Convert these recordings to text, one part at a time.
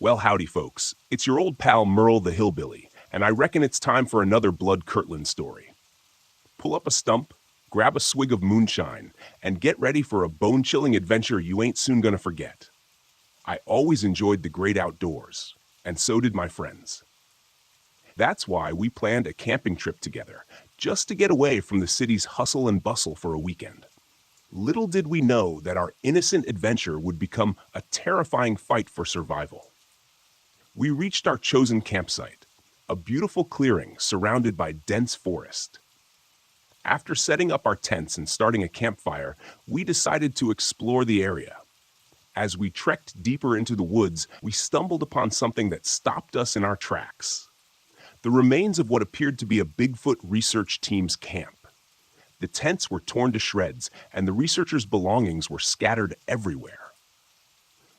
Well, howdy, folks. It's your old pal Merle the Hillbilly, and I reckon it's time for another Blood Kirtland story. Pull up a stump, grab a swig of moonshine, and get ready for a bone-chilling adventure you ain't soon gonna forget. I always enjoyed the great outdoors, and so did my friends. That's why we planned a camping trip together, just to get away from the city's hustle and bustle for a weekend. Little did we know that our innocent adventure would become a terrifying fight for survival. We reached our chosen campsite, a beautiful clearing surrounded by dense forest. After setting up our tents and starting a campfire, we decided to explore the area. As we trekked deeper into the woods, we stumbled upon something that stopped us in our tracks. The remains of what appeared to be a Bigfoot research team's camp. The tents were torn to shreds, and the researchers' belongings were scattered everywhere.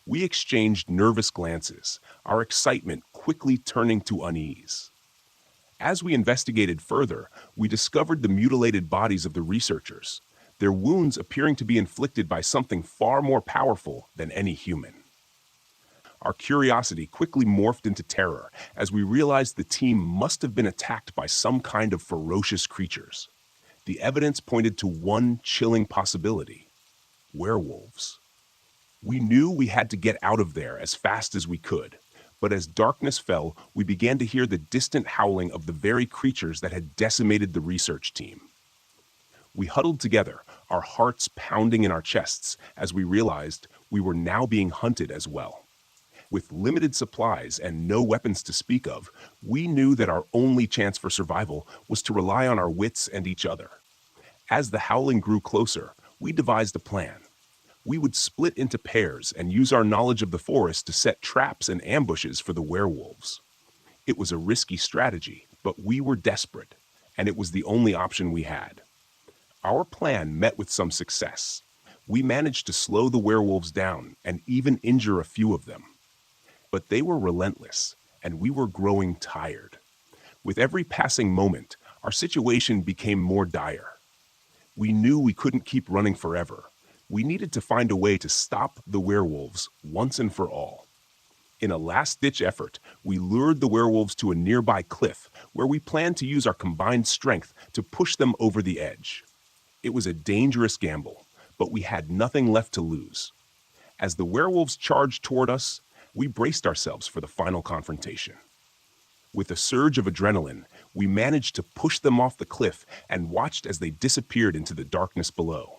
We exchanged nervous glances, our excitement quickly turning to unease. As we investigated further, we discovered the mutilated bodies of the researchers, their wounds appearing to be inflicted by something far more powerful than any human. Our curiosity quickly morphed into terror as we realized the team must have been attacked by some kind of ferocious creatures. The evidence pointed to one chilling possibility: werewolves. We knew we had to get out of there as fast as we could, but as darkness fell, we began to hear the distant howling of the very creatures that had decimated the research team. We huddled together, our hearts pounding in our chests as we realized we were now being hunted as well. With limited supplies and no weapons to speak of, we knew that our only chance for survival was to rely on our wits and each other. As the howling grew closer, we devised a plan. We would split into pairs and use our knowledge of the forest to set traps and ambushes for the werewolves. It was a risky strategy, but we were desperate, and it was the only option we had. Our plan met with some success. We managed to slow the werewolves down and even injure a few of them. But they were relentless, and we were growing tired. With every passing moment, our situation became more dire. We knew we couldn't keep running forever. We needed to find a way to stop the werewolves once and for all. In a last-ditch effort, we lured the werewolves to a nearby cliff where we planned to use our combined strength to push them over the edge. It was a dangerous gamble, but we had nothing left to lose. As the werewolves charged toward us, we braced ourselves for the final confrontation. With a surge of adrenaline, we managed to push them off the cliff and watched as they disappeared into the darkness below.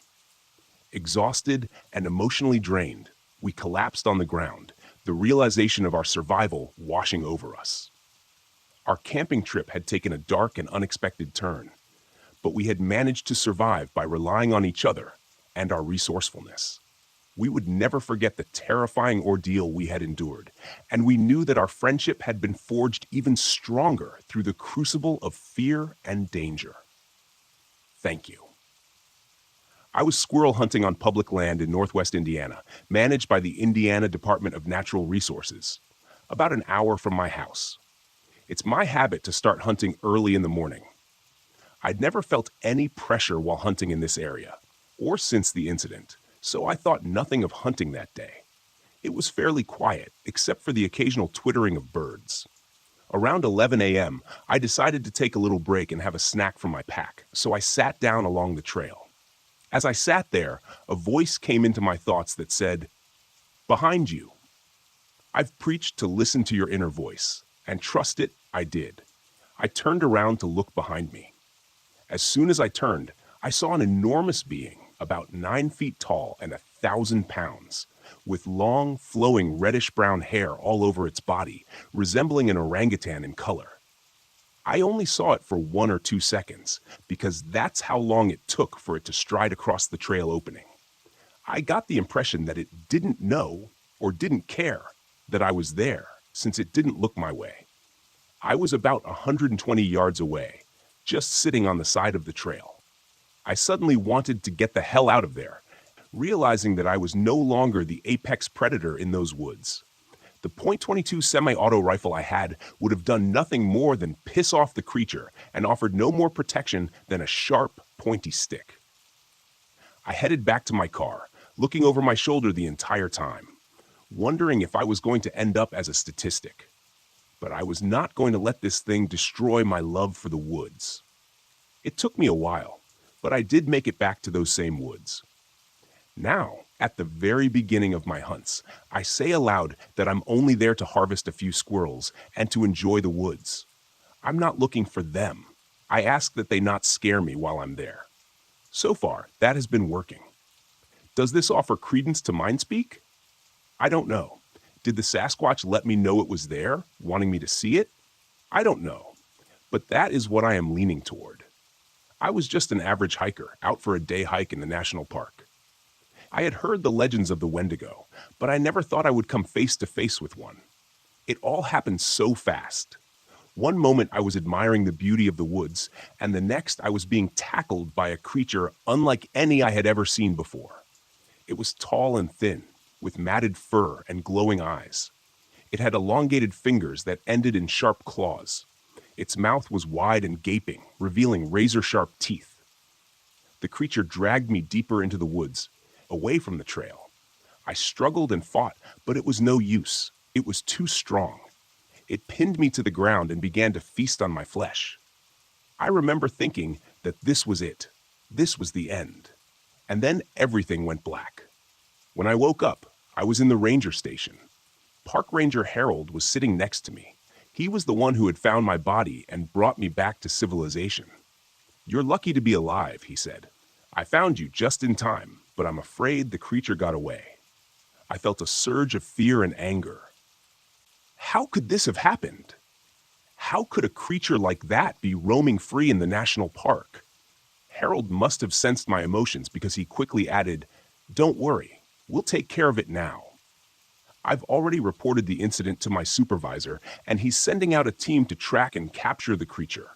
Exhausted and emotionally drained, we collapsed on the ground, the realization of our survival washing over us. Our camping trip had taken a dark and unexpected turn, but we had managed to survive by relying on each other and our resourcefulness. We would never forget the terrifying ordeal we had endured, and we knew that our friendship had been forged even stronger through the crucible of fear and danger. Thank you. I was squirrel hunting on public land in northwest Indiana, managed by the Indiana Department of Natural Resources, about an hour from my house. It's my habit to start hunting early in the morning. I'd never felt any pressure while hunting in this area, or since the incident, so I thought nothing of hunting that day. It was fairly quiet, except for the occasional twittering of birds. Around 11 a.m., I decided to take a little break and have a snack from my pack, so I sat down along the trail. As I sat there, a voice came into my thoughts that said, "Behind you." I've preached to listen to your inner voice, and trust it, I did. I turned around to look behind me. As soon as I turned, I saw an enormous being, about 9 feet tall and 1,000 pounds, with long, flowing reddish-brown hair all over its body, resembling an orangutan in color. I only saw it for 1 or 2 seconds, because that's how long it took for it to stride across the trail opening. I got the impression that it didn't know or didn't care that I was there, since it didn't look my way. I was about 120 yards away, just sitting on the side of the trail. I suddenly wanted to get the hell out of there, realizing that I was no longer the apex predator in those woods. The .22 semi-auto rifle I had would have done nothing more than piss off the creature and offered no more protection than a sharp, pointy stick. I headed back to my car, looking over my shoulder the entire time. wondering if I was going to end up as a statistic. But I was not going to let this thing destroy my love for the woods. It took me a while, but I did make it back to those same woods. Now, at the very beginning of my hunts, I say aloud that I'm only there to harvest a few squirrels and to enjoy the woods. I'm not looking for them. I ask that they not scare me while I'm there. So far, that has been working. Does this offer credence to Mindspeak? I don't know. Did the Sasquatch let me know it was there, wanting me to see it? I don't know. But that is what I am leaning toward. I was just an average hiker, out for a day hike in the national park. I had heard the legends of the Wendigo, but I never thought I would come face to face with one. It all happened so fast. One moment I was admiring the beauty of the woods, and the next I was being tackled by a creature unlike any I had ever seen before. It was tall and thin, with matted fur and glowing eyes. It had elongated fingers that ended in sharp claws. Its mouth was wide and gaping, revealing razor-sharp teeth. The creature dragged me deeper into the woods, away from the trail. I struggled and fought, but it was no use. It was too strong. It pinned me to the ground and began to feast on my flesh. I remember thinking that this was it. This was the end. And then everything went black. When I woke up, I was in the ranger station. Park Ranger Harold was sitting next to me. He was the one who had found my body and brought me back to civilization. "You're lucky to be alive," he said. "I found you just in time, but I'm afraid the creature got away." I felt a surge of fear and anger. How could this have happened? How could a creature like that be roaming free in the national park? Harold must have sensed my emotions because he quickly added, "Don't worry, we'll take care of it now." I've already reported the incident to my supervisor, and he's sending out a team to track and capture the creature.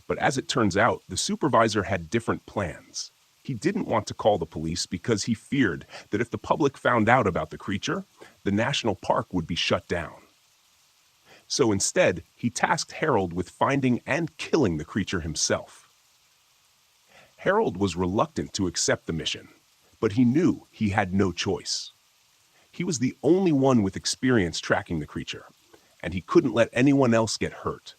But as it turns out, the supervisor had different plans. He didn't want to call the police because he feared that if the public found out about the creature, the national park would be shut down. So instead, he tasked Harold with finding and killing the creature himself. Harold was reluctant to accept the mission, but he knew he had no choice. He was the only one with experience tracking the creature, and he couldn't let anyone else get hurt.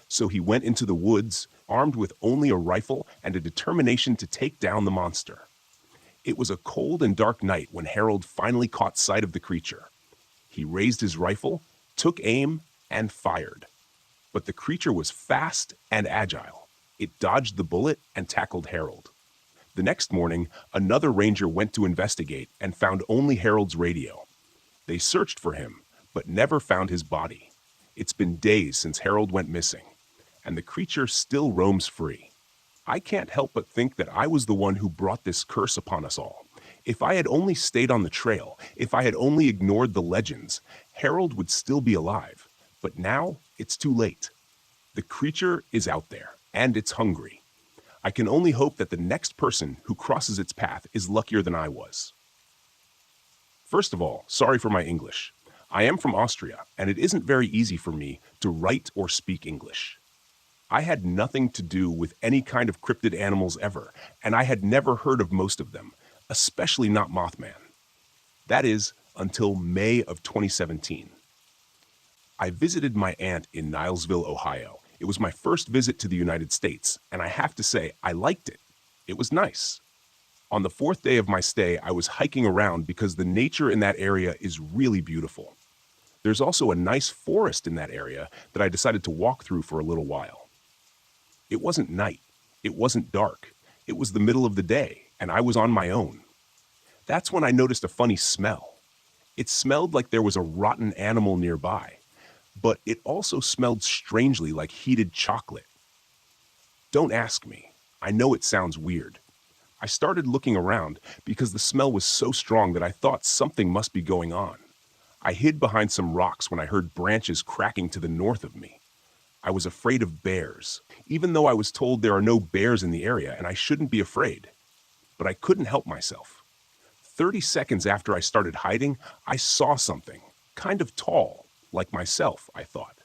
So he went into the woods, armed with only a rifle and a determination to take down the monster. It was a cold and dark night when Harold finally caught sight of the creature. He raised his rifle, took aim, and fired. But the creature was fast and agile. It dodged the bullet and tackled Harold. The next morning, another ranger went to investigate and found only Harold's radio. They searched for him, but never found his body. It's been days since Harold went missing, and the creature still roams free. I can't help but think that I was the one who brought this curse upon us all. If I had only stayed on the trail, if I had only ignored the legends, Harold would still be alive. But now, it's too late. The creature is out there, and it's hungry. I can only hope that the next person who crosses its path is luckier than I was. First of all, sorry for my English. I am from Austria, and it isn't very easy for me to write or speak English. I had nothing to do with any kind of cryptid animals ever, and I had never heard of most of them, especially not Mothman. That is, until May of 2017. I visited my aunt in Nielsville, Ohio. It was my first visit to the United States, and I have to say, I liked it. It was nice. On the fourth day of my stay, I was hiking around because the nature in that area is really beautiful. There's also a nice forest in that area that I decided to walk through for a little while. It wasn't night. It wasn't dark. It was the middle of the day, and I was on my own. That's when I noticed a funny smell. It smelled like there was a rotten animal nearby, but it also smelled strangely like heated chocolate. Don't ask me. I know it sounds weird. I started looking around because the smell was so strong that I thought something must be going on. I hid behind some rocks when I heard branches cracking to the north of me. I was afraid of bears, even though I was told there are no bears in the area and I shouldn't be afraid. But I couldn't help myself. 30 seconds after I started hiding, I saw something, kind of tall, like myself, I thought.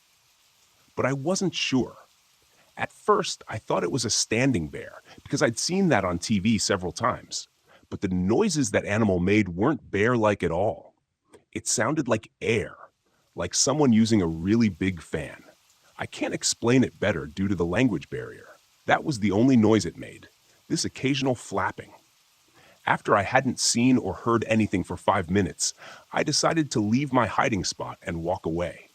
But I wasn't sure. At first, I thought it was a standing bear, because I'd seen that on TV several times. But the noises that animal made weren't bear-like at all. It sounded like air, like someone using a really big fan. I can't explain it better due to the language barrier. That was the only noise it made, this occasional flapping. After I hadn't seen or heard anything for 5 minutes, I decided to leave my hiding spot and walk away.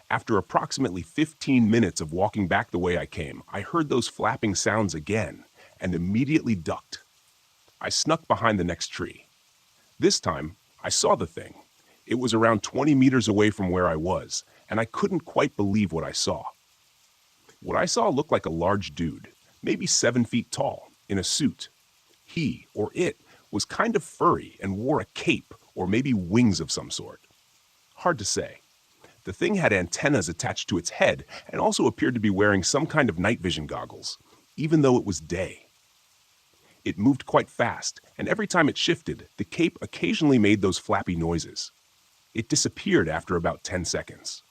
After approximately 15 minutes of walking back the way I came, I heard those flapping sounds again and immediately ducked. I snuck behind the next tree. This time, I saw the thing. It was around 20 meters away from where I was, and I couldn't quite believe what I saw. What I saw looked like a large dude, maybe 7 feet tall, in a suit. He, or it, was kind of furry and wore a cape or maybe wings of some sort. Hard to say. The thing had antennas attached to its head and also appeared to be wearing some kind of night vision goggles, even though it was day. It moved quite fast, and every time it shifted, the cape occasionally made those flappy noises. It disappeared after about 10 seconds.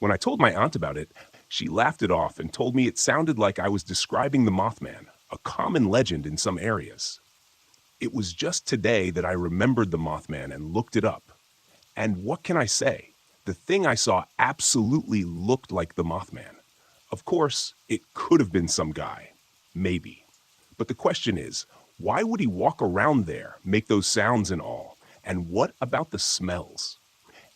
When I told my aunt about it, she laughed it off and told me it sounded like I was describing the Mothman, a common legend in some areas. It was just today that I remembered the Mothman and looked it up. And what can I say? The thing I saw absolutely looked like the Mothman. Of course, it could have been some guy. Maybe. But the question is, why would he walk around there, make those sounds and all? And what about the smells?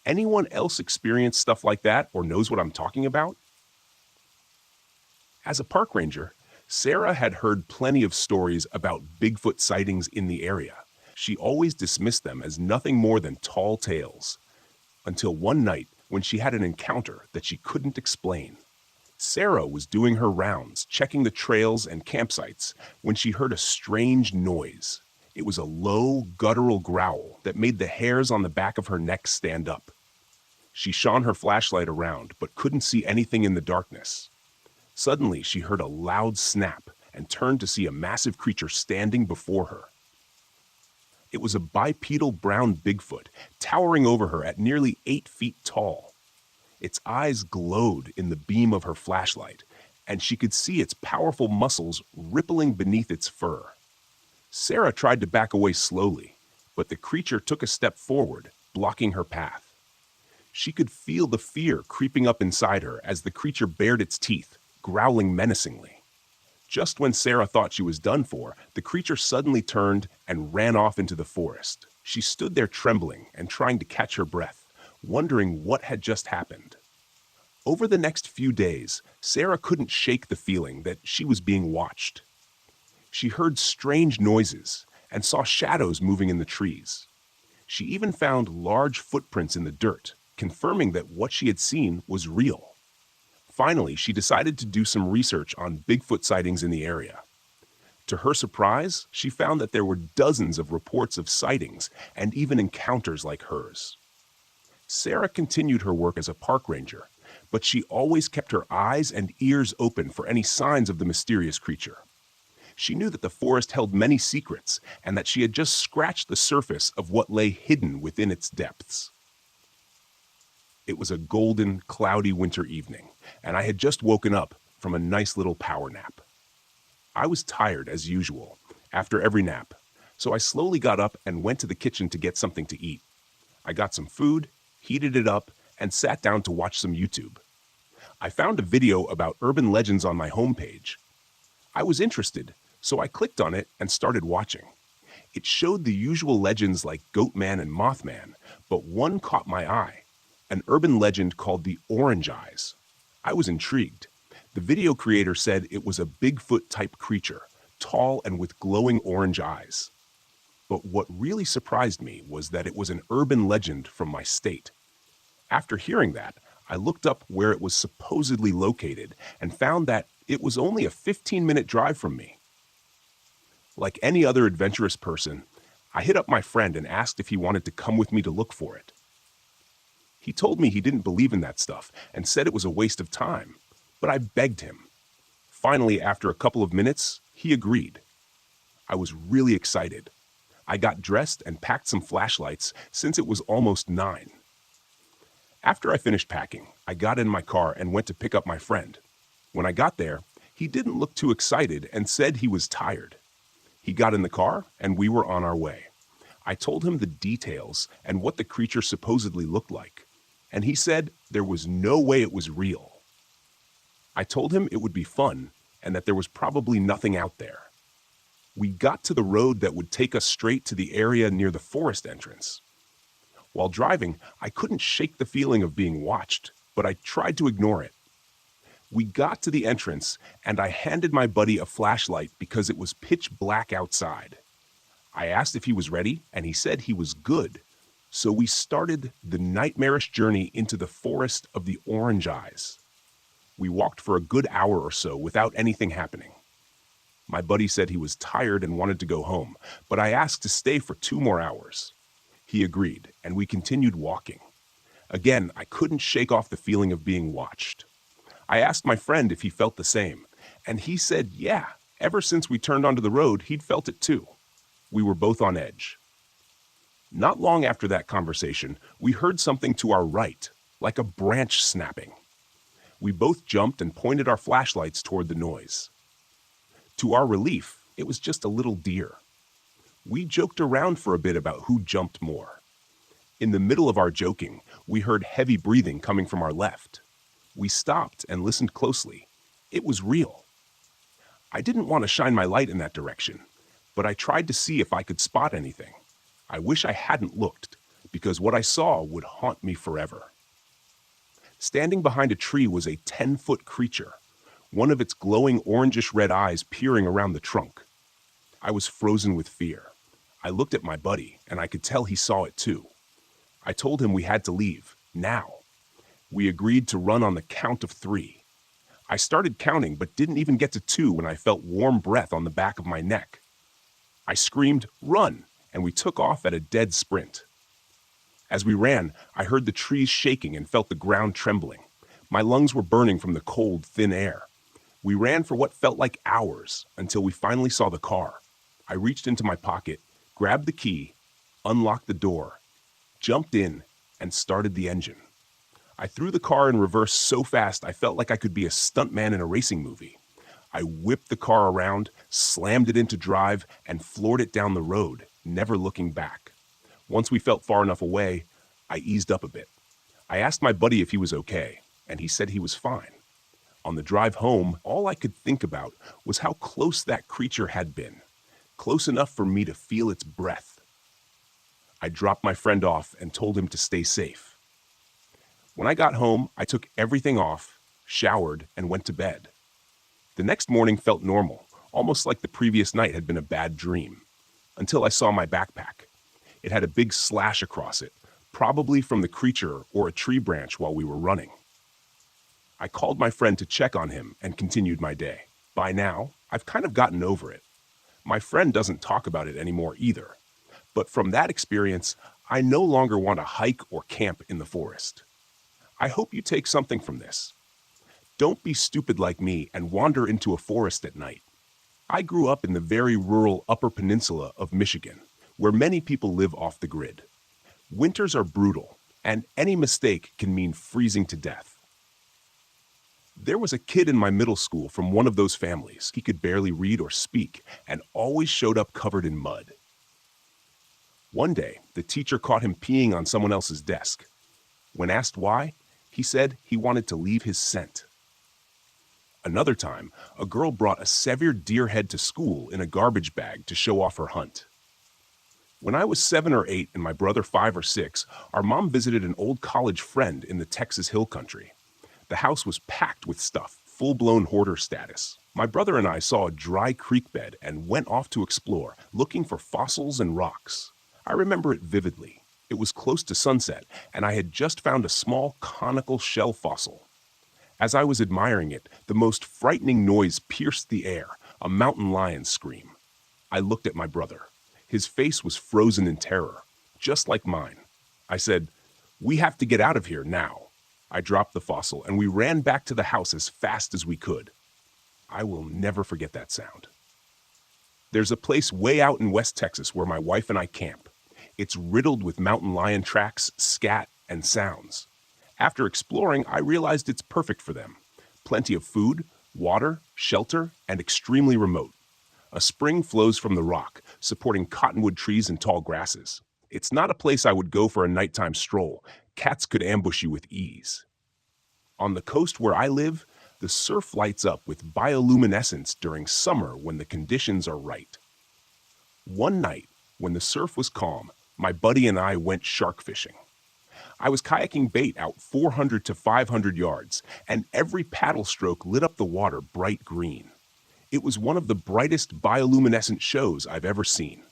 Anyone else experienced stuff like that or knows what I'm talking about? As a park ranger, Sarah had heard plenty of stories about Bigfoot sightings in the area. She always dismissed them as nothing more than tall tales. Until one night when she had an encounter that she couldn't explain. Sarah was doing her rounds, checking the trails and campsites, when she heard a strange noise. It was a low, guttural growl that made the hairs on the back of her neck stand up. She shone her flashlight around, but couldn't see anything in the darkness. Suddenly, she heard a loud snap and turned to see a massive creature standing before her. It was a bipedal brown Bigfoot, towering over her at nearly 8 feet tall. Its eyes glowed in the beam of her flashlight, and she could see its powerful muscles rippling beneath its fur. Sarah tried to back away slowly, but the creature took a step forward, blocking her path. She could feel the fear creeping up inside her as the creature bared its teeth, growling menacingly. Just when Sarah thought she was done for, the creature suddenly turned and ran off into the forest. She stood there trembling and trying to catch her breath, wondering what had just happened. Over the next few days, Sarah couldn't shake the feeling that she was being watched. She heard strange noises and saw shadows moving in the trees. She even found large footprints in the dirt, confirming that what she had seen was real. Finally, she decided to do some research on Bigfoot sightings in the area. To her surprise, she found that there were dozens of reports of sightings and even encounters like hers. Sarah continued her work as a park ranger, but she always kept her eyes and ears open for any signs of the mysterious creature. She knew that the forest held many secrets and that she had just scratched the surface of what lay hidden within its depths. It was a golden, cloudy winter evening, and I had just woken up from a nice little power nap. I was tired as usual, after every nap, so I slowly got up and went to the kitchen to get something to eat. I got some food, heated it up, and sat down to watch some YouTube. I found a video about urban legends on my homepage. I was interested, so I clicked on it and started watching. It showed the usual legends like Goatman and Mothman, but one caught my eye. An urban legend called the Orange Eyes. I was intrigued. The video creator said it was a Bigfoot-type creature, tall and with glowing orange eyes. But what really surprised me was that it was an urban legend from my state. After hearing that, I looked up where it was supposedly located and found that it was only a 15-minute drive from me. Like any other adventurous person, I hit up my friend and asked if he wanted to come with me to look for it. He told me he didn't believe in that stuff and said it was a waste of time, but I begged him. Finally, after a couple of minutes, he agreed. I was really excited. I got dressed and packed some flashlights since it was almost 9. After I finished packing, I got in my car and went to pick up my friend. When I got there, he didn't look too excited and said he was tired. He got in the car and we were on our way. I told him the details and what the creature supposedly looked like, and he said there was no way it was real. I told him it would be fun and that there was probably nothing out there. We got to the road that would take us straight to the area near the forest entrance. While driving, I couldn't shake the feeling of being watched, but I tried to ignore it. We got to the entrance, and I handed my buddy a flashlight because it was pitch black outside. I asked if he was ready, and he said he was good. So we started the nightmarish journey into the forest of the Orange Eyes. We walked for a good hour or so without anything happening. My buddy said he was tired and wanted to go home, but I asked to stay for 2 more hours. He agreed, and we continued walking. Again, I couldn't shake off the feeling of being watched. I asked my friend if he felt the same, and he said, yeah, ever since we turned onto the road, he'd felt it too. We were both on edge. Not long after that conversation, we heard something to our right, like a branch snapping. We both jumped and pointed our flashlights toward the noise. To our relief, it was just a little deer. We joked around for a bit about who jumped more. In the middle of our joking, we heard heavy breathing coming from our left. We stopped and listened closely. It was real. I didn't want to shine my light in that direction, but I tried to see if I could spot anything. I wish I hadn't looked, because what I saw would haunt me forever. Standing behind a tree was a 10-foot creature, one of its glowing orangish-red eyes peering around the trunk. I was frozen with fear. I looked at my buddy, and I could tell he saw it too. I told him we had to leave, now. We agreed to run on the count of 3. I started counting, but didn't even get to 2 when I felt warm breath on the back of my neck. I screamed, "Run!" and we took off at a dead sprint. As we ran, I heard the trees shaking and felt the ground trembling. My lungs were burning from the cold, thin air. We ran for what felt like hours until we finally saw the car. I reached into my pocket, grabbed the key, unlocked the door, jumped in, and started the engine. I threw the car in reverse so fast I felt like I could be a stuntman in a racing movie. I whipped the car around, slammed it into drive, and floored it down the road, never looking back. Once we felt far enough away, I eased up a bit. I asked my buddy if he was okay, and he said he was fine. On the drive home, all I could think about was how close that creature had been, close enough for me to feel its breath. I dropped my friend off and told him to stay safe. When I got home, I took everything off, showered, and went to bed. The next morning felt normal, almost like the previous night had been a bad dream, until I saw my backpack. It had a big slash across it, probably from the creature or a tree branch while we were running. I called my friend to check on him and continued my day. By now, I've kind of gotten over it. My friend doesn't talk about it anymore either. But from that experience, I no longer want to hike or camp in the forest. I hope you take something from this. Don't be stupid like me and wander into a forest at night. I grew up in the very rural Upper Peninsula of Michigan, where many people live off the grid. Winters are brutal, and any mistake can mean freezing to death. There was a kid in my middle school from one of those families. He could barely read or speak and always showed up covered in mud. One day, the teacher caught him peeing on someone else's desk. When asked why, he said he wanted to leave his scent. Another time, a girl brought a severed deer head to school in a garbage bag to show off her hunt. When I was 7 or 8 and my brother 5 or 6, our mom visited an old college friend in the Texas Hill Country. The house was packed with stuff, full-blown hoarder status. My brother and I saw a dry creek bed and went off to explore, looking for fossils and rocks. I remember it vividly. It was close to sunset, and I had just found a small conical shell fossil. As I was admiring it, the most frightening noise pierced the air, a mountain lion's scream. I looked at my brother. His face was frozen in terror, just like mine. I said, "We have to get out of here now." I dropped the fossil, and we ran back to the house as fast as we could. I will never forget that sound. There's a place way out in West Texas where my wife and I camp. It's riddled with mountain lion tracks, scat, and sounds. After exploring, I realized it's perfect for them. Plenty of food, water, shelter, and extremely remote. A spring flows from the rock, supporting cottonwood trees and tall grasses. It's not a place I would go for a nighttime stroll. Cats could ambush you with ease. On the coast where I live, the surf lights up with bioluminescence during summer when the conditions are right. One night, when the surf was calm, my buddy and I went shark fishing. I was kayaking bait out 400 to 500 yards, and every paddle stroke lit up the water bright green. It was one of the brightest bioluminescent shows I've ever seen.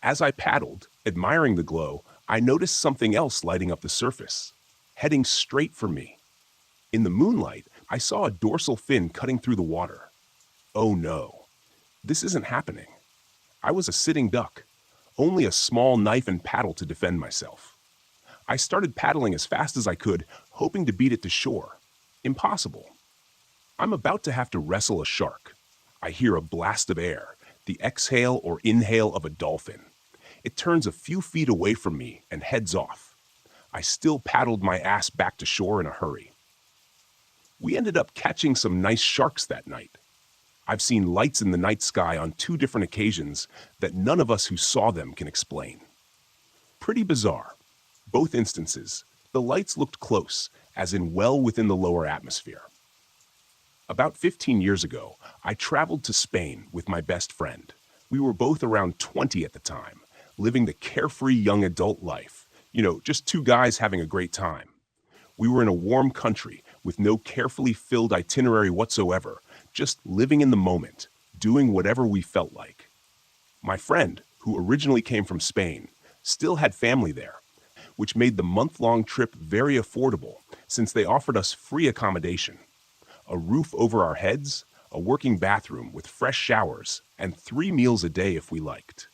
As I paddled, admiring the glow, I noticed something else lighting up the surface, heading straight for me. In the moonlight, I saw a dorsal fin cutting through the water. Oh no, this isn't happening. I was a sitting duck, only a small knife and paddle to defend myself. I started paddling as fast as I could, hoping to beat it to shore. Impossible. I'm about to have to wrestle a shark. I hear a blast of air, the exhale or inhale of a dolphin. It turns a few feet away from me and heads off. I still paddled my ass back to shore in a hurry. We ended up catching some nice sharks that night. I've seen lights in the night sky on 2 different occasions that none of us who saw them can explain. Pretty bizarre. Both instances, the lights looked close, as in well within the lower atmosphere. About 15 years ago, I traveled to Spain with my best friend. We were both around 20 at the time, living the carefree young adult life. Just 2 guys having a great time. We were in a warm country with no carefully filled itinerary whatsoever, just living in the moment, doing whatever we felt like. My friend, who originally came from Spain, still had family there, which made the month-long trip very affordable since they offered us free accommodation, a roof over our heads, a working bathroom with fresh showers, and 3 meals a day if we liked.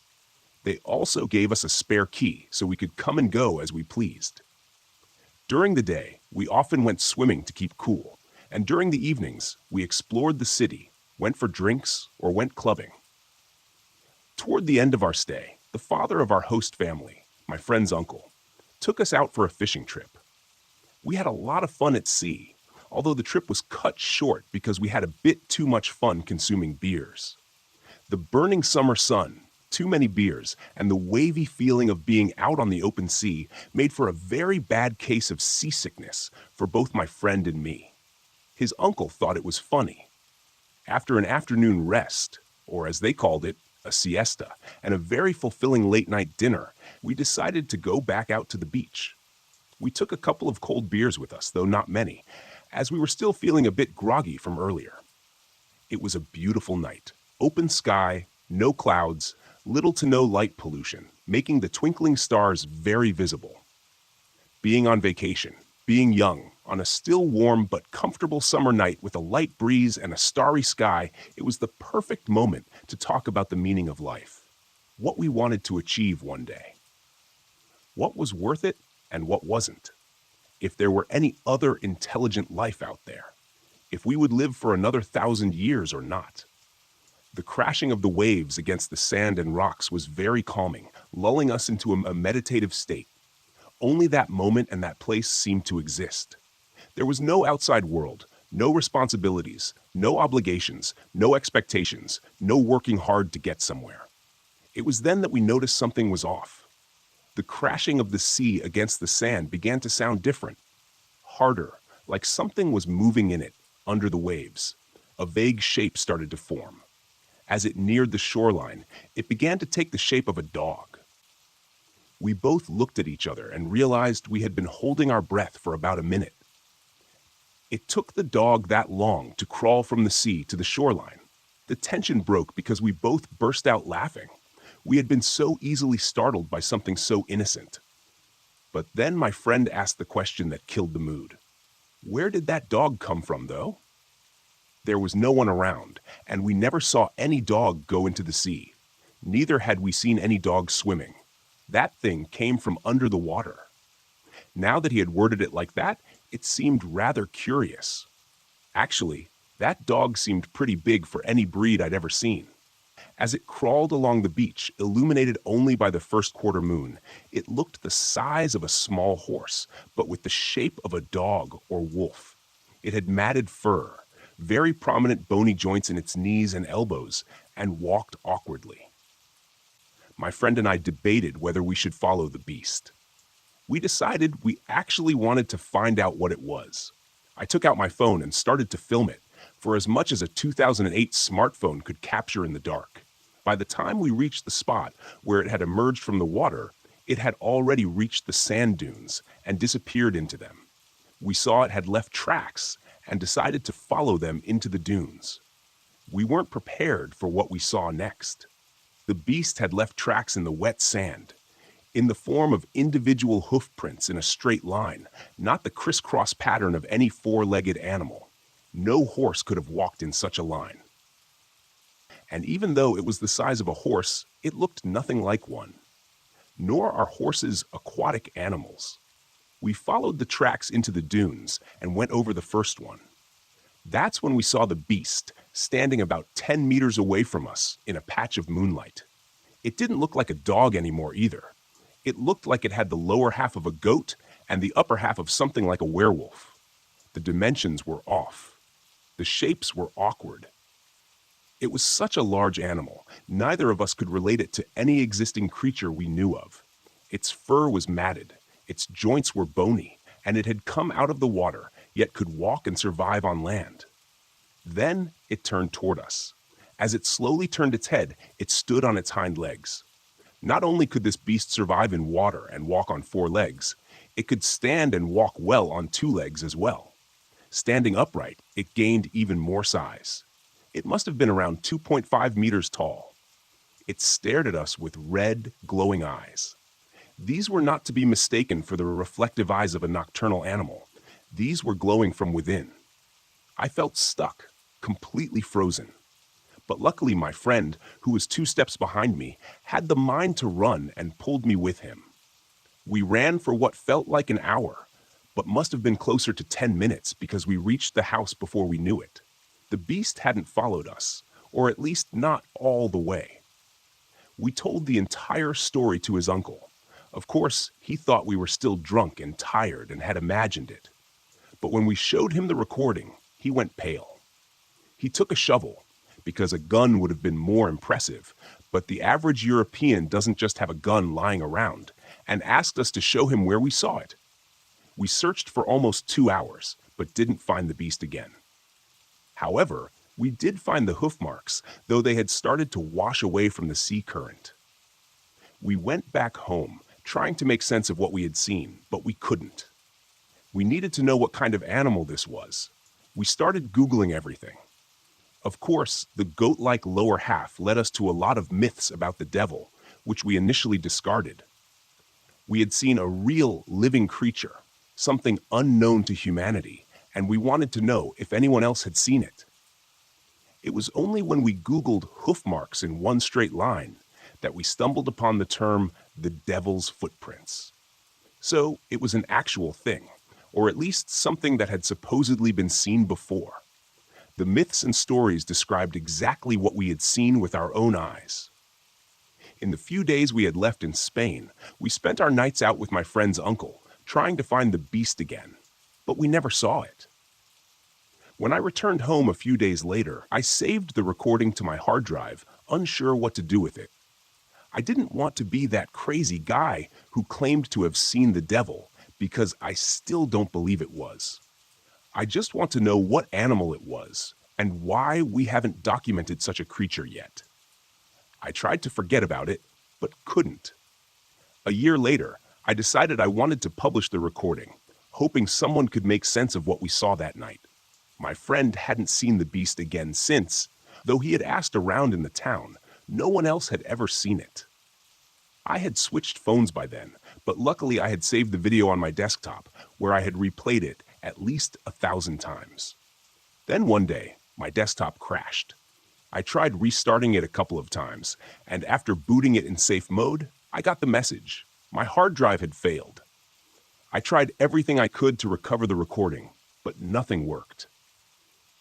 They also gave us a spare key so we could come and go as we pleased. During the day, we often went swimming to keep cool, and during the evenings, we explored the city, went for drinks, or went clubbing. Toward the end of our stay, the father of our host family, my friend's uncle, took us out for a fishing trip. We had a lot of fun at sea, although the trip was cut short because we had a bit too much fun consuming beers. The burning summer sun, too many beers, and the wavy feeling of being out on the open sea made for a very bad case of seasickness for both my friend and me. His uncle thought it was funny. After an afternoon rest, or as they called it, a siesta, and a very fulfilling late-night dinner, we decided to go back out to the beach. We took a couple of cold beers with us, though not many, as we were still feeling a bit groggy from earlier. It was a beautiful night. Open sky, no clouds, little to no light pollution, making the twinkling stars very visible. Being on vacation, being young, on a still warm but comfortable summer night with a light breeze and a starry sky, it was the perfect moment to talk about the meaning of life, what we wanted to achieve one day. What was worth it and what wasn't? If there were any other intelligent life out there, if we would live for another 1,000 years or not. The crashing of the waves against the sand and rocks was very calming, lulling us into a meditative state. Only that moment and that place seemed to exist. There was no outside world, no responsibilities, no obligations, no expectations, no working hard to get somewhere. It was then that we noticed something was off. The crashing of the sea against the sand began to sound different, harder, like something was moving in it, under the waves. A vague shape started to form. As it neared the shoreline, it began to take the shape of a dog. We both looked at each other and realized we had been holding our breath for about a minute. It took the dog that long to crawl from the sea to the shoreline. The tension broke because we both burst out laughing. We had been so easily startled by something so innocent. But then my friend asked the question that killed the mood. Where did that dog come from, though? There was no one around, and we never saw any dog go into the sea. Neither had we seen any dogs swimming. That thing came from under the water. Now that he had worded it like that, it seemed rather curious. Actually, that dog seemed pretty big for any breed I'd ever seen. As it crawled along the beach, illuminated only by the first quarter moon, it looked the size of a small horse, but with the shape of a dog or wolf. It had matted fur, very prominent bony joints in its knees and elbows, and walked awkwardly. my friend and I debated whether we should follow the beast. We decided we actually wanted to find out what it was. I took out my phone and started to film it, for as much as a 2008 smartphone could capture in the dark. By the time we reached the spot where it had emerged from the water, it had already reached the sand dunes and disappeared into them. We saw it had left tracks and decided to follow them into the dunes. We weren't prepared for what we saw next. The beast had left tracks in the wet sand, in the form of individual hoof prints in a straight line, not the crisscross pattern of any four-legged animal. No horse could have walked in such a line. And even though it was the size of a horse, it looked nothing like one. Nor are horses aquatic animals. We followed the tracks into the dunes and went over the first one. That's when we saw the beast standing about 10 meters away from us in a patch of moonlight. It didn't look like a dog anymore either. It looked like it had the lower half of a goat and the upper half of something like a werewolf. The dimensions were off. The shapes were awkward. It was such a large animal, neither of us could relate it to any existing creature we knew of. Its fur was matted, its joints were bony, and it had come out of the water, yet could walk and survive on land. Then it turned toward us. As it slowly turned its head, it stood on its hind legs. Not only could this beast survive in water and walk on four legs, it could stand and walk well on two legs as well. Standing upright, it gained even more size. It must have been around 2.5 meters tall. It stared at us with red, glowing eyes. These were not to be mistaken for the reflective eyes of a nocturnal animal. These were glowing from within. I felt stuck, completely frozen. But luckily my friend, who was 2 steps behind me, had the mind to run and pulled me with him. We ran for what felt like an hour, but must have been closer to 10 minutes because we reached the house before we knew it. The beast hadn't followed us, or at least not all the way. We told the entire story to his uncle. Of course, he thought we were still drunk and tired and had imagined it. But when we showed him the recording, he went pale. He took a shovel, because a gun would have been more impressive, but the average European doesn't just have a gun lying around, and asked us to show him where we saw it. We searched for almost 2 hours, but didn't find the beast again. However, we did find the hoof marks, though they had started to wash away from the sea current. We went back home, trying to make sense of what we had seen, but we couldn't. We needed to know what kind of animal this was. We started Googling everything. Of course, the goat-like lower half led us to a lot of myths about the devil, which we initially discarded. We had seen a real living creature, something unknown to humanity, and we wanted to know if anyone else had seen it. It was only when we Googled hoof marks in one straight line that we stumbled upon the term the devil's footprints. So it was an actual thing, or at least something that had supposedly been seen before. The myths and stories described exactly what we had seen with our own eyes. In the few days we had left in Spain, we spent our nights out with my friend's uncle, trying to find the beast again, but we never saw it. When I returned home a few days later, I saved the recording to my hard drive, unsure what to do with it. I didn't want to be that crazy guy who claimed to have seen the devil, because I still don't believe it was. I just want to know what animal it was, and why we haven't documented such a creature yet. I tried to forget about it, but couldn't. A year later, I decided I wanted to publish the recording, hoping someone could make sense of what we saw that night. My friend hadn't seen the beast again since, though he had asked around in the town. No one else had ever seen it. I had switched phones by then, but luckily I had saved the video on my desktop, where I had replayed it at least 1,000 times. Then one day, my desktop crashed. I tried restarting it a couple of times, and after booting it in safe mode, I got the message. My hard drive had failed. I tried everything I could to recover the recording, but nothing worked.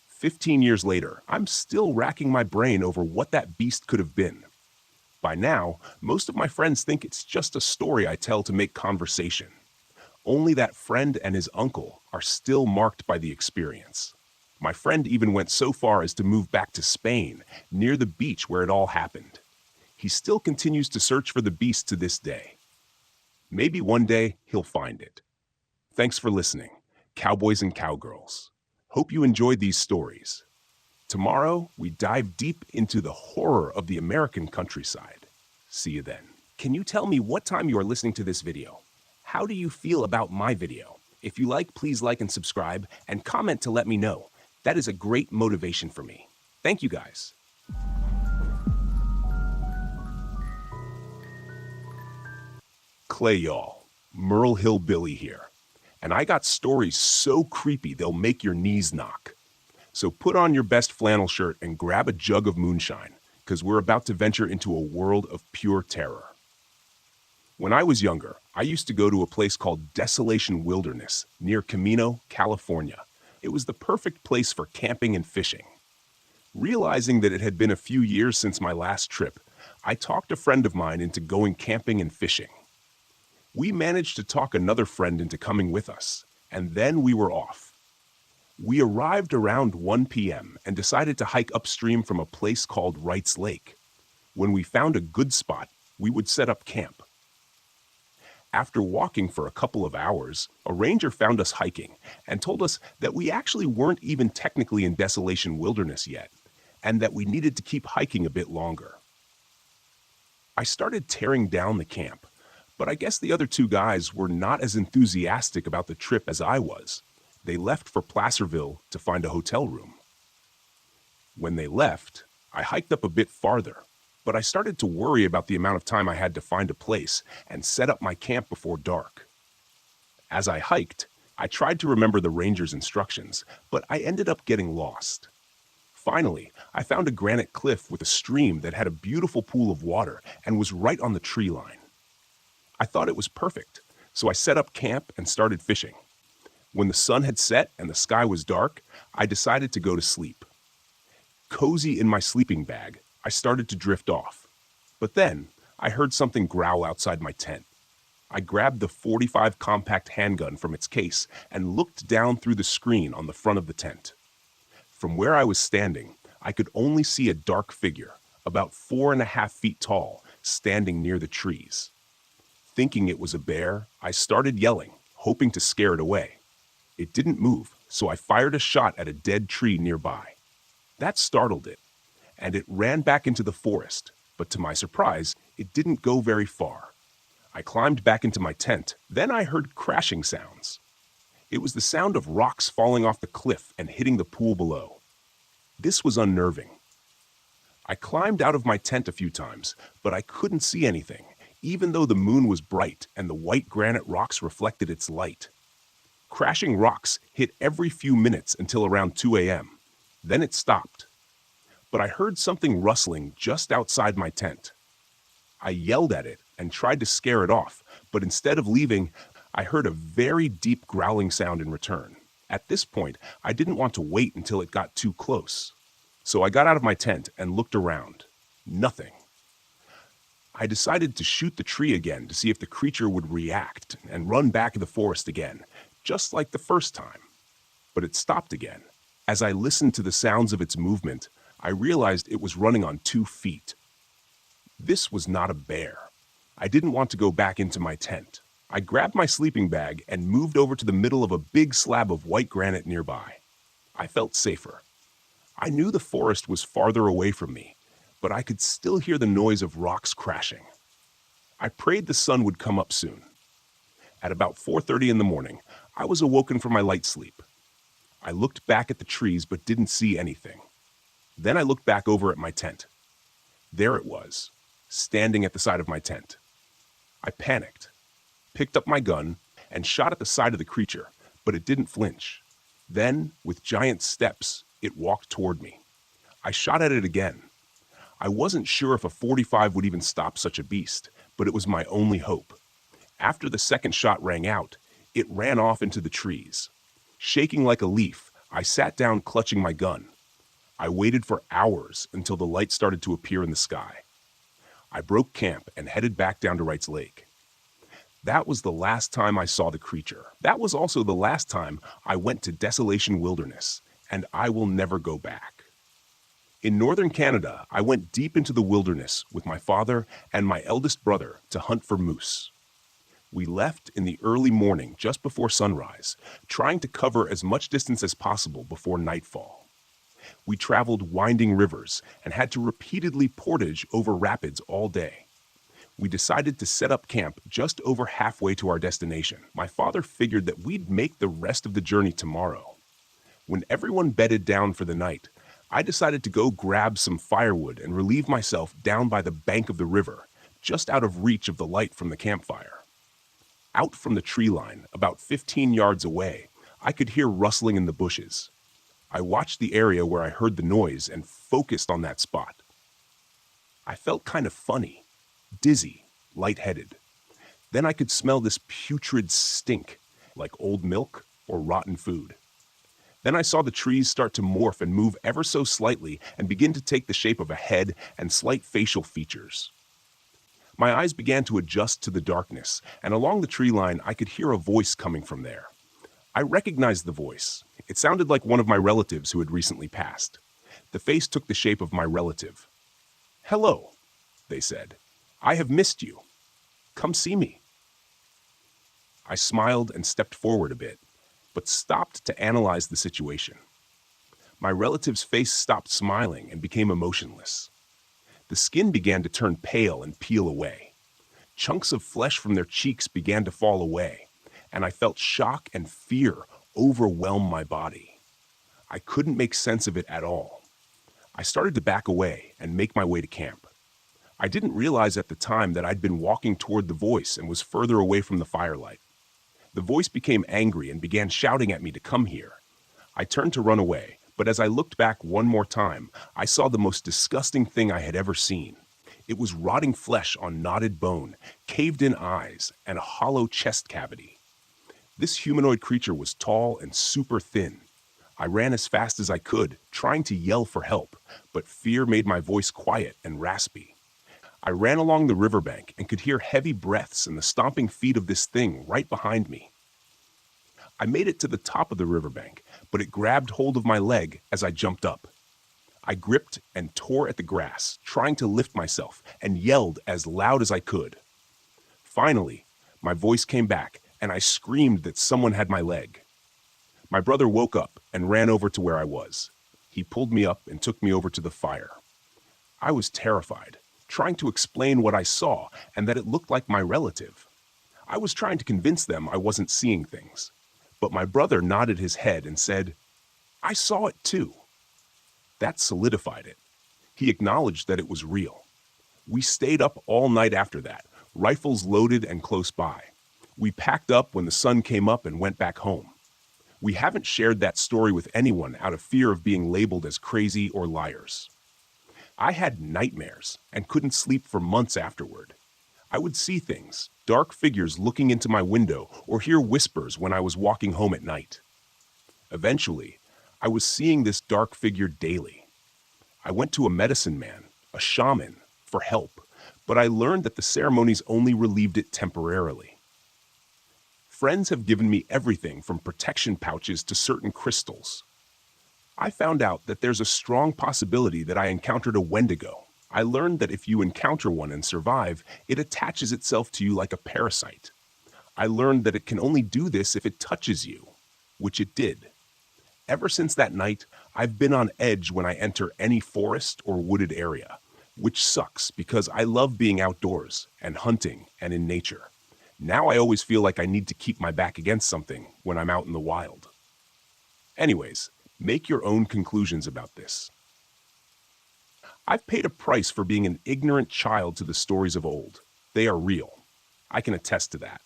15 years later, I'm still racking my brain over what that beast could have been. By now, most of my friends think it's just a story I tell to make conversation. Only that friend and his uncle are still marked by the experience. My friend even went so far as to move back to Spain, near the beach where it all happened. He still continues to search for the beast to this day. Maybe one day he'll find it. Thanks for listening, cowboys and cowgirls. Hope you enjoyed these stories. Tomorrow, we dive deep into the horror of the American countryside. See you then. Can you tell me what time you are listening to this video? How do you feel about my video? If you like, please like and subscribe, and comment to let me know. That is a great motivation for me. Thank you guys. Clay y'all, Merle Hillbilly here. And I got stories so creepy they'll make your knees knock. So put on your best flannel shirt and grab a jug of moonshine, because we're about to venture into a world of pure terror. When I was younger, I used to go to a place called Desolation Wilderness near Camino, California. It was the perfect place for camping and fishing. Realizing that it had been a few years since my last trip, I talked a friend of mine into going camping and fishing. We managed to talk another friend into coming with us, and then we were off. We arrived around 1 p.m. and decided to hike upstream from a place called Wrights Lake. When we found a good spot, we would set up camp. After walking for a couple of hours, a ranger found us hiking and told us that we actually weren't even technically in Desolation Wilderness yet, and that we needed to keep hiking a bit longer. I started tearing down the camp, but I guess the other two guys were not as enthusiastic about the trip as I was. They left for Placerville to find a hotel room. When they left, I hiked up a bit farther, but I started to worry about the amount of time I had to find a place and set up my camp before dark. As I hiked, I tried to remember the ranger's instructions, but I ended up getting lost. Finally, I found a granite cliff with a stream that had a beautiful pool of water and was right on the tree line. I thought it was perfect, so I set up camp and started fishing. When the sun had set and the sky was dark, I decided to go to sleep. Cozy in my sleeping bag, I started to drift off. But then, I heard something growl outside my tent. I grabbed the .45 compact handgun from its case and looked down through the screen on the front of the tent. From where I was standing, I could only see a dark figure, about 4.5 feet tall, standing near the trees. Thinking it was a bear, I started yelling, hoping to scare it away. It didn't move, so I fired a shot at a dead tree nearby. That startled it, and it ran back into the forest, but to my surprise, it didn't go very far. I climbed back into my tent, then I heard crashing sounds. It was the sound of rocks falling off the cliff and hitting the pool below. This was unnerving. I climbed out of my tent a few times, but I couldn't see anything, even though the moon was bright and the white granite rocks reflected its light. Crashing rocks hit every few minutes until around 2 a.m. Then it stopped. But I heard something rustling just outside my tent. I yelled at it and tried to scare it off, but instead of leaving, I heard a very deep growling sound in return. At this point, I didn't want to wait until it got too close. So I got out of my tent and looked around. Nothing. I decided to shoot the tree again to see if the creature would react and run back in the forest again, just like the first time. But it stopped again. As I listened to the sounds of its movement, I realized it was running on 2 feet. This was not a bear. I didn't want to go back into my tent. I grabbed my sleeping bag and moved over to the middle of a big slab of white granite nearby. I felt safer. I knew the forest was farther away from me, but I could still hear the noise of rocks crashing. I prayed the sun would come up soon. At about 4:30 in the morning, I was awoken from my light sleep. I looked back at the trees but didn't see anything. Then I looked back over at my tent. There it was, standing at the side of my tent. I panicked, picked up my gun, and shot at the side of the creature, but it didn't flinch. Then, with giant steps, it walked toward me. I shot at it again. I wasn't sure if a .45 would even stop such a beast, but it was my only hope. After the second shot rang out, it ran off into the trees. Shaking like a leaf, I sat down clutching my gun. I waited for hours until the light started to appear in the sky. I broke camp and headed back down to Wrights Lake. That was the last time I saw the creature. That was also the last time I went to Desolation Wilderness, and I will never go back. In northern Canada, I went deep into the wilderness with my father and my eldest brother to hunt for moose. We left in the early morning just before sunrise, trying to cover as much distance as possible before nightfall. We traveled winding rivers and had to repeatedly portage over rapids all day. We decided to set up camp just over halfway to our destination. My father figured that we'd make the rest of the journey tomorrow. When everyone bedded down for the night, I decided to go grab some firewood and relieve myself down by the bank of the river, just out of reach of the light from the campfire. Out from the tree line, about 15 yards away, I could hear rustling in the bushes. I watched the area where I heard the noise and focused on that spot. I felt kind of funny, dizzy, lightheaded. Then I could smell this putrid stink, like old milk or rotten food. Then I saw the trees start to morph and move ever so slightly and begin to take the shape of a head and slight facial features. My eyes began to adjust to the darkness, and along the tree line I could hear a voice coming from there. I recognized the voice. It sounded like one of my relatives who had recently passed. The face took the shape of my relative. "Hello," they said. "I have missed you. Come see me." I smiled and stepped forward a bit, but stopped to analyze the situation. My relative's face stopped smiling and became emotionless. The skin began to turn pale and peel away. Chunks of flesh from their cheeks began to fall away, and I felt shock and fear overwhelm my body. I couldn't make sense of it at all. I started to back away and make my way to camp. I didn't realize at the time that I'd been walking toward the voice and was further away from the firelight. The voice became angry and began shouting at me to come here. I turned to run away, but as I looked back one more time, I saw the most disgusting thing I had ever seen. It was rotting flesh on knotted bone, caved-in eyes, and a hollow chest cavity. This humanoid creature was tall and super thin. I ran as fast as I could, trying to yell for help, but fear made my voice quiet and raspy. I ran along the riverbank and could hear heavy breaths and the stomping feet of this thing right behind me. I made it to the top of the riverbank, but it grabbed hold of my leg as I jumped up. I gripped and tore at the grass, trying to lift myself, and yelled as loud as I could. Finally, my voice came back, and I screamed that someone had my leg. My brother woke up and ran over to where I was. He pulled me up and took me over to the fire. I was terrified, trying to explain what I saw and that it looked like my relative. I was trying to convince them I wasn't seeing things. But my brother nodded his head and said, "I saw it too." That solidified it. He acknowledged that it was real. We stayed up all night after that, rifles loaded and close by. We packed up when the sun came up and went back home. We haven't shared that story with anyone out of fear of being labeled as crazy or liars. I had nightmares and couldn't sleep for months afterward. I would see things, dark figures looking into my window, or hear whispers when I was walking home at night. Eventually, I was seeing this dark figure daily. I went to a medicine man, a shaman, for help, but I learned that the ceremonies only relieved it temporarily. Friends have given me everything from protection pouches to certain crystals. I found out that there's a strong possibility that I encountered a Wendigo. I learned that if you encounter one and survive, it attaches itself to you like a parasite. I learned that it can only do this if it touches you, which it did. Ever since that night, I've been on edge when I enter any forest or wooded area, which sucks because I love being outdoors and hunting and in nature. Now I always feel like I need to keep my back against something when I'm out in the wild. Anyways, make your own conclusions about this. I've paid a price for being an ignorant child to the stories of old. They are real. I can attest to that.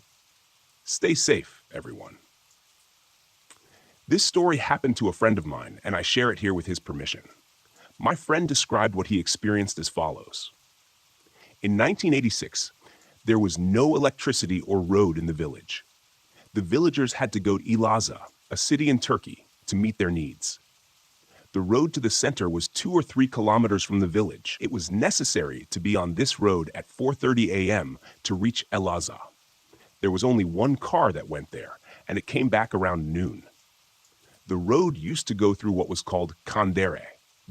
Stay safe, everyone. This story happened to a friend of mine, and I share it here with his permission. My friend described what he experienced as follows. In 1986, there was no electricity or road in the village. The villagers had to go to Elazığ, a city in Turkey, to meet their needs. The road to the center was 2 or 3 kilometers from the village. It was necessary to be on this road at 4:30 a.m. to reach Elazığ. There was only one car that went there, and it came back around noon. The road used to go through what was called Kandere,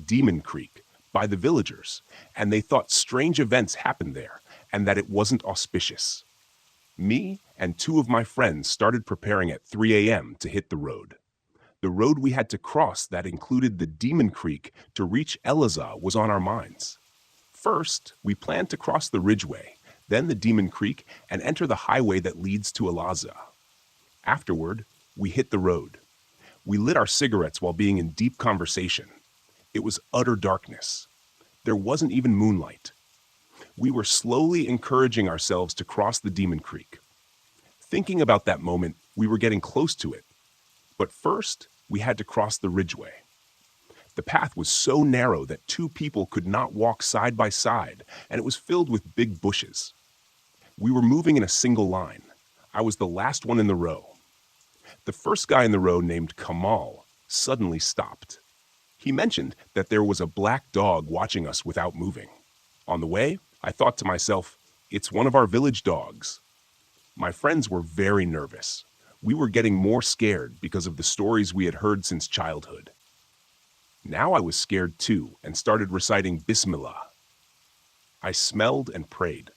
Demon Creek, by the villagers, and they thought strange events happened there and that it wasn't auspicious. Me and two of my friends started preparing at 3 a.m. to hit the road. The road we had to cross that included the Demon Creek to reach Elazah was on our minds. First, we planned to cross the Ridgeway, then the Demon Creek, and enter the highway that leads to Elazah. Afterward, we hit the road. We lit our cigarettes while being in deep conversation. It was utter darkness. There wasn't even moonlight. We were slowly encouraging ourselves to cross the Demon Creek. Thinking about that moment, we were getting close to it. But first, we had to cross the Ridgeway. The path was so narrow that two people could not walk side by side, and it was filled with big bushes. We were moving in a single line. I was the last one in the row. The first guy in the row, named Kamal, suddenly stopped. He mentioned that there was a black dog watching us without moving. On the way, I thought to myself, it's one of our village dogs. My friends were very nervous. We were getting more scared because of the stories we had heard since childhood. Now I was scared too and started reciting Bismillah. I smelled and prayed.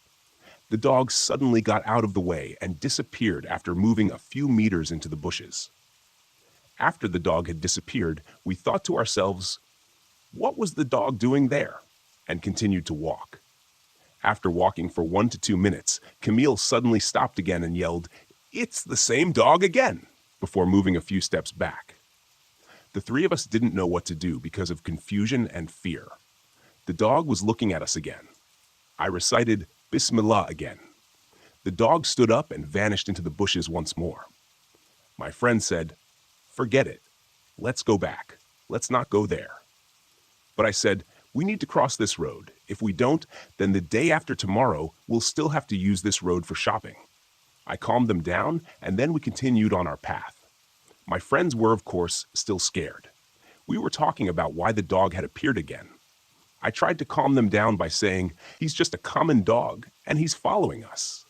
The dog suddenly got out of the way and disappeared after moving a few meters into the bushes. After the dog had disappeared, we thought to ourselves, what was the dog doing there? And continued to walk. After walking for 1 to 2 minutes, Camille suddenly stopped again and yelled, "It's the same dog again," before moving a few steps back. The three of us didn't know what to do because of confusion and fear. The dog was looking at us again. I recited Bismillah again. The dog stood up and vanished into the bushes once more. My friend said, "Forget it. Let's go back. Let's not go there." But I said, "We need to cross this road. If we don't, then the day after tomorrow, we'll still have to use this road for shopping." I calmed them down, and then we continued on our path. My friends were, of course, still scared. We were talking about why the dog had appeared again. I tried to calm them down by saying, he's just a common dog, and he's following us.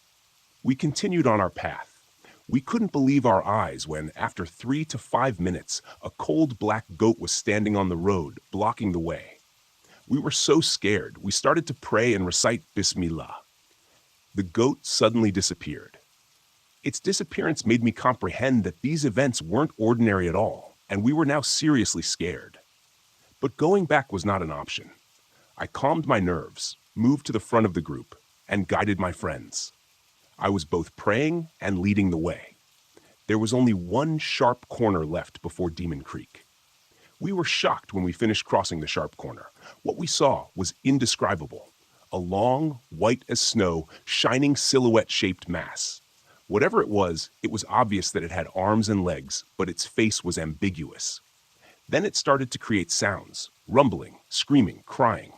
We continued on our path. We couldn't believe our eyes when, after 3 to 5 minutes, a cold black goat was standing on the road, blocking the way. We were so scared, we started to pray and recite Bismillah. The goat suddenly disappeared. Its disappearance made me comprehend that these events weren't ordinary at all, and we were now seriously scared. But going back was not an option. I calmed my nerves, moved to the front of the group, and guided my friends. I was both praying and leading the way. There was only one sharp corner left before Demon Creek. We were shocked when we finished crossing the sharp corner. What we saw was indescribable. A long, white as snow, shining silhouette-shaped mass. Whatever it was obvious that it had arms and legs, but its face was ambiguous. Then it started to create sounds, rumbling, screaming, crying.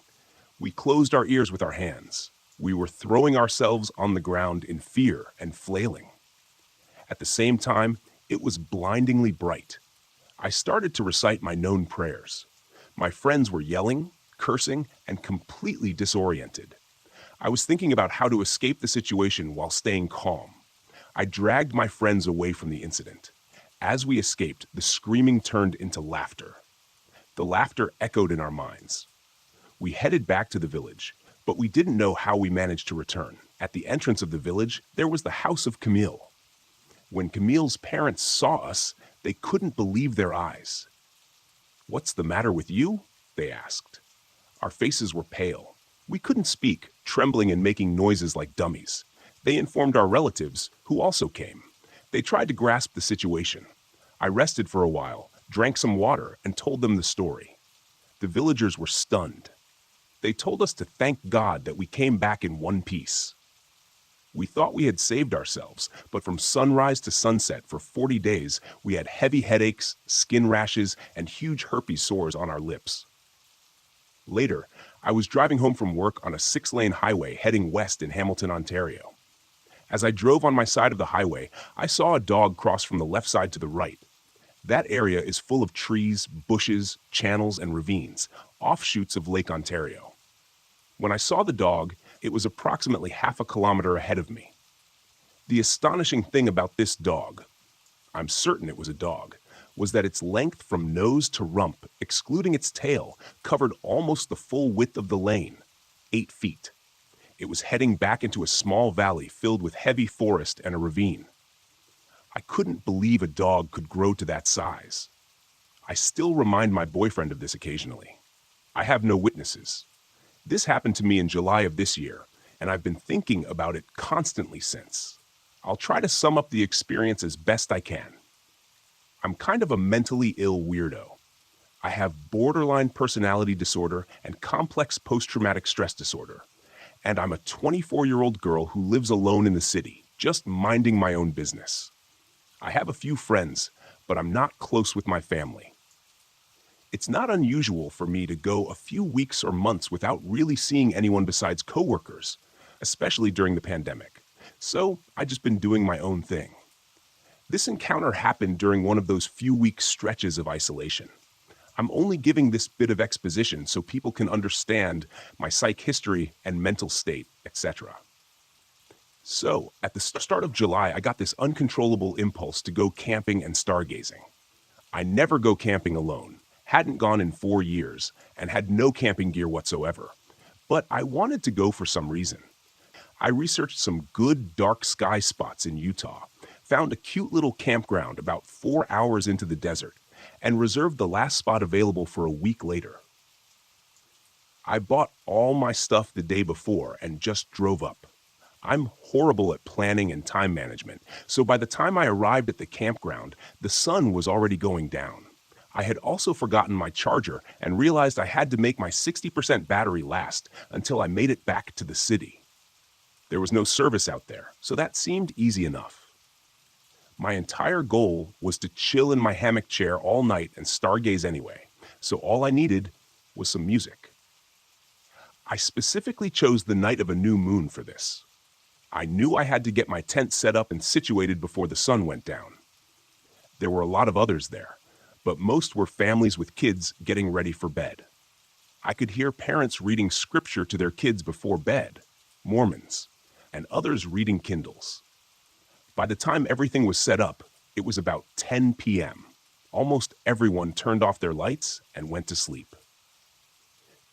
We closed our ears with our hands. We were throwing ourselves on the ground in fear and flailing. At the same time, it was blindingly bright. I started to recite my known prayers. My friends were yelling, cursing, and completely disoriented. I was thinking about how to escape the situation while staying calm. I dragged my friends away from the incident. As we escaped, the screaming turned into laughter. The laughter echoed in our minds. We headed back to the village, but we didn't know how we managed to return. At the entrance of the village, there was the house of Camille. When Camille's parents saw us, they couldn't believe their eyes. "What's the matter with you?" they asked. Our faces were pale. We couldn't speak, trembling and making noises like dummies. They informed our relatives, who also came. They tried to grasp the situation. I rested for a while, drank some water, and told them the story. The villagers were stunned. They told us to thank God that we came back in one piece. We thought we had saved ourselves, but from sunrise to sunset for 40 days, we had heavy headaches, skin rashes, and huge herpes sores on our lips. Later, I was driving home from work on a 6-lane highway heading west in Hamilton, Ontario. As I drove on my side of the highway, I saw a dog cross from the left side to the right. That area is full of trees, bushes, channels, and ravines, offshoots of Lake Ontario. When I saw the dog, it was approximately half a kilometer ahead of me. The astonishing thing about this dog, I'm certain it was a dog, was that its length from nose to rump, excluding its tail, covered almost the full width of the lane, 8 feet. It was heading back into a small valley filled with heavy forest and a ravine. I couldn't believe a dog could grow to that size. I still remind my boyfriend of this occasionally. I have no witnesses. This happened to me in July of this year, and I've been thinking about it constantly since. I'll try to sum up the experience as best I can. I'm kind of a mentally ill weirdo. I have borderline personality disorder and complex post-traumatic stress disorder. And I'm a 24-year-old girl who lives alone in the city, just minding my own business. I have a few friends, but I'm not close with my family. It's not unusual for me to go a few weeks or months without really seeing anyone besides coworkers, especially during the pandemic. So I've just been doing my own thing. This encounter happened during one of those few-week stretches of isolation. I'm only giving this bit of exposition so people can understand my psych history and mental state, etc. So, at the start of July, I got this uncontrollable impulse to go camping and stargazing. I never go camping alone, hadn't gone in 4 years, and had no camping gear whatsoever. But I wanted to go for some reason. I researched some good dark sky spots in Utah, found a cute little campground about 4 hours into the desert, and reserved the last spot available for a week later. I bought all my stuff the day before and just drove up. I'm horrible at planning and time management, so by the time I arrived at the campground, the sun was already going down. I had also forgotten my charger and realized I had to make my 60% battery last until I made it back to the city. There was no service out there, so that seemed easy enough. My entire goal was to chill in my hammock chair all night and stargaze anyway, so all I needed was some music. I specifically chose the night of a new moon for this. I knew I had to get my tent set up and situated before the sun went down. There were a lot of others there, but most were families with kids getting ready for bed. I could hear parents reading scripture to their kids before bed, Mormons, and others reading Kindles. By the time everything was set up, it was about 10 p.m. Almost everyone turned off their lights and went to sleep.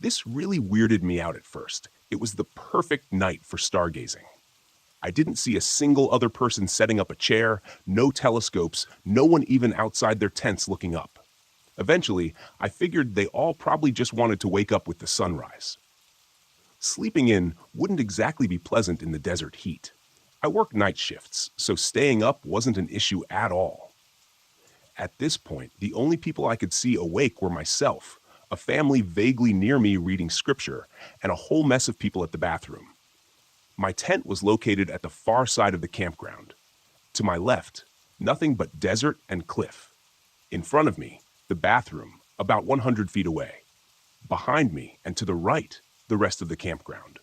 This really weirded me out at first. It was the perfect night for stargazing. I didn't see a single other person setting up a chair, no telescopes, no one even outside their tents looking up. Eventually, I figured they all probably just wanted to wake up with the sunrise. Sleeping in wouldn't exactly be pleasant in the desert heat. I worked night shifts, so staying up wasn't an issue at all. At this point, the only people I could see awake were myself, a family vaguely near me reading scripture, and a whole mess of people at the bathroom. My tent was located at the far side of the campground. To my left, nothing but desert and cliff. In front of me, the bathroom, about 100 feet away. Behind me, and to the right, the rest of the campground.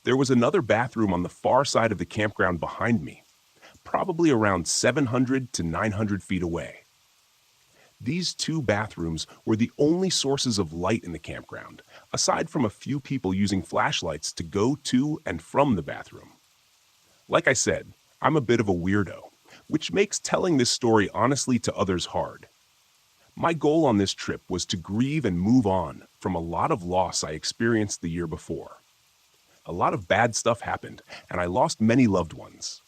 There was another bathroom on the far side of the campground behind me, probably around 700 to 900 feet away. These 2 bathrooms were the only sources of light in the campground, aside from a few people using flashlights to go to and from the bathroom. Like I said, I'm a bit of a weirdo, which makes telling this story honestly to others hard. My goal on this trip was to grieve and move on from a lot of loss I experienced the year before. A lot of bad stuff happened, and I lost many loved ones.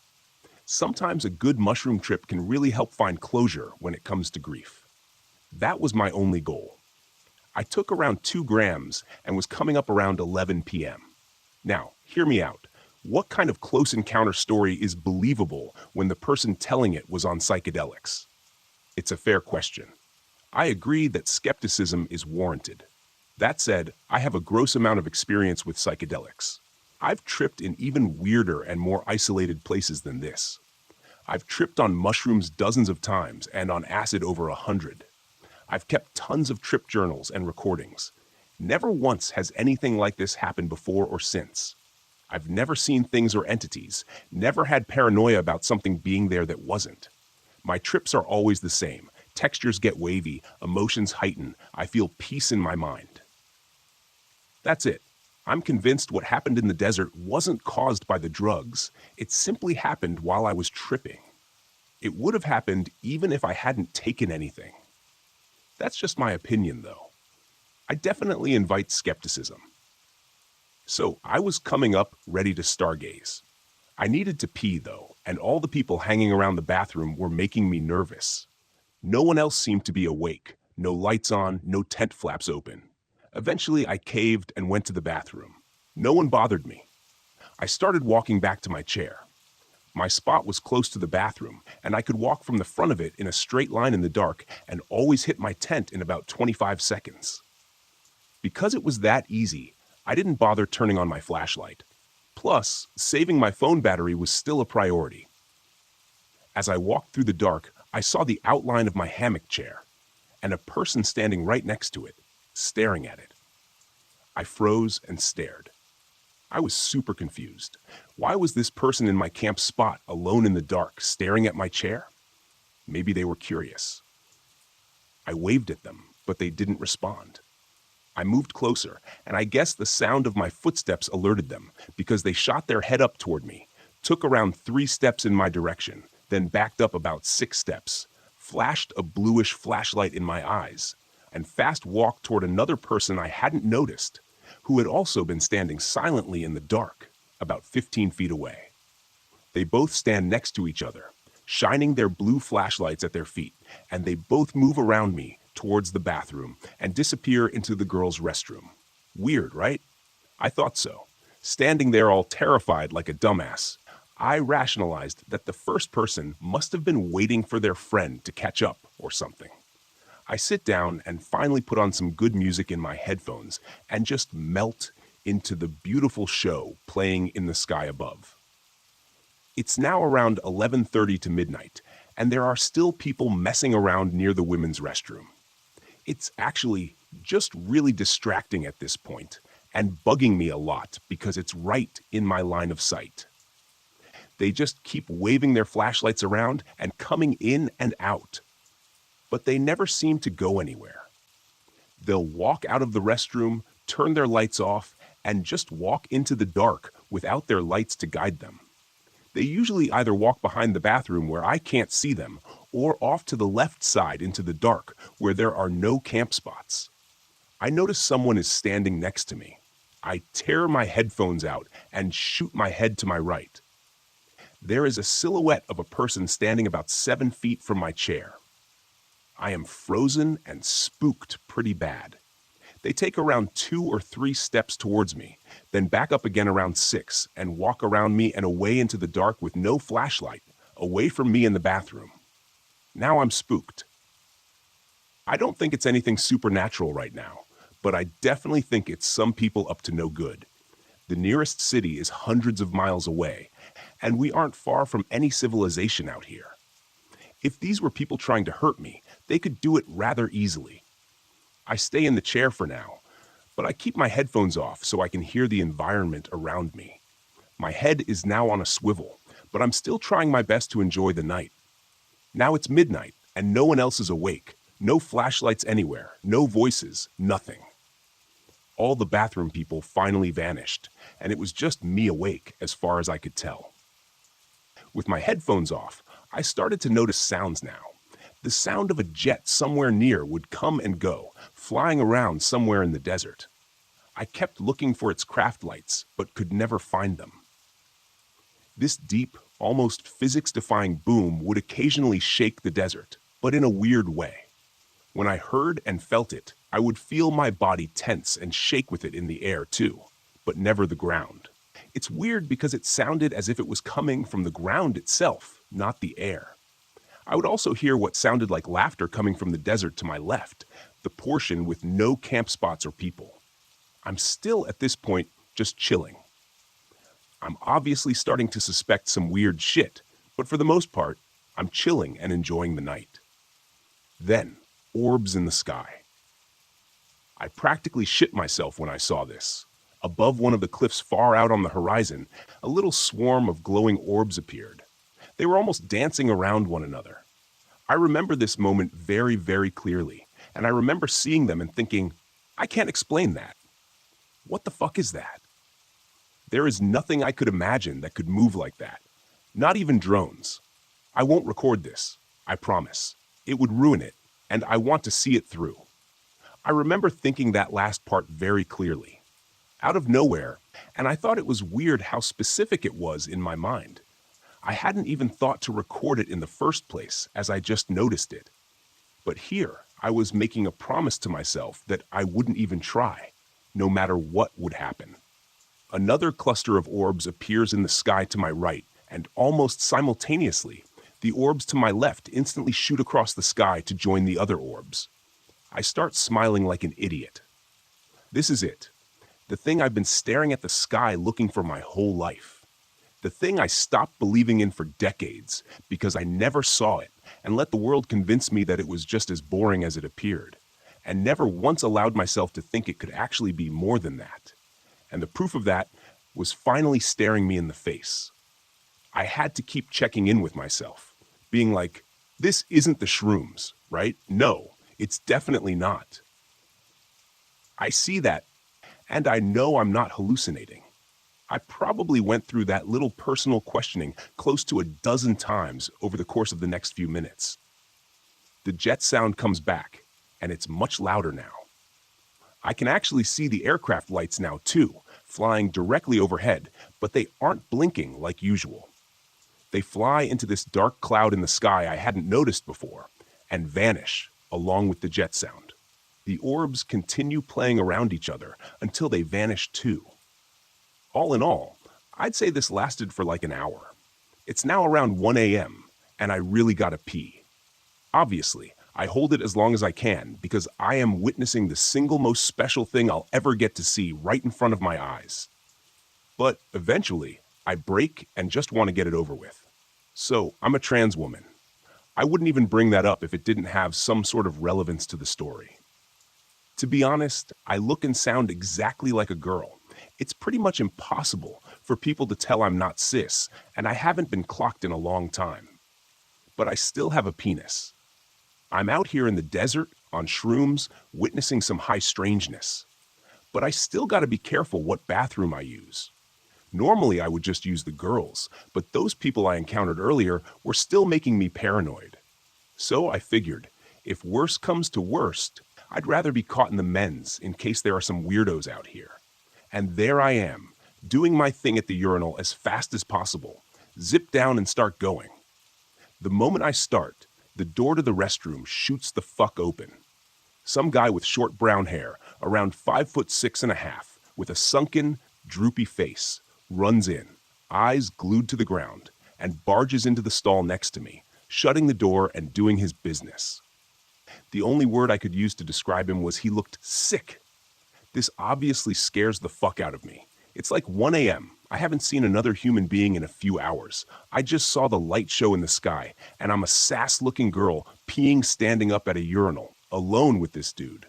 Sometimes a good mushroom trip can really help find closure when it comes to grief. That was my only goal. I took around 2 grams and was coming up around 11 p.m. Now, hear me out. What kind of close encounter story is believable when the person telling it was on psychedelics? It's a fair question. I agree that skepticism is warranted. That said, I have a gross amount of experience with psychedelics. I've tripped in even weirder and more isolated places than this. I've tripped on mushrooms dozens of times and on acid over 100. I've kept tons of trip journals and recordings. Never once has anything like this happened before or since. I've never seen things or entities, never had paranoia about something being there that wasn't. My trips are always the same. Textures get wavy, emotions heighten, I feel peace in my mind. That's it. I'm convinced what happened in the desert wasn't caused by the drugs. It simply happened while I was tripping. It would have happened even if I hadn't taken anything. That's just my opinion, though. I definitely invite skepticism. So I was coming up ready to stargaze. I needed to pee, though, and all the people hanging around the bathroom were making me nervous. No one else seemed to be awake. No lights on, no tent flaps open. Eventually, I caved and went to the bathroom. No one bothered me. I started walking back to my chair. My spot was close to the bathroom, and I could walk from the front of it in a straight line in the dark and always hit my tent in about 25 seconds. Because it was that easy, I didn't bother turning on my flashlight. Plus, saving my phone battery was still a priority. As I walked through the dark, I saw the outline of my hammock chair, and a person standing right next to it, staring at it. I froze and stared. I was super confused. Why was this person in my camp spot, alone in the dark, staring at my chair? Maybe they were curious. I waved at them, but they didn't respond. I moved closer, and I guess the sound of my footsteps alerted them, because they shot their head up toward me, took around 3 steps in my direction, then backed up about 6 steps, flashed a bluish flashlight in my eyes, and fast walked toward another person I hadn't noticed, who had also been standing silently in the dark, about 15 feet away. They both stand next to each other, shining their blue flashlights at their feet, and they both move around me towards the bathroom and disappear into the girls' restroom. Weird, right? I thought so. Standing there all terrified like a dumbass, I rationalized that the first person must have been waiting for their friend to catch up or something. I sit down and finally put on some good music in my headphones and just melt into the beautiful show playing in the sky above. It's now around 11:30 to midnight, and there are still people messing around near the women's restroom. It's actually just really distracting at this point and bugging me a lot because it's right in my line of sight. They just keep waving their flashlights around and coming in and out, but they never seem to go anywhere. They'll walk out of the restroom, turn their lights off, and just walk into the dark without their lights to guide them. They usually either walk behind the bathroom where I can't see them, or off to the left side into the dark where there are no camp spots. I notice someone is standing next to me. I tear my headphones out and shoot my head to my right. There is a silhouette of a person standing about 7 feet from my chair. I am frozen and spooked pretty bad. They take around 2 or 3 steps towards me, then back up again around 6 and walk around me and away into the dark with no flashlight, away from me in the bathroom. Now I'm spooked. I don't think it's anything supernatural right now, but I definitely think it's some people up to no good. The nearest city is hundreds of miles away, and we aren't far from any civilization out here. If these were people trying to hurt me, they could do it rather easily. I stay in the chair for now, but I keep my headphones off so I can hear the environment around me. My head is now on a swivel, but I'm still trying my best to enjoy the night. Now it's midnight, and no one else is awake. No flashlights anywhere, no voices, nothing. All the bathroom people finally vanished, and it was just me awake as far as I could tell. With my headphones off, I started to notice sounds now. The sound of a jet somewhere near would come and go, flying around somewhere in the desert. I kept looking for its craft lights, but could never find them. This deep, almost physics-defying boom would occasionally shake the desert, but in a weird way. When I heard and felt it, I would feel my body tense and shake with it in the air too, but never the ground. It's weird because it sounded as if it was coming from the ground itself, not the air. I would also hear what sounded like laughter coming from the desert to my left, the portion with no camp spots or people. I'm still at this point just chilling. I'm obviously starting to suspect some weird shit, but for the most part, I'm chilling and enjoying the night. Then, orbs in the sky. I practically shit myself when I saw this. Above one of the cliffs far out on the horizon, a little swarm of glowing orbs appeared. They were almost dancing around one another. I remember this moment very, very clearly, and I remember seeing them and thinking, I can't explain that. What the fuck is that? There is nothing I could imagine that could move like that. Not even drones. I won't record this, I promise. It would ruin it, and I want to see it through. I remember thinking that last part very clearly, out of nowhere, and I thought it was weird how specific it was in my mind. I hadn't even thought to record it in the first place, as I just noticed it. But here, I was making a promise to myself that I wouldn't even try, no matter what would happen. Another cluster of orbs appears in the sky to my right, and almost simultaneously, the orbs to my left instantly shoot across the sky to join the other orbs. I start smiling like an idiot. This is it. The thing I've been staring at the sky looking for my whole life. The thing I stopped believing in for decades because I never saw it and let the world convince me that it was just as boring as it appeared, and never once allowed myself to think it could actually be more than that. And the proof of that was finally staring me in the face. I had to keep checking in with myself, being like, this isn't the shrooms, right? No, it's definitely not. I see that, and I know I'm not hallucinating. I probably went through that little personal questioning close to a dozen times over the course of the next few minutes. The jet sound comes back, and it's much louder now. I can actually see the aircraft lights now too, flying directly overhead, but they aren't blinking like usual. They fly into this dark cloud in the sky I hadn't noticed before, and vanish along with the jet sound. The orbs continue playing around each other until they vanish too. All in all, I'd say this lasted for like an hour. It's now around 1 a.m., and I really gotta pee. Obviously, I hold it as long as I can because I am witnessing the single most special thing I'll ever get to see right in front of my eyes. But eventually, I break and just want to get it over with. So, I'm a trans woman. I wouldn't even bring that up if it didn't have some sort of relevance to the story. To be honest, I look and sound exactly like a girl. It's pretty much impossible for people to tell I'm not cis, and I haven't been clocked in a long time. But I still have a penis. I'm out here in the desert, on shrooms, witnessing some high strangeness. But I still gotta be careful what bathroom I use. Normally I would just use the girls, but those people I encountered earlier were still making me paranoid. So I figured, if worse comes to worst, I'd rather be caught in the men's in case there are some weirdos out here. And there I am, doing my thing at the urinal as fast as possible, zip down and start going. The moment I start, the door to the restroom shoots the fuck open. Some guy with short brown hair, around 5'6½", with a sunken, droopy face, runs in, eyes glued to the ground, and barges into the stall next to me, shutting the door and doing his business. The only word I could use to describe him was he looked sick. This obviously scares the fuck out of me. It's like 1 a.m. I haven't seen another human being in a few hours. I just saw the light show in the sky, and I'm a sass-looking girl peeing standing up at a urinal, alone with this dude.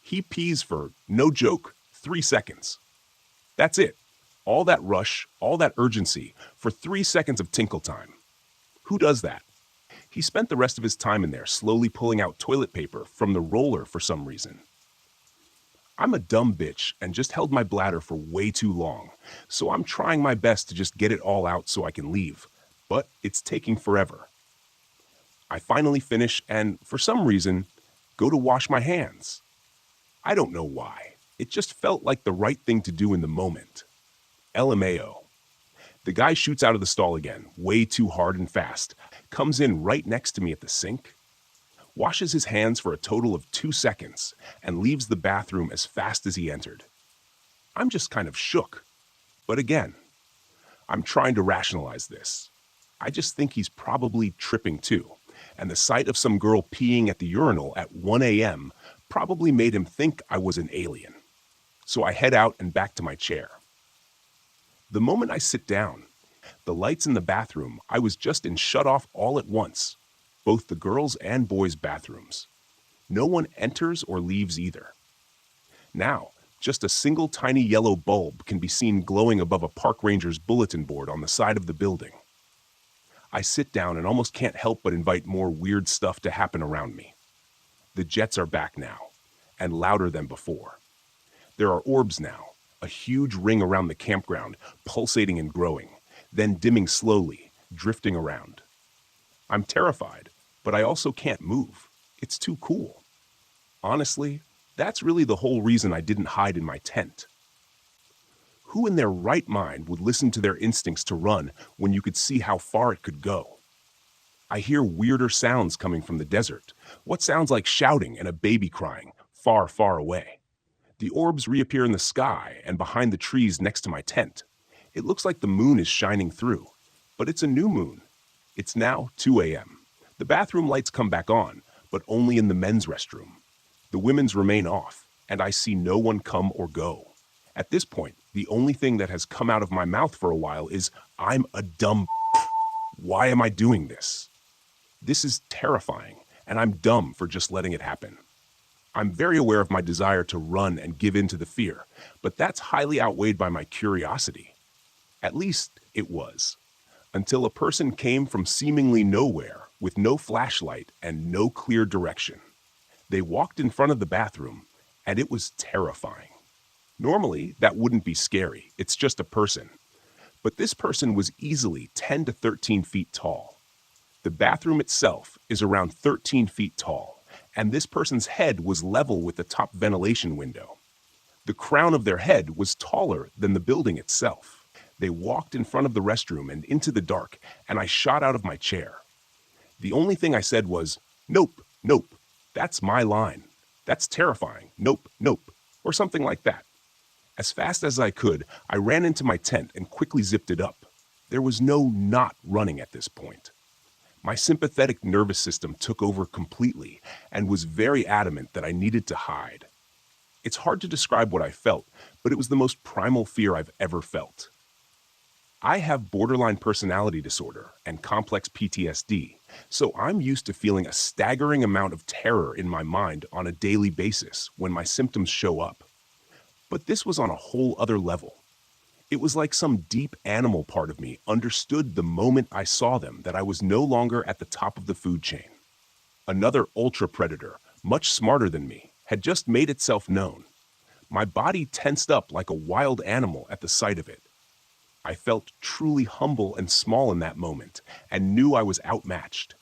He pees for, no joke, 3 seconds. That's it. All that rush, all that urgency, for 3 seconds of tinkle time. Who does that? He spent the rest of his time in there slowly pulling out toilet paper from the roller for some reason. I'm a dumb bitch and just held my bladder for way too long, so I'm trying my best to just get it all out so I can leave, but it's taking forever. I finally finish and, for some reason, go to wash my hands. I don't know why. It just felt like the right thing to do in the moment. LMAO. The guy shoots out of the stall again, way too hard and fast, comes in right next to me at the sink, washes his hands for a total of 2 seconds, and leaves the bathroom as fast as he entered. I'm just kind of shook. But again, I'm trying to rationalize this. I just think he's probably tripping too, and the sight of some girl peeing at the urinal at 1 a.m. probably made him think I was an alien. So I head out and back to my chair. The moment I sit down, the lights in the bathroom I was just in shut off all at once, both the girls' and boys' bathrooms. No one enters or leaves either. Now, just a single tiny yellow bulb can be seen glowing above a park ranger's bulletin board on the side of the building. I sit down and almost can't help but invite more weird stuff to happen around me. The jets are back now, and louder than before. There are orbs now, a huge ring around the campground, pulsating and growing, then dimming slowly, drifting around. I'm terrified, but I also can't move. It's too cool. Honestly, that's really the whole reason I didn't hide in my tent. Who in their right mind would listen to their instincts to run when you could see how far it could go? I hear weirder sounds coming from the desert. What sounds like shouting and a baby crying, far, far away. The orbs reappear in the sky and behind the trees next to my tent. It looks like the moon is shining through, but it's a new moon. It's now 2 a.m. The bathroom lights come back on, but only in the men's restroom. The women's remain off, and I see no one come or go. At this point, the only thing that has come out of my mouth for a while is, I'm a dumb. Why am I doing this? This is terrifying, and I'm dumb for just letting it happen. I'm very aware of my desire to run and give in to the fear, but that's highly outweighed by my curiosity. At least it was. Until a person came from seemingly nowhere with no flashlight and no clear direction. They walked in front of the bathroom, and it was terrifying. Normally, that wouldn't be scary. It's just a person. But this person was easily 10 to 13 feet tall. The bathroom itself is around 13 feet tall, and this person's head was level with the top ventilation window. The crown of their head was taller than the building itself. They walked in front of the restroom and into the dark, and I shot out of my chair. The only thing I said was, "Nope, nope, that's my line. That's terrifying. Nope, nope," or something like that. As fast as I could, I ran into my tent and quickly zipped it up. There was no not running at this point. My sympathetic nervous system took over completely and was very adamant that I needed to hide. It's hard to describe what I felt, but it was the most primal fear I've ever felt. I have borderline personality disorder and complex PTSD, so I'm used to feeling a staggering amount of terror in my mind on a daily basis when my symptoms show up. But this was on a whole other level. It was like some deep animal part of me understood the moment I saw them that I was no longer at the top of the food chain. Another ultra predator, much smarter than me, had just made itself known. My body tensed up like a wild animal at the sight of it. I felt truly humble and small in that moment and knew I was outmatched.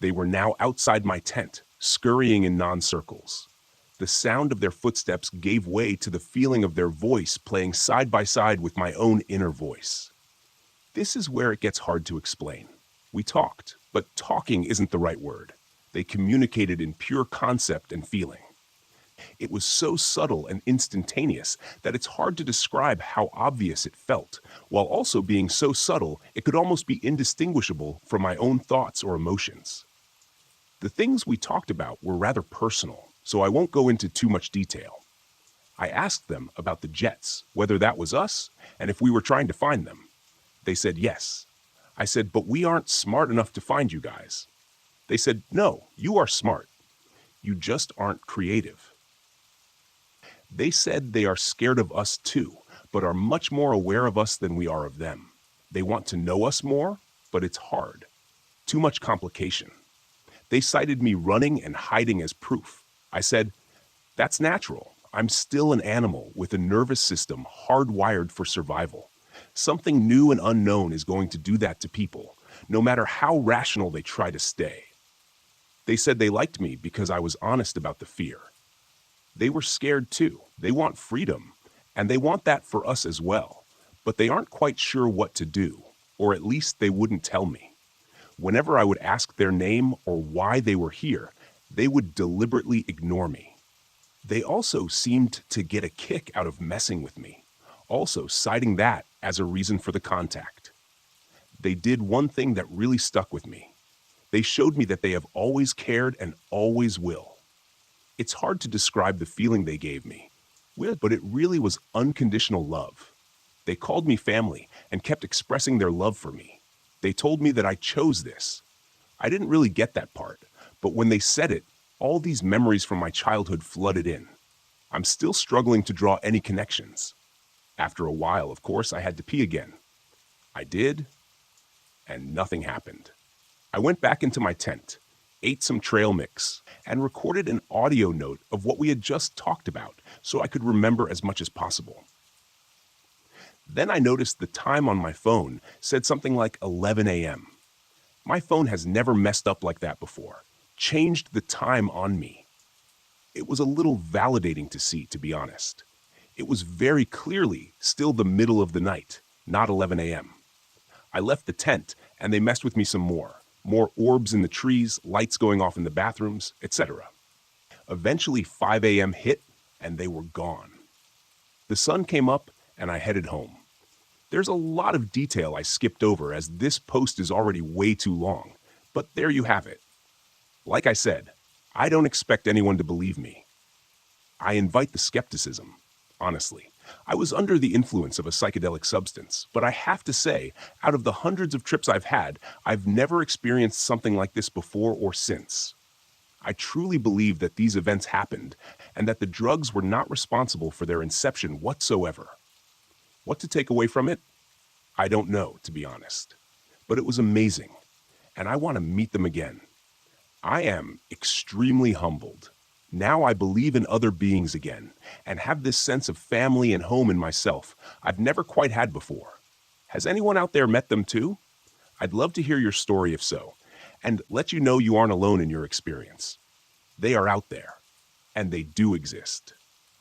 They were now outside my tent, scurrying in non-circles. The sound of their footsteps gave way to the feeling of their voice playing side by side with my own inner voice. This is where it gets hard to explain. We talked, but talking isn't the right word. They communicated in pure concept and feeling. It was so subtle and instantaneous that it's hard to describe how obvious it felt, while also being so subtle it could almost be indistinguishable from my own thoughts or emotions. The things we talked about were rather personal, so I won't go into too much detail. I asked them about the jets, whether that was us, and if we were trying to find them. They said yes. I said, "But we aren't smart enough to find you guys." They said, "No, you are smart. You just aren't creative." They said they are scared of us too, but are much more aware of us than we are of them. They want to know us more, but it's hard. Too much complication. They cited me running and hiding as proof. I said, "That's natural. I'm still an animal with a nervous system hardwired for survival. Something new and unknown is going to do that to people, no matter how rational they try to stay." They said they liked me because I was honest about the fear. They were scared too. They want freedom, and they want that for us as well, but they aren't quite sure what to do, or at least they wouldn't tell me. Whenever I would ask their name or why they were here, they would deliberately ignore me. They also seemed to get a kick out of messing with me, also citing that as a reason for the contact. They did one thing that really stuck with me. They showed me that they have always cared and always will. It's hard to describe the feeling they gave me, but it really was unconditional love. They called me family and kept expressing their love for me. They told me that I chose this. I didn't really get that part, but when they said it, all these memories from my childhood flooded in. I'm still struggling to draw any connections. After a while, of course, I had to pee again. I did, and nothing happened. I went back into my tent, ate some trail mix, and recorded an audio note of what we had just talked about so I could remember as much as possible. Then I noticed the time on my phone said something like 11 a.m. My phone has never messed up like that before. Changed the time on me. It was a little validating to see, to be honest. It was very clearly still the middle of the night, not 11 a.m. I left the tent, and they messed with me some more. More orbs in the trees, lights going off in the bathrooms, etc. Eventually 5 a.m. hit, and they were gone. The sun came up, and I headed home. There's a lot of detail I skipped over as this post is already way too long, but there you have it. Like I said, I don't expect anyone to believe me. I invite the skepticism, honestly. I was under the influence of a psychedelic substance, but I have to say, out of the hundreds of trips I've had, I've never experienced something like this before or since. I truly believe that these events happened and that the drugs were not responsible for their inception whatsoever. What to take away from it? I don't know, to be honest. But it was amazing, and I want to meet them again. I am extremely humbled. Now I believe in other beings again, and have this sense of family and home in myself I've never quite had before. Has anyone out there met them too? I'd love to hear your story if so, and let you know you aren't alone in your experience. They are out there, and they do exist.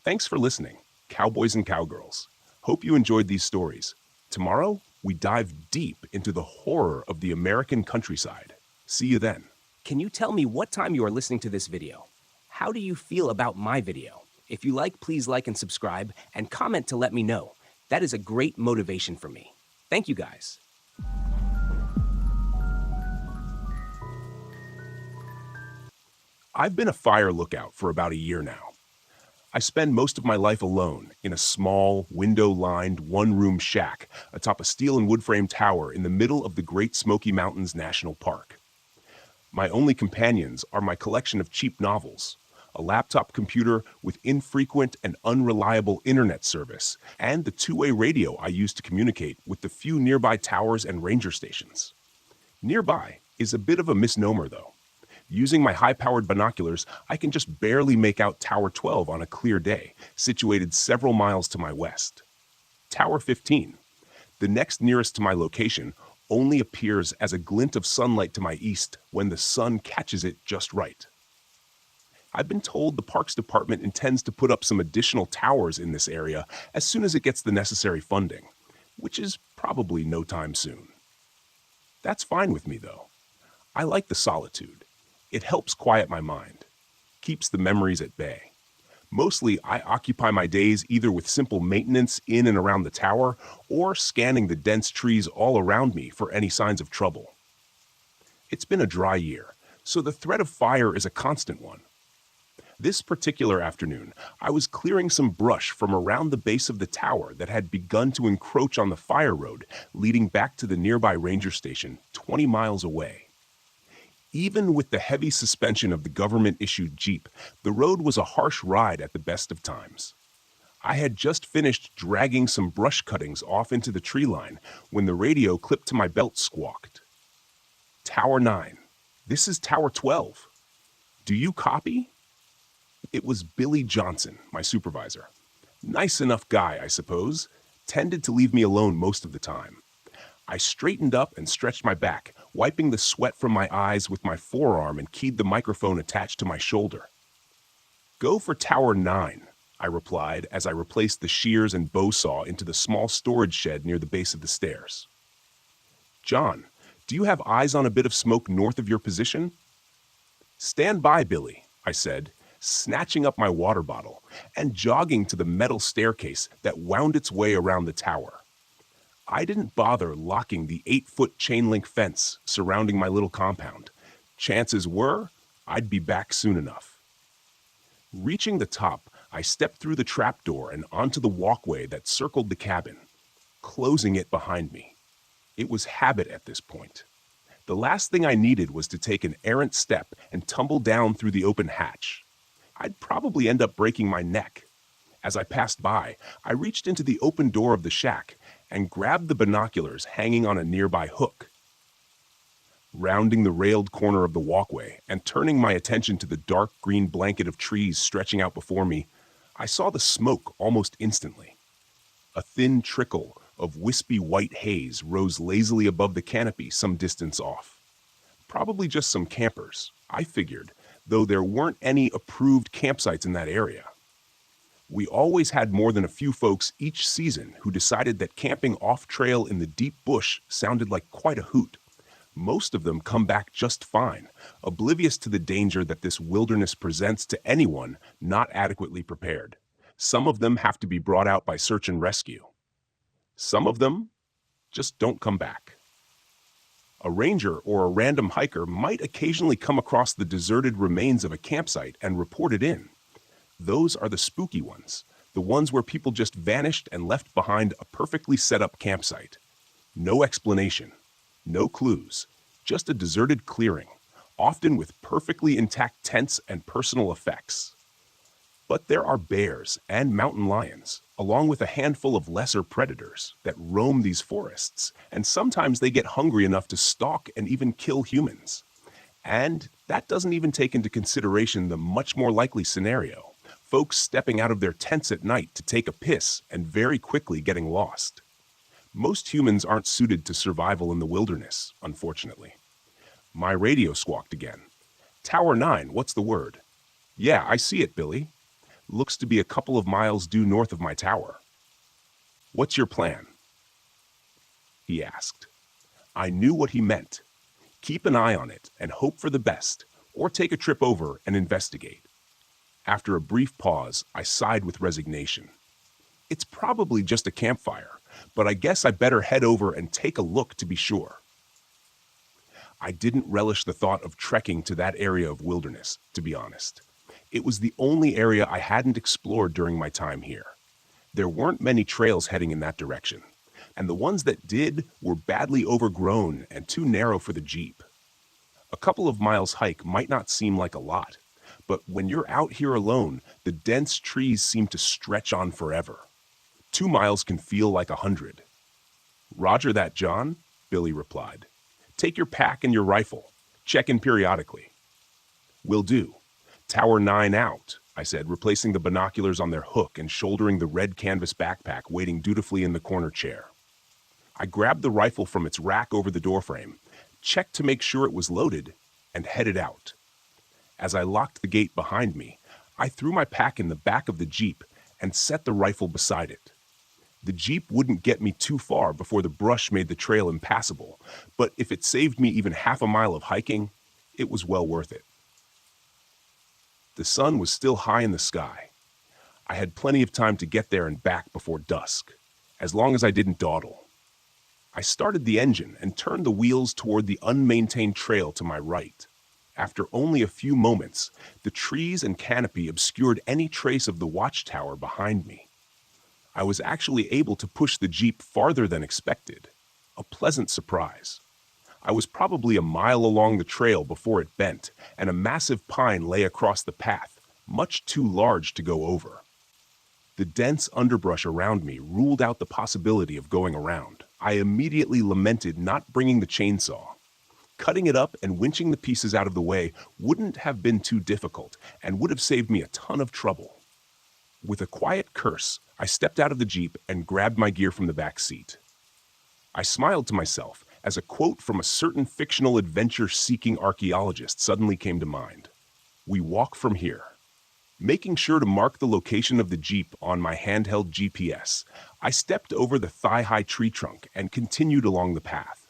Thanks for listening, cowboys and cowgirls. Hope you enjoyed these stories. Tomorrow, we dive deep into the horror of the American countryside. See you then. Can you tell me what time you are listening to this video? How do you feel about my video? If you like, please like and subscribe, and comment to let me know. That is a great motivation for me. Thank you guys. I've been a fire lookout for about a year now. I spend most of my life alone in a small, window-lined, one-room shack atop a steel and wood-frame tower in the middle of the Great Smoky Mountains National Park. My only companions are my collection of cheap novels, a laptop computer with infrequent and unreliable internet service, and the two-way radio I use to communicate with the few nearby towers and ranger stations. Nearby is a bit of a misnomer, though. Using my high-powered binoculars, I can just barely make out Tower 12 on a clear day, situated several miles to my west. Tower 15, the next nearest to my location, only appears as a glint of sunlight to my east when the sun catches it just right. I've been told the Parks Department intends to put up some additional towers in this area as soon as it gets the necessary funding, which is probably no time soon. That's fine with me, though. I like the solitude. It helps quiet my mind, keeps the memories at bay. Mostly, I occupy my days either with simple maintenance in and around the tower or scanning the dense trees all around me for any signs of trouble. It's been a dry year, so the threat of fire is a constant one. This particular afternoon, I was clearing some brush from around the base of the tower that had begun to encroach on the fire road leading back to the nearby ranger station 20 miles away. Even with the heavy suspension of the government-issued Jeep, the road was a harsh ride at the best of times. I had just finished dragging some brush cuttings off into the tree line when the radio clipped to my belt squawked. Tower 9. This is Tower 12. Do you copy? It was Billy Johnson, my supervisor. Nice enough guy, I suppose. Tended to leave me alone most of the time. I straightened up and stretched my back, wiping the sweat from my eyes with my forearm and keyed the microphone attached to my shoulder. Go for Tower 9, I replied as I replaced the shears and bow saw into the small storage shed near the base of the stairs. John, do you have eyes on a bit of smoke north of your position? Stand by, Billy, I said, snatching up my water bottle and jogging to the metal staircase that wound its way around the tower. I didn't bother locking the 8-foot chain-link fence surrounding my little compound. Chances were, I'd be back soon enough. Reaching the top, I stepped through the trapdoor and onto the walkway that circled the cabin, closing it behind me. It was habit at this point. The last thing I needed was to take an errant step and tumble down through the open hatch. I'd probably end up breaking my neck. As I passed by, I reached into the open door of the shack and grabbed the binoculars hanging on a nearby hook. Rounding the railed corner of the walkway and turning my attention to the dark green blanket of trees stretching out before me, I saw the smoke almost instantly. A thin trickle of wispy white haze rose lazily above the canopy some distance off. Probably just some campers, I figured, though there weren't any approved campsites in that area. We always had more than a few folks each season who decided that camping off-trail in the deep bush sounded like quite a hoot. Most of them come back just fine, oblivious to the danger that this wilderness presents to anyone not adequately prepared. Some of them have to be brought out by search and rescue. Some of them just don't come back. A ranger or a random hiker might occasionally come across the deserted remains of a campsite and report it in. Those are the spooky ones, the ones where people just vanished and left behind a perfectly set up campsite. No explanation, no clues, just a deserted clearing, often with perfectly intact tents and personal effects. But there are bears and mountain lions, along with a handful of lesser predators that roam these forests, and sometimes they get hungry enough to stalk and even kill humans. And that doesn't even take into consideration the much more likely scenario: folks stepping out of their tents at night to take a piss and very quickly getting lost. Most humans aren't suited to survival in the wilderness, unfortunately. My radio squawked again. "Tower 9, what's the word?" "Yeah, I see it, Billy. Looks to be a couple of miles due north of my tower." "What's your plan?" he asked. I knew what he meant. Keep an eye on it and hope for the best, or take a trip over and investigate. After a brief pause, I sighed with resignation. It's probably just a campfire, but I guess I better head over and take a look to be sure. I didn't relish the thought of trekking to that area of wilderness, to be honest. It was the only area I hadn't explored during my time here. There weren't many trails heading in that direction, and the ones that did were badly overgrown and too narrow for the Jeep. A couple of miles hike might not seem like a lot, but when you're out here alone, the dense trees seem to stretch on forever. 2 miles can feel like 100. "Roger that, John," Billy replied. "Take your pack and your rifle. Check in periodically." "Will do. Tower 9 out," I said, replacing the binoculars on their hook and shouldering the red canvas backpack waiting dutifully in the corner chair. I grabbed the rifle from its rack over the doorframe, checked to make sure it was loaded, and headed out. As I locked the gate behind me, I threw my pack in the back of the Jeep and set the rifle beside it. The Jeep wouldn't get me too far before the brush made the trail impassable, but if it saved me even half a mile of hiking, it was well worth it. The sun was still high in the sky. I had plenty of time to get there and back before dusk, as long as I didn't dawdle. I started the engine and turned the wheels toward the unmaintained trail to my right. After only a few moments, the trees and canopy obscured any trace of the watchtower behind me. I was actually able to push the Jeep farther than expected. A pleasant surprise. I was probably a mile along the trail before it bent, and a massive pine lay across the path, much too large to go over. The dense underbrush around me ruled out the possibility of going around. I immediately lamented not bringing the chainsaw. Cutting it up and winching the pieces out of the way wouldn't have been too difficult and would have saved me a ton of trouble. With a quiet curse, I stepped out of the Jeep and grabbed my gear from the back seat. I smiled to myself as a quote from a certain fictional adventure-seeking archaeologist suddenly came to mind. "We walk from here." Making sure to mark the location of the Jeep on my handheld GPS, I stepped over the thigh-high tree trunk and continued along the path.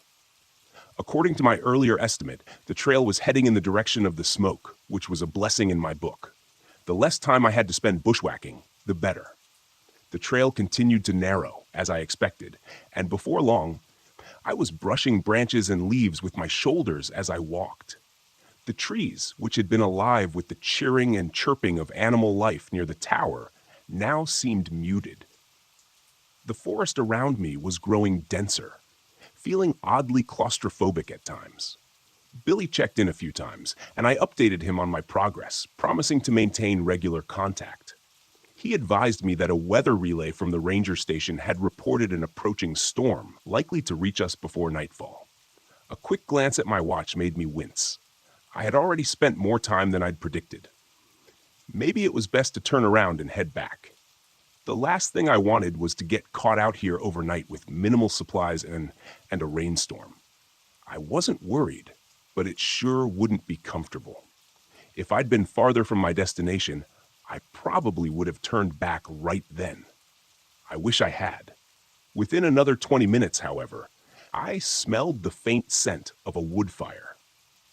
According to my earlier estimate, the trail was heading in the direction of the smoke, which was a blessing in my book. The less time I had to spend bushwhacking, the better. The trail continued to narrow, as I expected, and before long, I was brushing branches and leaves with my shoulders as I walked. The trees, which had been alive with the cheering and chirping of animal life near the tower, now seemed muted. The forest around me was growing denser, feeling oddly claustrophobic at times. Billy checked in a few times, and I updated him on my progress, promising to maintain regular contact. He advised me that a weather relay from the ranger station had reported an approaching storm, likely to reach us before nightfall. A quick glance at my watch made me wince. I had already spent more time than I'd predicted. Maybe it was best to turn around and head back. The last thing I wanted was to get caught out here overnight with minimal supplies and a rainstorm. I wasn't worried. but it sure wouldn't be comfortable. If I'd been farther from my destination, I probably would have turned back right then. I wish I had. Within another 20 minutes, however, I smelled the faint scent of a wood fire.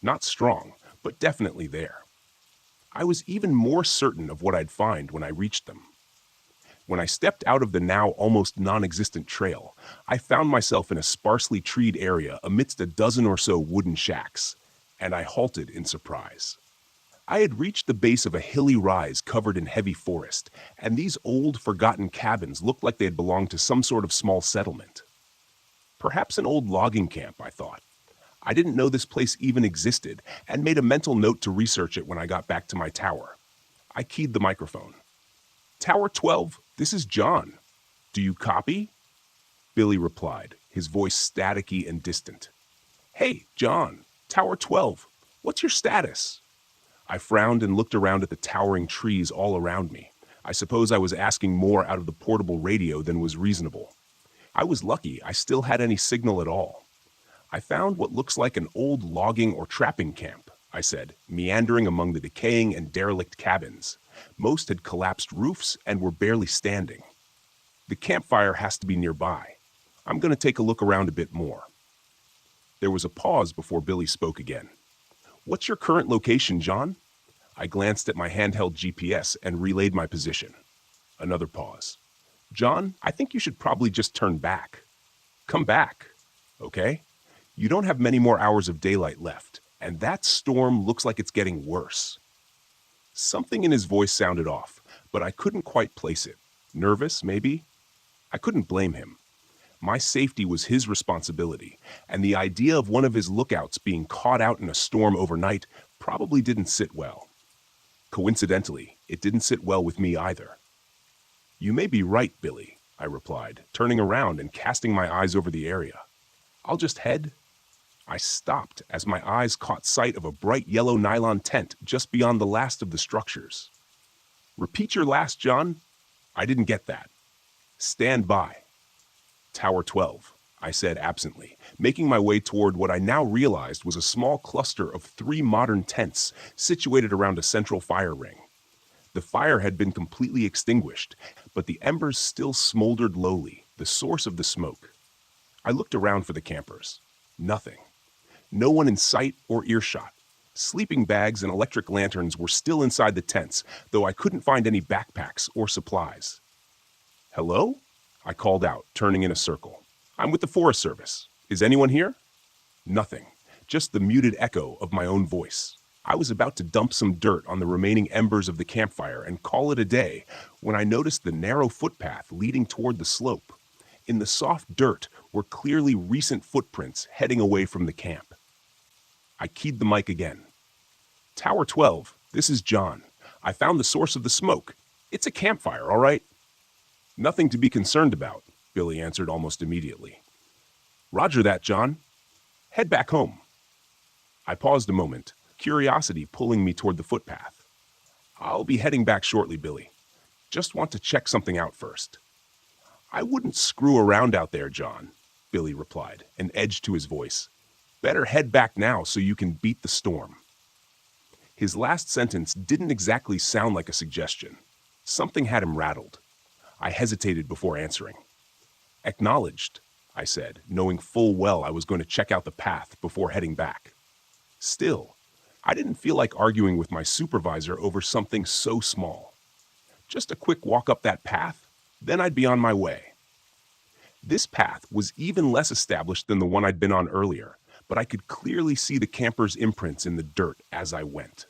Not strong, but definitely there. I was even more certain of what I'd find when I reached them. When I stepped out of the now almost non-existent trail, I found myself in a sparsely treed area amidst a dozen or so wooden shacks, and I halted in surprise. I had reached the base of a hilly rise covered in heavy forest, and these old, forgotten cabins looked like they had belonged to some sort of small settlement. Perhaps an old logging camp, I thought. I didn't know this place even existed, and made a mental note to research it when I got back to my tower. I keyed the microphone. "Tower 12, this is John. Do you copy?" Billy replied, his voice staticky and distant. "Hey, John, Tower 12, what's your status?" I frowned and looked around at the towering trees all around me. I suppose I was asking more out of the portable radio than was reasonable. I was lucky I still had any signal at all. "I found what looks like an old logging or trapping camp," I said, meandering among the decaying and derelict cabins. Most had collapsed roofs and were barely standing. "The campfire has to be nearby. I'm going to take a look around a bit more." There was a pause before Billy spoke again. "What's your current location, John?" I glanced at my handheld GPS and relayed my position. Another pause. "John, I think you should probably just turn back. Come back, okay? You don't have many more hours of daylight left, and that storm looks like it's getting worse." Something in his voice sounded off, but I couldn't quite place it. Nervous, maybe? I couldn't blame him. My safety was his responsibility, and the idea of one of his lookouts being caught out in a storm overnight probably didn't sit well. Coincidentally, it didn't sit well with me either. "You may be right, Billy," I replied, turning around and casting my eyes over the area. "I'll just head—" I stopped as my eyes caught sight of a bright yellow nylon tent just beyond the last of the structures. "Repeat your last, John." I didn't get that. "Stand by." "Tower 12, I said absently, making my way toward what I now realized was a small cluster of 3 modern tents situated around a central fire ring. The fire had been completely extinguished, but the embers still smoldered lowly, the source of the smoke. I looked around for the campers. Nothing. No one in sight or earshot. Sleeping bags and electric lanterns were still inside the tents, though I couldn't find any backpacks or supplies. "Hello?" I called out, turning in a circle. "I'm with the Forest Service. Is anyone here?" Nothing. Just the muted echo of my own voice. I was about to dump some dirt on the remaining embers of the campfire and call it a day when I noticed the narrow footpath leading toward the slope. In the soft dirt were clearly recent footprints heading away from the camp. I keyed the mic again. "Tower 12, this is John. I found the source of the smoke. It's a campfire, all right?" "Nothing to be concerned about," Billy answered almost immediately. "Roger that, John. Head back home." I paused a moment, curiosity pulling me toward the footpath. "I'll be heading back shortly, Billy. Just want to check something out first." "I wouldn't screw around out there, John," Billy replied, an edge to his voice. "Better head back now so you can beat the storm." His last sentence didn't exactly sound like a suggestion. Something had him rattled. I hesitated before answering. "Acknowledged," I said, knowing full well I was going to check out the path before heading back. Still, I didn't feel like arguing with my supervisor over something so small. Just a quick walk up that path, then I'd be on my way. This path was even less established than the one I'd been on earlier, but I could clearly see the campers' imprints in the dirt as I went.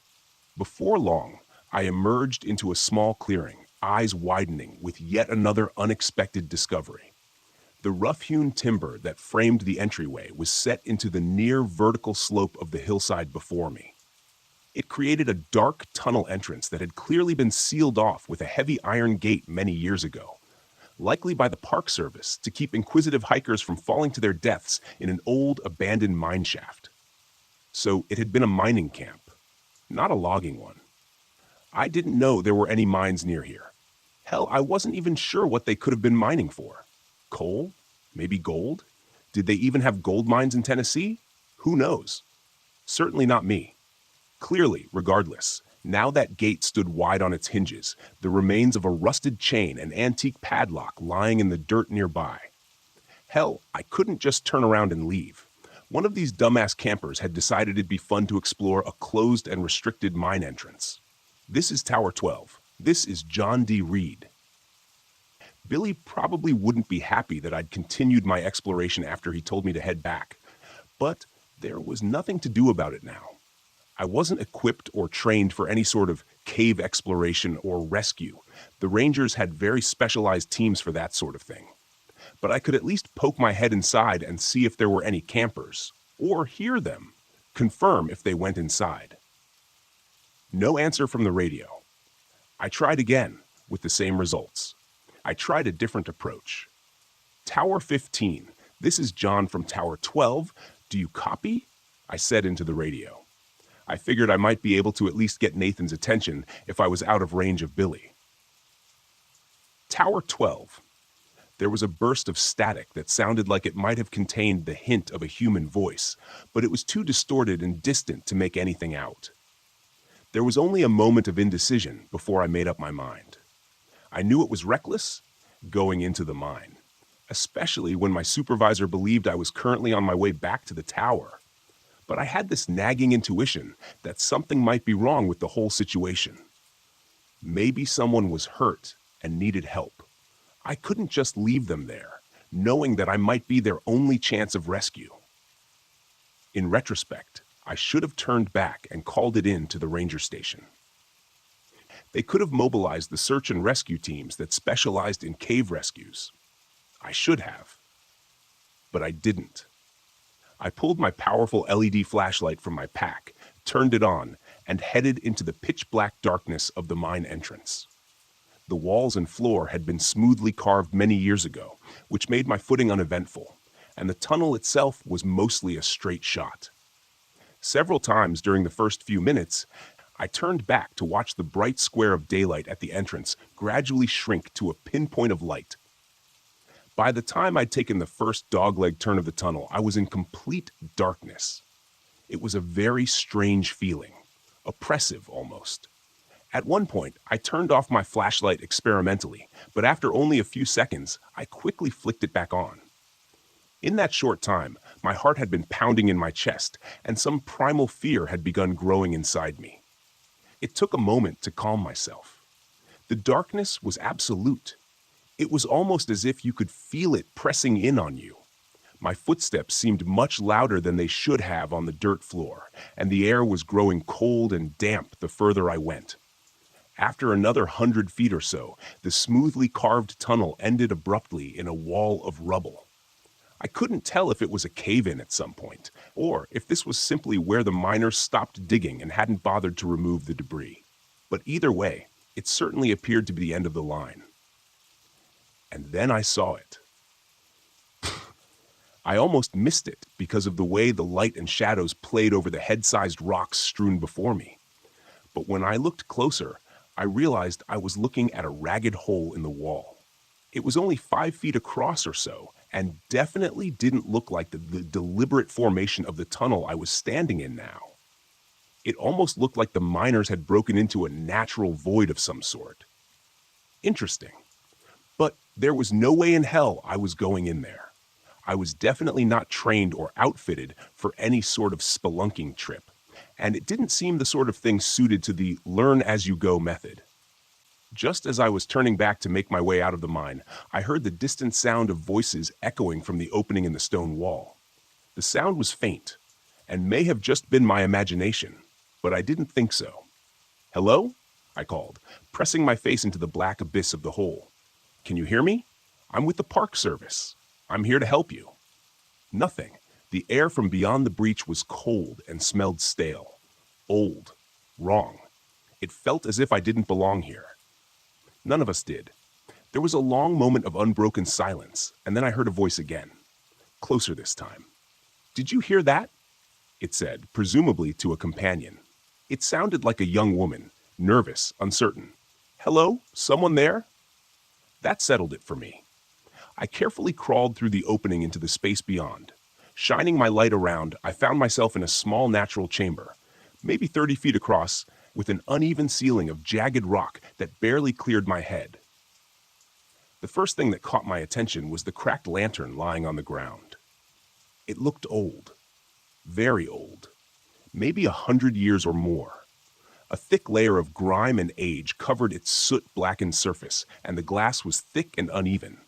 Before long, I emerged into a small clearing, eyes widening with yet another unexpected discovery. The rough-hewn timber that framed the entryway was set into the near vertical slope of the hillside before me. It created a dark tunnel entrance that had clearly been sealed off with a heavy iron gate many years ago, likely by the Park Service to keep inquisitive hikers from falling to their deaths in an old, abandoned mine shaft. So it had been a mining camp, not a logging one. I didn't know there were any mines near here. Hell, I wasn't even sure what they could have been mining for. Coal? Maybe gold? Did they even have gold mines in Tennessee? Who knows? Certainly not me. Clearly, regardless, now that gate stood wide on its hinges, the remains of a rusted chain and antique padlock lying in the dirt nearby. Hell, I couldn't just turn around and leave. One of these dumbass campers had decided it'd be fun to explore a closed and restricted mine entrance. This is Tower 12. This is John D. Reed. Billy probably wouldn't be happy that I'd continued my exploration after he told me to head back, but there was nothing to do about it now. I wasn't equipped or trained for any sort of cave exploration or rescue. The Rangers had very specialized teams for that sort of thing. But I could at least poke my head inside and see if there were any campers, or hear them, confirm if they went inside. No answer from the radio. I tried again, with the same results. I tried a different approach. Tower 15, this is John from Tower 12. Do you copy? I said into the radio. I figured I might be able to at least get Nathan's attention if I was out of range of Billy. Tower 12. There was a burst of static that sounded like it might have contained the hint of a human voice, but it was too distorted and distant to make anything out. There was only a moment of indecision before I made up my mind. I knew it was reckless going into the mine, especially when my supervisor believed I was currently on my way back to the tower. But I had this nagging intuition that something might be wrong with the whole situation. Maybe someone was hurt and needed help. I couldn't just leave them there, knowing that I might be their only chance of rescue. In retrospect, I should have turned back and called it in to the ranger station. They could have mobilized the search and rescue teams that specialized in cave rescues. I should have. But I didn't. I pulled my powerful LED flashlight from my pack, turned it on, and headed into the pitch-black darkness of the mine entrance. The walls and floor had been smoothly carved many years ago, which made my footing uneventful, and the tunnel itself was mostly a straight shot. Several times during the first few minutes, I turned back to watch the bright square of daylight at the entrance gradually shrink to a pinpoint of light. By the time I'd taken the first dogleg turn of the tunnel, I was in complete darkness. It was a very strange feeling, oppressive almost. At one point, I turned off my flashlight experimentally, but after only a few seconds, I quickly flicked it back on. In that short time, my heart had been pounding in my chest, and some primal fear had begun growing inside me. It took a moment to calm myself. The darkness was absolute. It was almost as if you could feel it pressing in on you. My footsteps seemed much louder than they should have on the dirt floor, and the air was growing cold and damp the further I went. After another 100 feet or so, the smoothly carved tunnel ended abruptly in a wall of rubble. I couldn't tell if it was a cave-in at some point, or if this was simply where the miners stopped digging and hadn't bothered to remove the debris. But either way, it certainly appeared to be the end of the line. And then I saw it. I almost missed it because of the way the light and shadows played over the head-sized rocks strewn before me. But when I looked closer, I realized I was looking at a ragged hole in the wall. It was only 5 feet across or so, and definitely didn't look like the deliberate formation of the tunnel I was standing in now. It almost looked like the miners had broken into a natural void of some sort. Interesting. But there was no way in hell I was going in there. I was definitely not trained or outfitted for any sort of spelunking trip, and it didn't seem the sort of thing suited to the learn-as-you-go method. Just as I was turning back to make my way out of the mine, I heard the distant sound of voices echoing from the opening in the stone wall. The sound was faint, and may have just been my imagination, but I didn't think so. "Hello?" I called, pressing my face into the black abyss of the hole. "Can you hear me? I'm with the Park Service. I'm here to help you." Nothing. The air from beyond the breach was cold and smelled stale. Old. Wrong. It felt as if I didn't belong here. None of us did. There was a long moment of unbroken silence, and then I heard a voice again. Closer this time. "Did you hear that?" it said, presumably to a companion. It sounded like a young woman, nervous, uncertain. "Hello? Someone there?" That settled it for me. I carefully crawled through the opening into the space beyond. Shining my light around, I found myself in a small natural chamber, maybe 30 feet across, with an uneven ceiling of jagged rock that barely cleared my head. The first thing that caught my attention was the cracked lantern lying on the ground. It looked old, very old, maybe 100 years or more. A thick layer of grime and age covered its soot-blackened surface, and the glass was thick and uneven.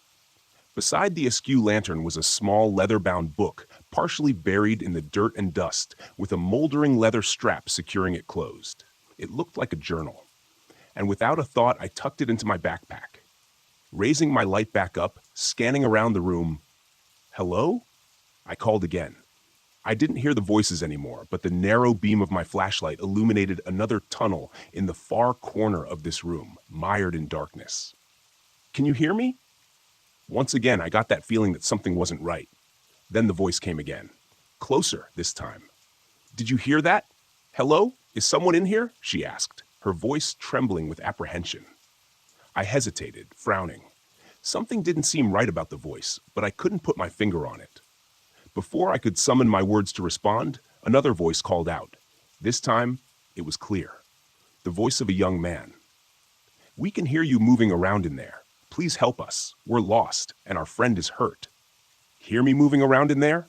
Beside the askew lantern was a small leather-bound book, partially buried in the dirt and dust, with a moldering leather strap securing it closed. It looked like a journal. And without a thought, I tucked it into my backpack. Raising my light back up, scanning around the room, "Hello?" I called again. I didn't hear the voices anymore, but the narrow beam of my flashlight illuminated another tunnel in the far corner of this room, mired in darkness. "Can you hear me?" Once again, I got that feeling that something wasn't right. Then the voice came again. Closer this time. "Did you hear that? Hello? Is someone in here?" she asked, her voice trembling with apprehension. I hesitated, frowning. Something didn't seem right about the voice, but I couldn't put my finger on it. Before I could summon my words to respond, another voice called out. This time, it was clear. The voice of a young man. "We can hear you moving around in there. Please help us. We're lost, and our friend is hurt." Hear me moving around in there?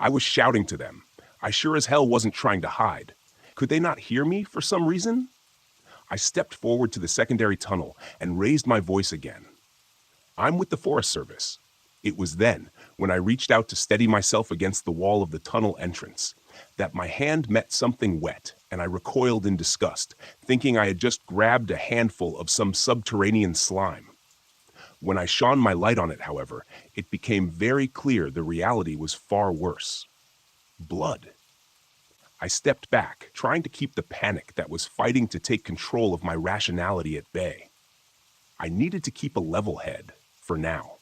I was shouting to them. I sure as hell wasn't trying to hide. Could they not hear me for some reason? I stepped forward to the secondary tunnel and raised my voice again. "I'm with the Forest Service." It was then, when I reached out to steady myself against the wall of the tunnel entrance, that my hand met something wet, and I recoiled in disgust, thinking I had just grabbed a handful of some subterranean slime. When I shone my light on it, however, it became very clear the reality was far worse. Blood. I stepped back, trying to keep the panic that was fighting to take control of my rationality at bay. I needed to keep a level head, for now.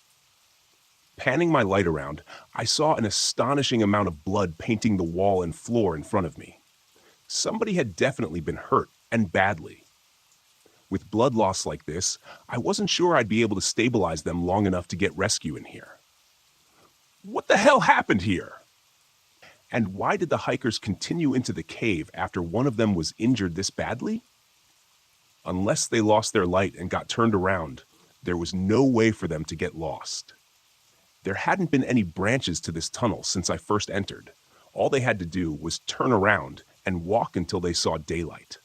Panning my light around, I saw an astonishing amount of blood painting the wall and floor in front of me. Somebody had definitely been hurt, and badly. With blood loss like this, I wasn't sure I'd be able to stabilize them long enough to get rescue in here. What the hell happened here? And why did the hikers continue into the cave after one of them was injured this badly? Unless they lost their light and got turned around, there was no way for them to get lost. There hadn't been any branches to this tunnel since I first entered. All they had to do was turn around and walk until they saw daylight.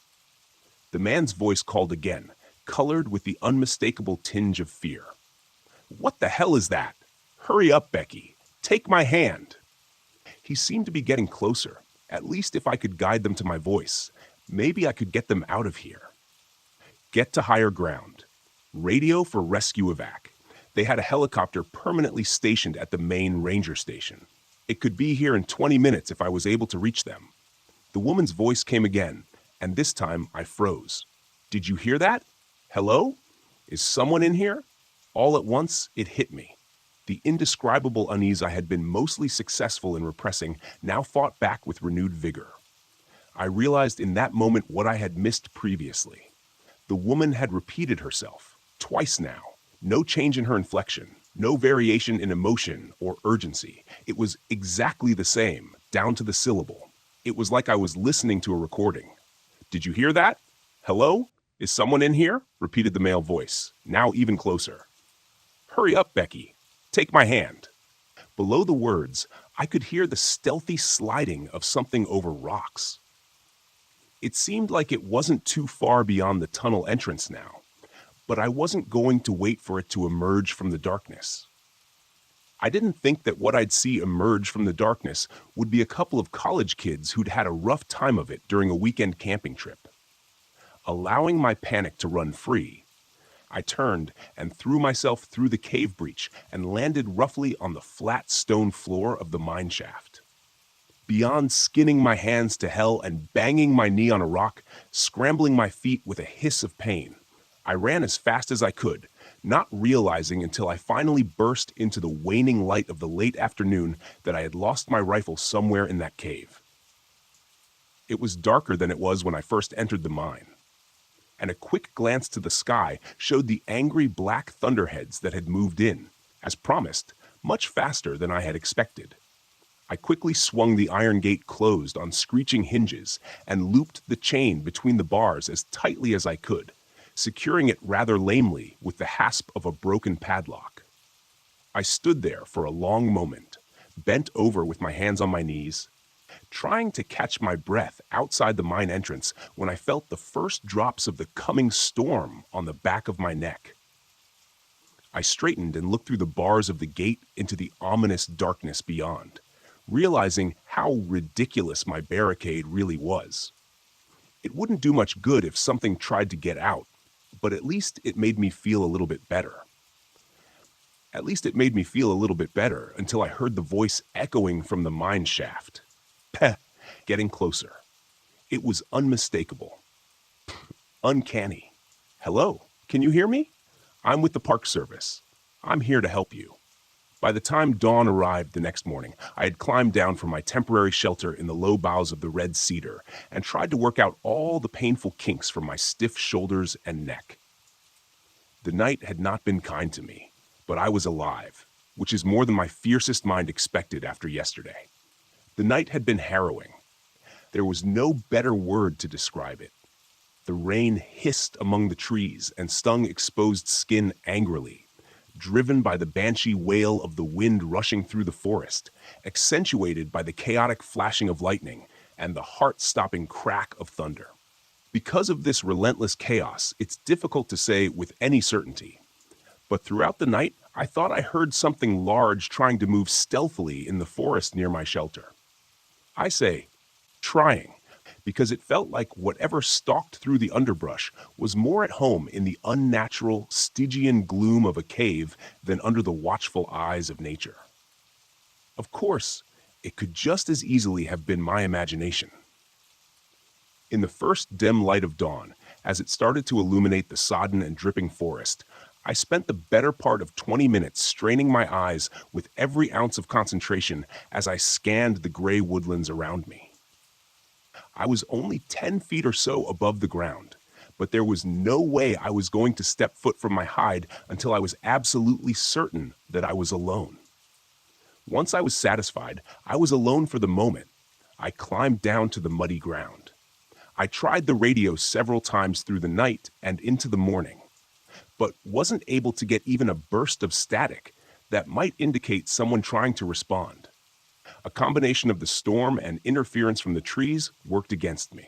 The man's voice called again, colored with the unmistakable tinge of fear. "What the hell is that? Hurry up, Becky. Take my hand." He seemed to be getting closer. At least if I could guide them to my voice, maybe I could get them out of here. Get to higher ground. Radio for rescue evac. They had a helicopter permanently stationed at the main ranger station. It could be here in 20 minutes if I was able to reach them. The woman's voice came again, and this time I froze. "Did you hear that? Hello? Is someone in here?" All at once, it hit me. The indescribable unease I had been mostly successful in repressing now fought back with renewed vigor. I realized in that moment what I had missed previously. The woman had repeated herself, twice now. No change in her inflection, no variation in emotion or urgency. It was exactly the same, down to the syllable. It was like I was listening to a recording. "Did you hear that? Hello? Is someone in here?" repeated the male voice, now even closer. "Hurry up, Becky. Take my hand." Below the words, I could hear the stealthy sliding of something over rocks. It seemed like it wasn't too far beyond the tunnel entrance now, but I wasn't going to wait for it to emerge from the darkness. I didn't think that what I'd see emerge from the darkness would be a couple of college kids who'd had a rough time of it during a weekend camping trip. Allowing my panic to run free, I turned and threw myself through the cave breach and landed roughly on the flat stone floor of the mine shaft. Beyond skinning my hands to hell and banging my knee on a rock, scrambling my feet with a hiss of pain, I ran as fast as I could, not realizing until I finally burst into the waning light of the late afternoon that I had lost my rifle somewhere in that cave. It was darker than it was when I first entered the mine, and a quick glance to the sky showed the angry black thunderheads that had moved in. As promised, much faster than I had expected. I quickly swung the iron gate closed on screeching hinges and looped the chain between the bars as tightly as I could, securing it rather lamely with the hasp of a broken padlock. I stood there for a long moment, bent over with my hands on my knees, trying to catch my breath outside the mine entrance when I felt the first drops of the coming storm on the back of my neck. I straightened and looked through the bars of the gate into the ominous darkness beyond, realizing how ridiculous my barricade really was. It wouldn't do much good if something tried to get out, but at least it made me feel a little bit better. Until I heard the voice echoing from the mine shaft. Peh, getting closer. It was unmistakable. Uncanny. Hello, can you hear me? I'm with the Park Service. I'm here to help you. By the time dawn arrived the next morning, I had climbed down from my temporary shelter in the low boughs of the red cedar and tried to work out all the painful kinks from my stiff shoulders and neck. The night had not been kind to me, but I was alive, which is more than my fiercest mind expected after yesterday. The night had been harrowing. There was no better word to describe it. The rain hissed among the trees and stung exposed skin angrily, driven by the banshee wail of the wind rushing through the forest, accentuated by the chaotic flashing of lightning and the heart-stopping crack of thunder. Because of this relentless chaos, it's difficult to say with any certainty. But throughout the night, I thought I heard something large trying to move stealthily in the forest near my shelter. I say, trying, because it felt like whatever stalked through the underbrush was more at home in the unnatural, Stygian gloom of a cave than under the watchful eyes of nature. Of course, it could just as easily have been my imagination. In the first dim light of dawn, as it started to illuminate the sodden and dripping forest, I spent the better part of 20 minutes straining my eyes with every ounce of concentration as I scanned the gray woodlands around me. I was only 10 feet or so above the ground, but there was no way I was going to step foot from my hide until I was absolutely certain that I was alone. Once I was satisfied, I was alone for the moment. I climbed down to the muddy ground. I tried the radio several times through the night and into the morning, but wasn't able to get even a burst of static that might indicate someone trying to respond. A combination of the storm and interference from the trees worked against me.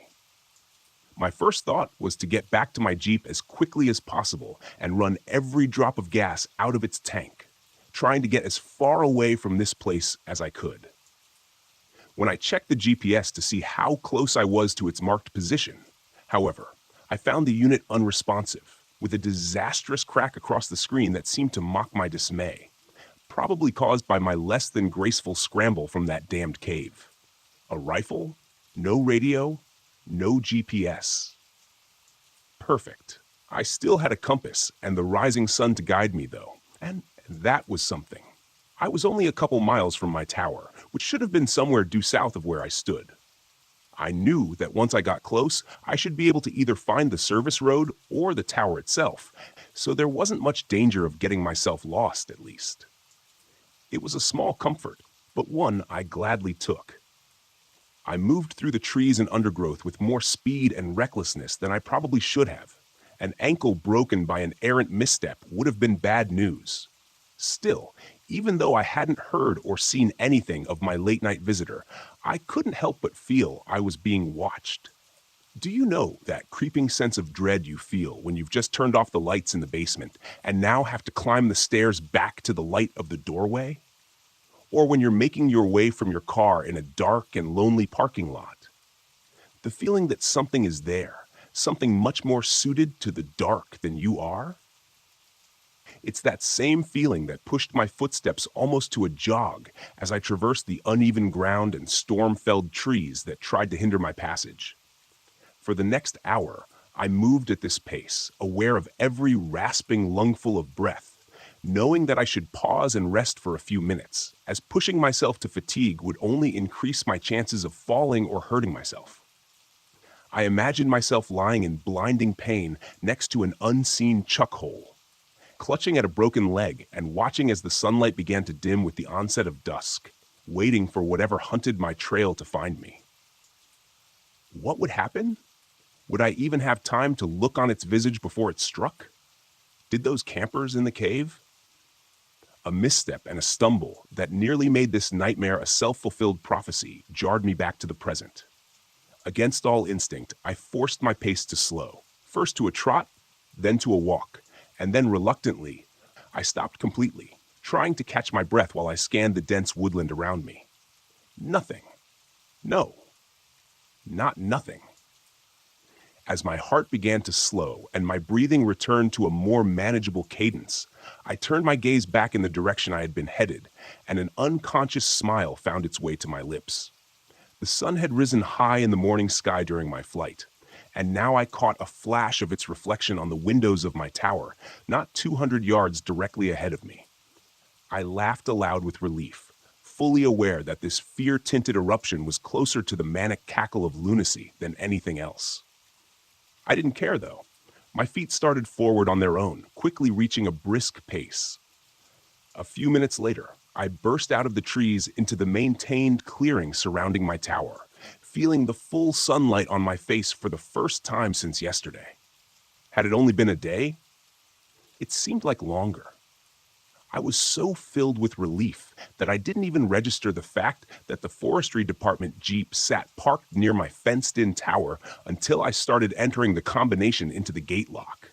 My first thought was to get back to my Jeep as quickly as possible and run every drop of gas out of its tank, trying to get as far away from this place as I could. When I checked the GPS to see how close I was to its marked position, however, I found the unit unresponsive, with a disastrous crack across the screen that seemed to mock my dismay, probably caused by my less than graceful scramble from that damned cave. A rifle, no radio, no GPS. Perfect. I still had a compass and the rising sun to guide me, though, and that was something. I was only a couple miles from my tower, which should have been somewhere due south of where I stood. I knew that once I got close, I should be able to either find the service road or the tower itself, so there wasn't much danger of getting myself lost, at least. It was a small comfort, but one I gladly took. I moved through the trees and undergrowth with more speed and recklessness than I probably should have. An ankle broken by an errant misstep would have been bad news. Still, even though I hadn't heard or seen anything of my late-night visitor, I couldn't help but feel I was being watched. Do you know that creeping sense of dread you feel when you've just turned off the lights in the basement and now have to climb the stairs back to the light of the doorway? Or when you're making your way from your car in a dark and lonely parking lot? The feeling that something is there, something much more suited to the dark than you are? It's that same feeling that pushed my footsteps almost to a jog as I traversed the uneven ground and storm-felled trees that tried to hinder my passage. For the next hour, I moved at this pace, aware of every rasping lungful of breath, knowing that I should pause and rest for a few minutes, as pushing myself to fatigue would only increase my chances of falling or hurting myself. I imagined myself lying in blinding pain next to an unseen chuck hole, clutching at a broken leg and watching as the sunlight began to dim with the onset of dusk, waiting for whatever hunted my trail to find me. What would happen? Would I even have time to look on its visage before it struck? Did those campers in the cave? A misstep and a stumble that nearly made this nightmare a self-fulfilled prophecy jarred me back to the present. Against all instinct, I forced my pace to slow, first to a trot, then to a walk, and then reluctantly, I stopped completely, trying to catch my breath while I scanned the dense woodland around me. Nothing. No. Not nothing. As my heart began to slow and my breathing returned to a more manageable cadence, I turned my gaze back in the direction I had been headed, and an unconscious smile found its way to my lips. The sun had risen high in the morning sky during my flight, and now I caught a flash of its reflection on the windows of my tower, not 200 yards directly ahead of me. I laughed aloud with relief, fully aware that this fear-tinted eruption was closer to the manic cackle of lunacy than anything else. I didn't care, though. My feet started forward on their own, quickly reaching a brisk pace. A few minutes later, I burst out of the trees into the maintained clearing surrounding my tower, feeling the full sunlight on my face for the first time since yesterday. Had it only been a day? It seemed like longer. I was so filled with relief that I didn't even register the fact that the forestry department Jeep sat parked near my fenced-in tower until I started entering the combination into the gate lock.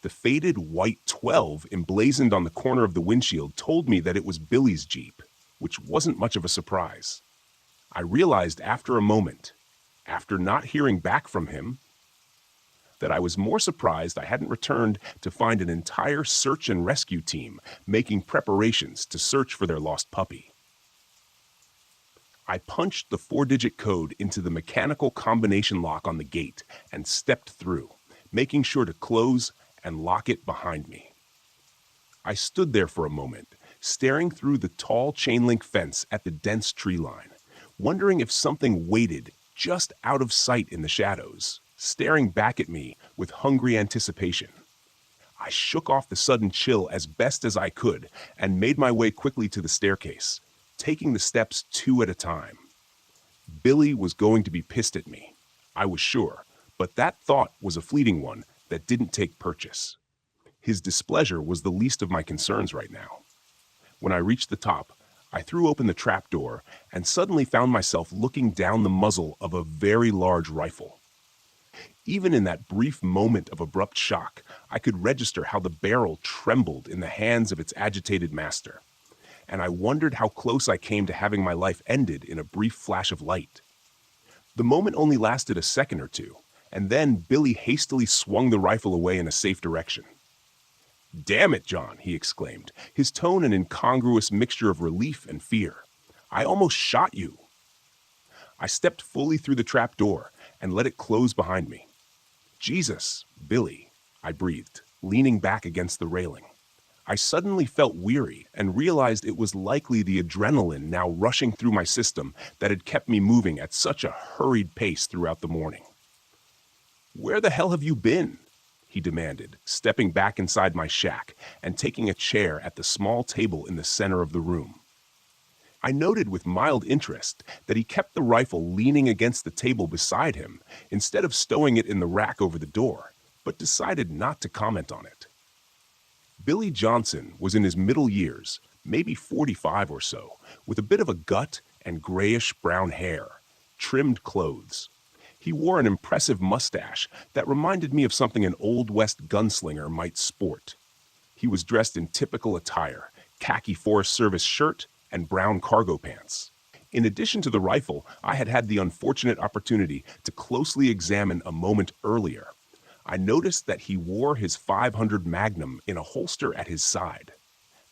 The faded white 12 emblazoned on the corner of the windshield told me that it was Billy's Jeep, which wasn't much of a surprise. I realized after a moment, after not hearing back from him, that I was more surprised I hadn't returned to find an entire search and rescue team making preparations to search for their lost puppy. I punched the 4-digit code into the mechanical combination lock on the gate and stepped through, making sure to close and lock it behind me. I stood there for a moment, staring through the tall chain-link fence at the dense tree line, wondering if something waited just out of sight in the shadows, staring back at me with hungry anticipation. I shook off the sudden chill as best as I could and made my way quickly to the staircase, taking the steps 2 at a time. Billy was going to be pissed at me, I was sure, but that thought was a fleeting one that didn't take purchase. His displeasure was the least of my concerns right now. When I reached the top, I threw open the trapdoor and suddenly found myself looking down the muzzle of a very large rifle. Even in that brief moment of abrupt shock, I could register how the barrel trembled in the hands of its agitated master, and I wondered how close I came to having my life ended in a brief flash of light. The moment only lasted a second or two, and then Billy hastily swung the rifle away in a safe direction. "Damn it, John," he exclaimed, his tone an incongruous mixture of relief and fear. "I almost shot you." I stepped fully through the trap door and let it close behind me. "Jesus, Billy," I breathed, leaning back against the railing. I suddenly felt weary and realized it was likely the adrenaline now rushing through my system that had kept me moving at such a hurried pace throughout the morning. "Where the hell have you been?" he demanded, stepping back inside my shack and taking a chair at the small table in the center of the room. I noted with mild interest that he kept the rifle leaning against the table beside him instead of stowing it in the rack over the door, but decided not to comment on it. Billy Johnson was in his middle years, maybe 45 or so, with a bit of a gut and grayish-brown hair, trimmed clothes. He wore an impressive mustache that reminded me of something an Old West gunslinger might sport. He was dressed in typical attire, khaki Forest Service shirt and brown cargo pants. In addition to the rifle, I had had the unfortunate opportunity to closely examine a moment earlier. I noticed that he wore his .500 Magnum in a holster at his side.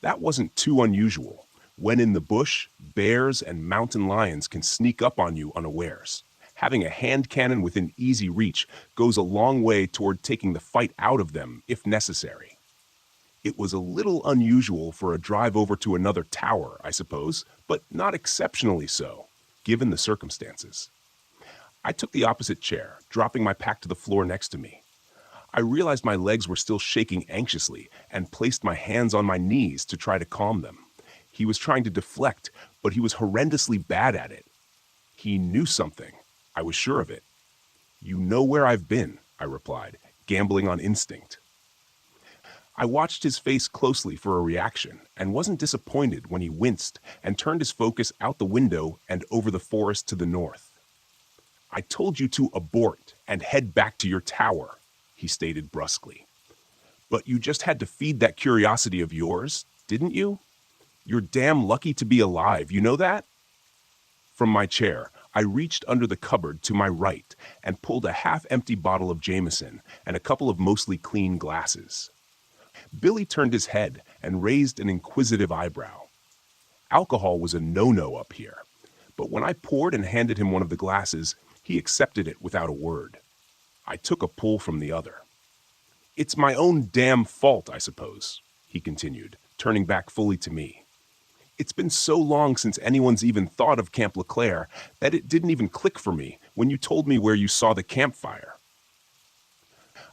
That wasn't too unusual. When in the bush, bears and mountain lions can sneak up on you unawares. Having a hand cannon within easy reach goes a long way toward taking the fight out of them if necessary. It was a little unusual for a drive over to another tower, I suppose, but not exceptionally so, given the circumstances. I took the opposite chair, dropping my pack to the floor next to me. I realized my legs were still shaking anxiously and placed my hands on my knees to try to calm them. He was trying to deflect, but he was horrendously bad at it. He knew something. I was sure of it. "You know where I've been," I replied, gambling on instinct. I watched his face closely for a reaction and wasn't disappointed when he winced and turned his focus out the window and over the forest to the north. "I told you to abort and head back to your tower," he stated brusquely. "But you just had to feed that curiosity of yours, didn't you? You're damn lucky to be alive, you know that?" From my chair, I reached under the cupboard to my right and pulled a half-empty bottle of Jameson and a couple of mostly clean glasses. Billy turned his head and raised an inquisitive eyebrow. Alcohol was a no-no up here, but when I poured and handed him one of the glasses, he accepted it without a word. I took a pull from the other. "It's my own damn fault, I suppose," he continued, turning back fully to me. "It's been so long since anyone's even thought of Camp LeClaire that it didn't even click for me when you told me where you saw the campfire."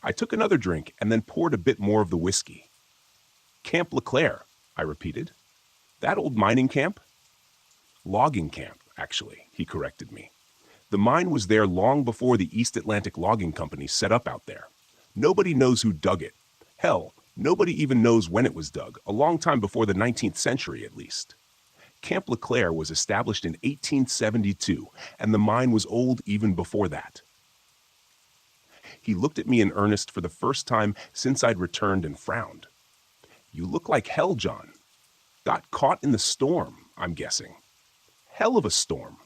I took another drink and then poured a bit more of the whiskey. "Camp LeClaire," I repeated. "That old mining camp?" "Logging camp, actually," he corrected me. "The mine was there long before the East Atlantic Logging Company set up out there. Nobody knows who dug it. Hell, nobody even knows when it was dug, a long time before the 19th century at least. Camp LeClaire was established in 1872, and the mine was old even before that." He looked at me in earnest for the first time since I'd returned and frowned. "You look like hell, John. Got caught in the storm, I'm guessing. Hell of a storm."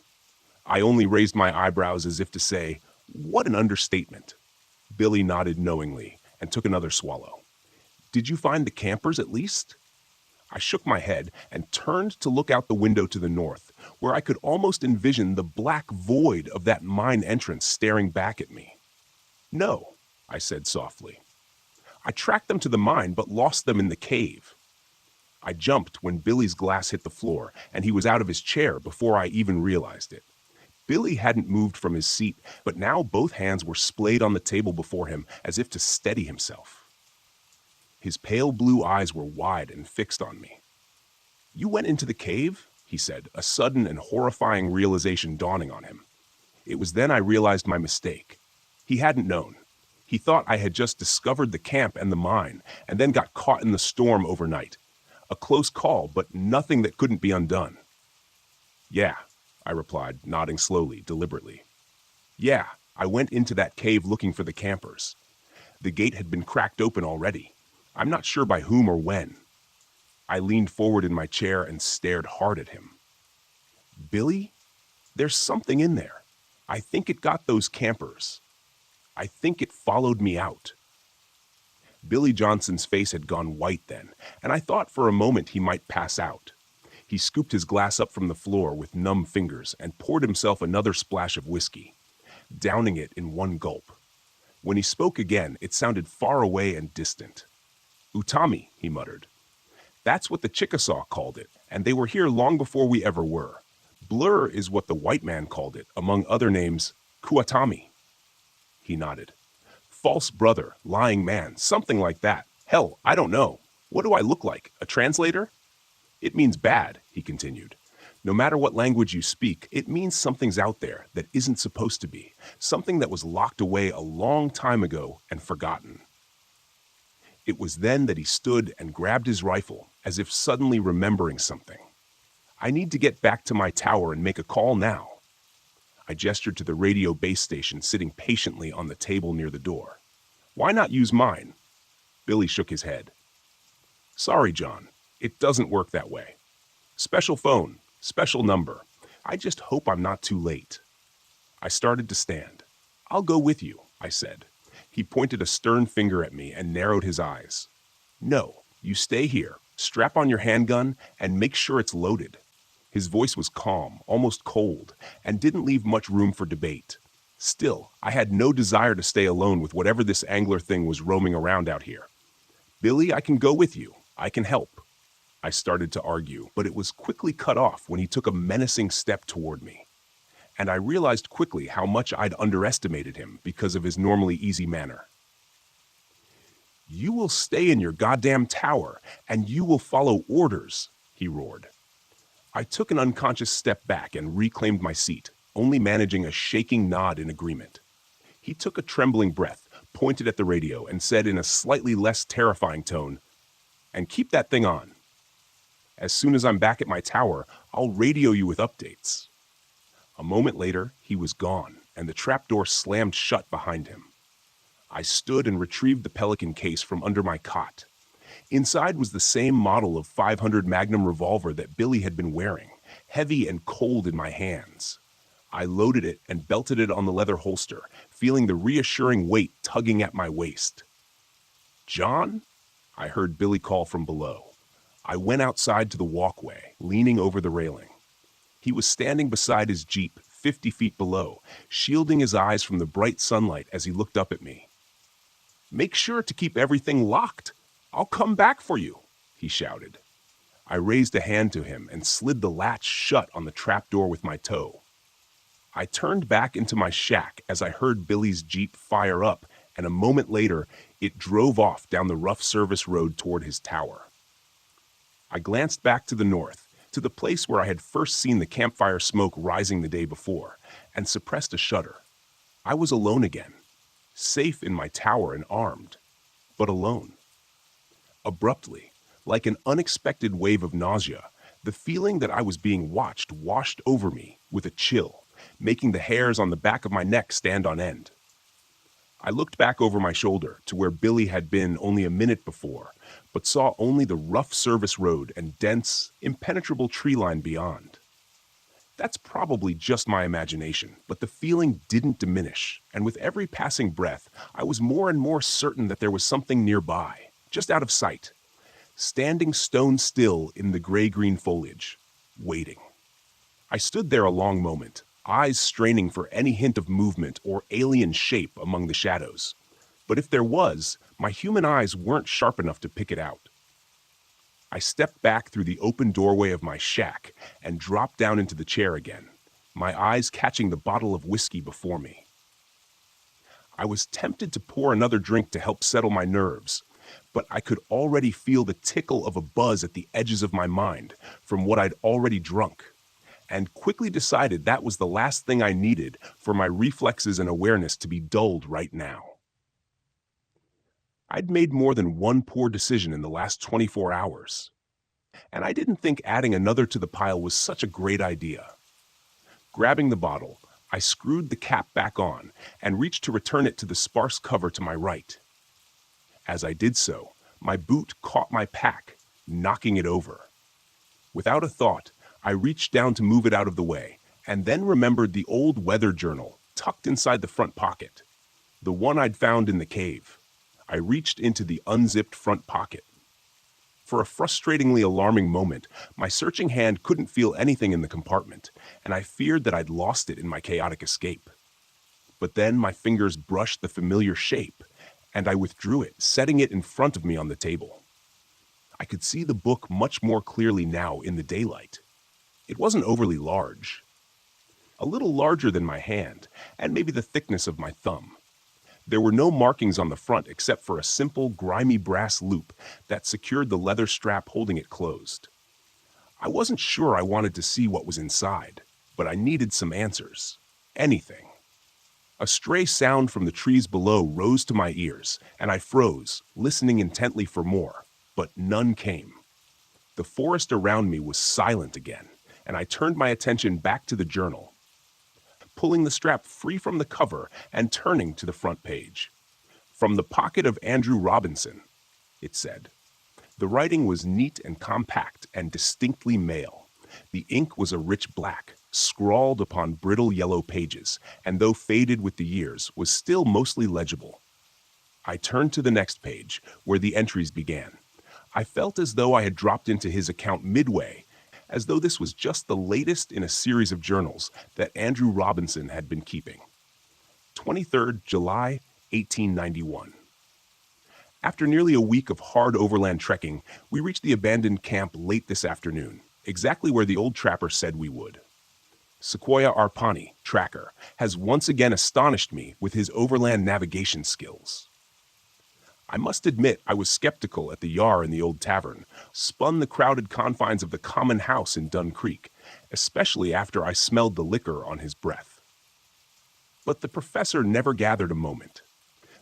I only raised my eyebrows as if to say, "What an understatement." Billy nodded knowingly and took another swallow. "Did you find the campers at least?" I shook my head and turned to look out the window to the north, where I could almost envision the black void of that mine entrance staring back at me. "No," I said softly. "I tracked them to the mine but lost them in the cave." I jumped when Billy's glass hit the floor, and he was out of his chair before I even realized it. Billy hadn't moved from his seat, but now both hands were splayed on the table before him as if to steady himself. His pale blue eyes were wide and fixed on me. "You went into the cave?" he said, a sudden and horrifying realization dawning on him. It was then I realized my mistake. He hadn't known. He thought I had just discovered the camp and the mine, and then got caught in the storm overnight. A close call, but nothing that couldn't be undone. "Yeah," I replied, nodding slowly, deliberately. "Yeah, I went into that cave looking for the campers. The gate had been cracked open already. I'm not sure by whom or when." I leaned forward in my chair and stared hard at him. "Billy, there's something in there. I think it got those campers. I think it followed me out." Billy Johnson's face had gone white then, and I thought for a moment he might pass out. He scooped his glass up from the floor with numb fingers and poured himself another splash of whiskey, downing it in one gulp. When he spoke again, it sounded far away and distant. "Utami," he muttered. "That's what the Chickasaw called it, and they were here long before we ever were. Blur is what the white man called it, among other names, Kuatami." He nodded. "False brother, lying man, something like that. Hell, I don't know. What do I look like, a translator?" "It means bad," he continued. "No matter what language you speak, it means something's out there that isn't supposed to be, something that was locked away a long time ago and forgotten." It was then that he stood and grabbed his rifle, as if suddenly remembering something. "I need to get back to my tower and make a call now." I gestured to the radio base station sitting patiently on the table near the door. "Why not use mine?" Billy shook his head. "Sorry, John. It doesn't work that way. Special phone, special number. I just hope I'm not too late." I started to stand. "I'll go with you," I said. He pointed a stern finger at me and narrowed his eyes. "No, you stay here, strap on your handgun, and make sure it's loaded." His voice was calm, almost cold, and didn't leave much room for debate. Still, I had no desire to stay alone with whatever this angler thing was roaming around out here. "Billy, I can go with you. I can help." I started to argue, but it was quickly cut off when he took a menacing step toward me. And I realized quickly how much I'd underestimated him because of his normally easy manner. "You will stay in your goddamn tower, and you will follow orders," he roared. I took an unconscious step back and reclaimed my seat, only managing a shaking nod in agreement. He took a trembling breath, pointed at the radio, and said in a slightly less terrifying tone, "And keep that thing on. As soon as I'm back at my tower, I'll radio you with updates." A moment later, he was gone, and the trapdoor slammed shut behind him. I stood and retrieved the Pelican case from under my cot. Inside was the same model of .500 Magnum revolver that Billy had been wearing, heavy and cold in my hands. I loaded it and belted it on the leather holster, feeling the reassuring weight tugging at my waist. "John?" I heard Billy call from below. I went outside to the walkway, leaning over the railing. He was standing beside his Jeep, 50 feet below, shielding his eyes from the bright sunlight as he looked up at me. "Make sure to keep everything locked. I'll come back for you," he shouted. I raised a hand to him and slid the latch shut on the trapdoor with my toe. I turned back into my shack as I heard Billy's Jeep fire up, and a moment later, it drove off down the rough service road toward his tower. I glanced back to the north, to the place where I had first seen the campfire smoke rising the day before, and suppressed a shudder. I was alone again, safe in my tower and armed, but alone. Abruptly, like an unexpected wave of nausea, the feeling that I was being watched washed over me with a chill, making the hairs on the back of my neck stand on end. I looked back over my shoulder to where Billy had been only a minute before, but saw only the rough service road and dense, impenetrable tree line beyond. That's probably just my imagination, but the feeling didn't diminish, and with every passing breath, I was more and more certain that there was something nearby, just out of sight, standing stone still in the gray-green foliage, waiting. I stood there a long moment, eyes straining for any hint of movement or alien shape among the shadows. But if there was, my human eyes weren't sharp enough to pick it out. I stepped back through the open doorway of my shack and dropped down into the chair again, my eyes catching the bottle of whiskey before me. I was tempted to pour another drink to help settle my nerves, but I could already feel the tickle of a buzz at the edges of my mind from what I'd already drunk, and quickly decided that was the last thing I needed for my reflexes and awareness to be dulled right now. I'd made more than one poor decision in the last 24 hours, and I didn't think adding another to the pile was such a great idea. Grabbing the bottle, I screwed the cap back on and reached to return it to the sparse cover to my right. As I did so, my boot caught my pack, knocking it over. Without a thought, I reached down to move it out of the way, and then remembered the old weather journal tucked inside the front pocket, the one I'd found in the cave. I reached into the unzipped front pocket. For a frustratingly alarming moment, my searching hand couldn't feel anything in the compartment, and I feared that I'd lost it in my chaotic escape. But then my fingers brushed the familiar shape, and I withdrew it, setting it in front of me on the table. I could see the book much more clearly now in the daylight. It wasn't overly large. A little larger than my hand, and maybe the thickness of my thumb. There were no markings on the front except for a simple, grimy brass loop that secured the leather strap holding it closed. I wasn't sure I wanted to see what was inside, but I needed some answers. Anything. A stray sound from the trees below rose to my ears, and I froze, listening intently for more, but none came. The forest around me was silent again, and I turned my attention back to the journal, pulling the strap free from the cover and turning to the front page. "From the pocket of Andrew Robinson," it said. The writing was neat and compact and distinctly male. The ink was a rich black, scrawled upon brittle yellow pages, and though faded with the years, was still mostly legible. I turned to the next page, where the entries began. I felt as though I had dropped into his account midway, as though this was just the latest in a series of journals that Andrew Robinson had been keeping. 23rd July, 1891. After nearly a week of hard overland trekking, we reached the abandoned camp late this afternoon, exactly where the old trapper said we would. Sequoia Arpani, tracker, has once again astonished me with his overland navigation skills. I must admit I was skeptical at the Yar in the old tavern, spun the crowded confines of the common house in Dun Creek, especially after I smelled the liquor on his breath. But the professor never gathered a moment.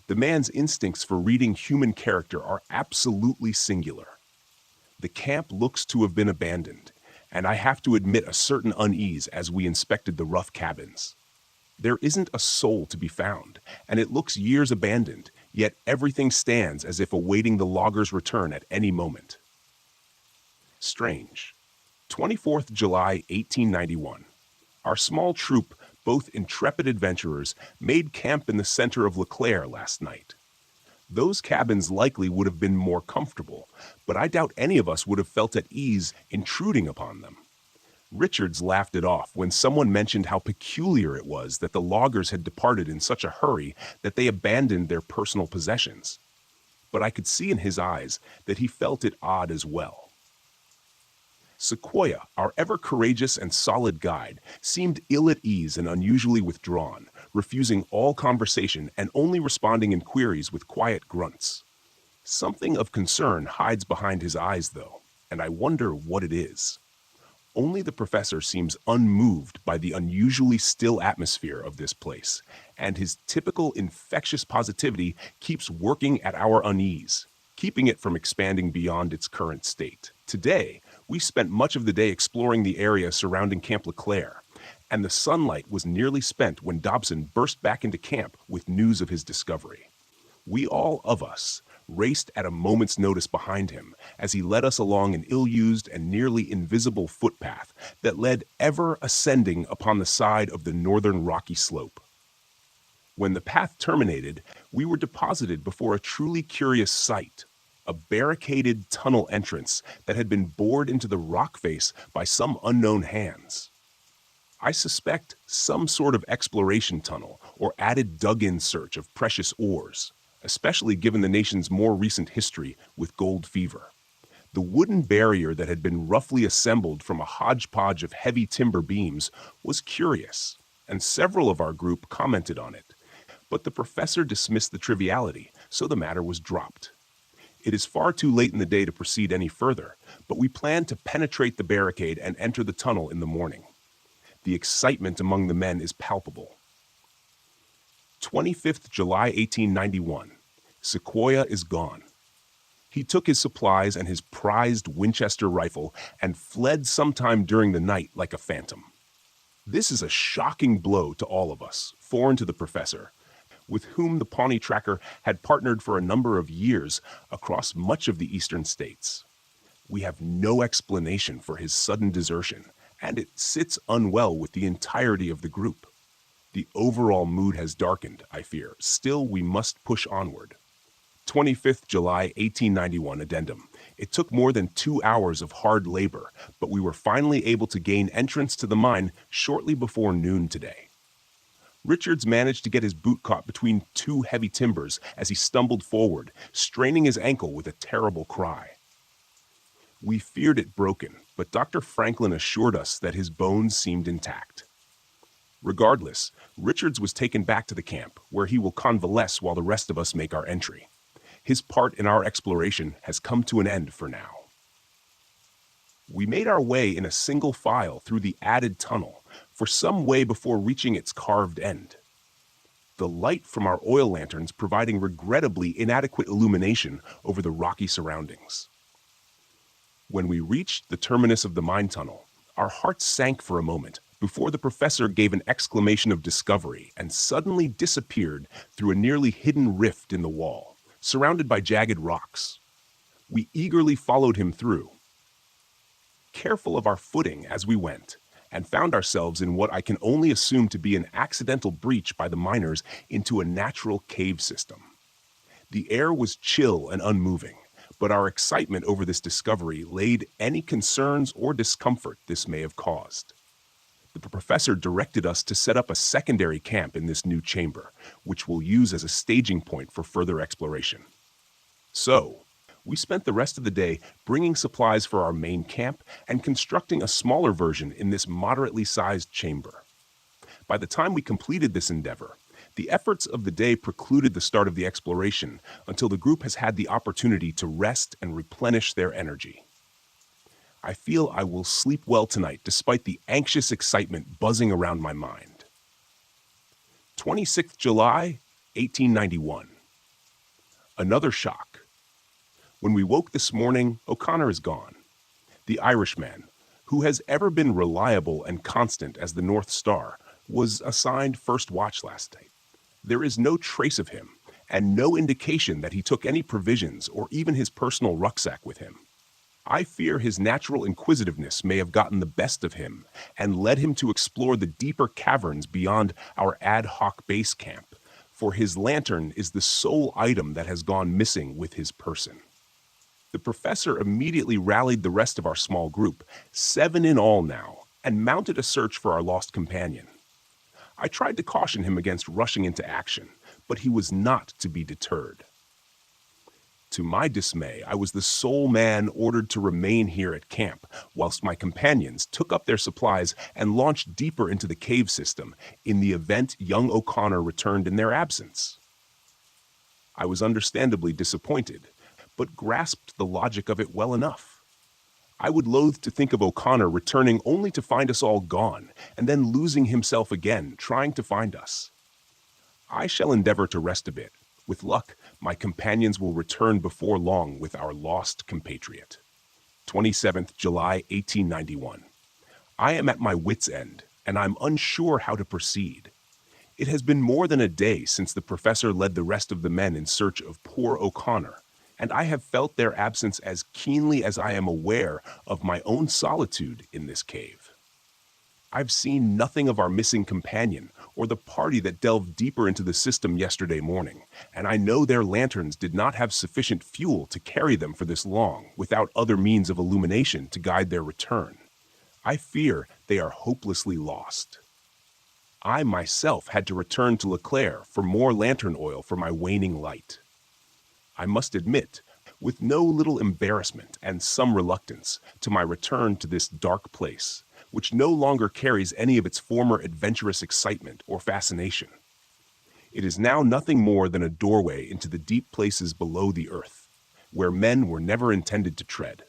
The man's instincts for reading human character are absolutely singular. The camp looks to have been abandoned, and I have to admit a certain unease as we inspected the rough cabins. There isn't a soul to be found, and it looks years abandoned, yet everything stands as if awaiting the loggers' return at any moment. Strange. 24th July 1891. Our small troop, both intrepid adventurers, made camp in the center of LeClaire last night. Those cabins likely would have been more comfortable, but I doubt any of us would have felt at ease intruding upon them. Richards laughed it off when someone mentioned how peculiar it was that the loggers had departed in such a hurry that they abandoned their personal possessions. But I could see in his eyes that he felt it odd as well. Sequoia, our ever-courageous and solid guide, seemed ill at ease and unusually withdrawn, refusing all conversation and only responding in queries with quiet grunts. Something of concern hides behind his eyes, though, and I wonder what it is. Only the professor seems unmoved by the unusually still atmosphere of this place, and his typical infectious positivity keeps working at our unease, keeping it from expanding beyond its current state. Today, we spent much of the day exploring the area surrounding Camp LeClaire, and the sunlight was nearly spent when Dobson burst back into camp with news of his discovery. We all of us raced at a moment's notice behind him as he led us along an ill-used and nearly invisible footpath that led ever ascending upon the side of the northern rocky slope. When the path terminated, we were deposited before a truly curious sight, a barricaded tunnel entrance that had been bored into the rock face by some unknown hands. I suspect some sort of exploration tunnel or added dug-in search of precious ores, especially given the nation's more recent history with gold fever. The wooden barrier that had been roughly assembled from a hodgepodge of heavy timber beams was curious, and several of our group commented on it. But the professor dismissed the triviality, so the matter was dropped. It is far too late in the day to proceed any further, but we plan to penetrate the barricade and enter the tunnel in the morning. The excitement among the men is palpable. 25th July 1891. Sequoia is gone. He took his supplies and his prized Winchester rifle and fled sometime during the night like a phantom. This is a shocking blow to all of us, foreign to the professor, with whom the Pawnee Tracker had partnered for a number of years across much of the eastern states. We have no explanation for his sudden desertion, and it sits unwell with the entirety of the group. The overall mood has darkened, I fear. Still, we must push onward. 25th July 1891 addendum. It took more than 2 hours of hard labor, but we were finally able to gain entrance to the mine shortly before noon today. Richards managed to get his boot caught between two heavy timbers as he stumbled forward, straining his ankle with a terrible cry. We feared it broken, but Dr. Franklin assured us that his bones seemed intact. Regardless, Richards was taken back to the camp, where he will convalesce while the rest of us make our entry. His part in our exploration has come to an end for now. We made our way in a single file through the added tunnel, for some way before reaching its carved end. The light from our oil lanterns providing regrettably inadequate illumination over the rocky surroundings. When we reached the terminus of the mine tunnel, our hearts sank for a moment before the professor gave an exclamation of discovery and suddenly disappeared through a nearly hidden rift in the wall, surrounded by jagged rocks. We eagerly followed him through, careful of our footing as we went, and found ourselves in what I can only assume to be an accidental breach by the miners into a natural cave system. The air was chill and unmoving, but our excitement over this discovery laid any concerns or discomfort this may have caused. The professor directed us to set up a secondary camp in this new chamber, which we'll use as a staging point for further exploration. So, we spent the rest of the day bringing supplies for our main camp and constructing a smaller version in this moderately sized chamber. By the time we completed this endeavor, The efforts of the day precluded the start of the exploration until the group has had the opportunity to rest and replenish their energy. I feel I will sleep well tonight despite the anxious excitement buzzing around my mind. 26th July, 1891. Another shock. When we woke this morning, O'Connor is gone. The Irishman, who has ever been reliable and constant as the North Star, was assigned first watch last night. There is no trace of him, and no indication that he took any provisions or even his personal rucksack with him. I fear his natural inquisitiveness may have gotten the best of him and led him to explore the deeper caverns beyond our ad hoc base camp, for his lantern is the sole item that has gone missing with his person. The professor immediately rallied the rest of our small group, 7 in all now, and mounted a search for our lost companion. I tried to caution him against rushing into action, but he was not to be deterred. To my dismay, I was the sole man ordered to remain here at camp, whilst my companions took up their supplies and launched deeper into the cave system in the event young O'Connor returned in their absence. I was understandably disappointed, but grasped the logic of it well enough. I would loathe to think of O'Connor returning only to find us all gone, and then losing himself again, trying to find us. I shall endeavor to rest a bit. With luck, my companions will return before long with our lost compatriot. 27th July, 1891. I am at my wit's end, and I'm unsure how to proceed. It has been more than a day since the professor led the rest of the men in search of poor O'Connor, and I have felt their absence as keenly as I am aware of my own solitude in this cave. I've seen nothing of our missing companion or the party that delved deeper into the system yesterday morning, and I know their lanterns did not have sufficient fuel to carry them for this long without other means of illumination to guide their return. I fear they are hopelessly lost. I myself had to return to Leclerc for more lantern oil for my waning light. I must admit, with no little embarrassment and some reluctance, to my return to this dark place, which no longer carries any of its former adventurous excitement or fascination. It is now nothing more than a doorway into the deep places below the earth, where men were never intended to tread.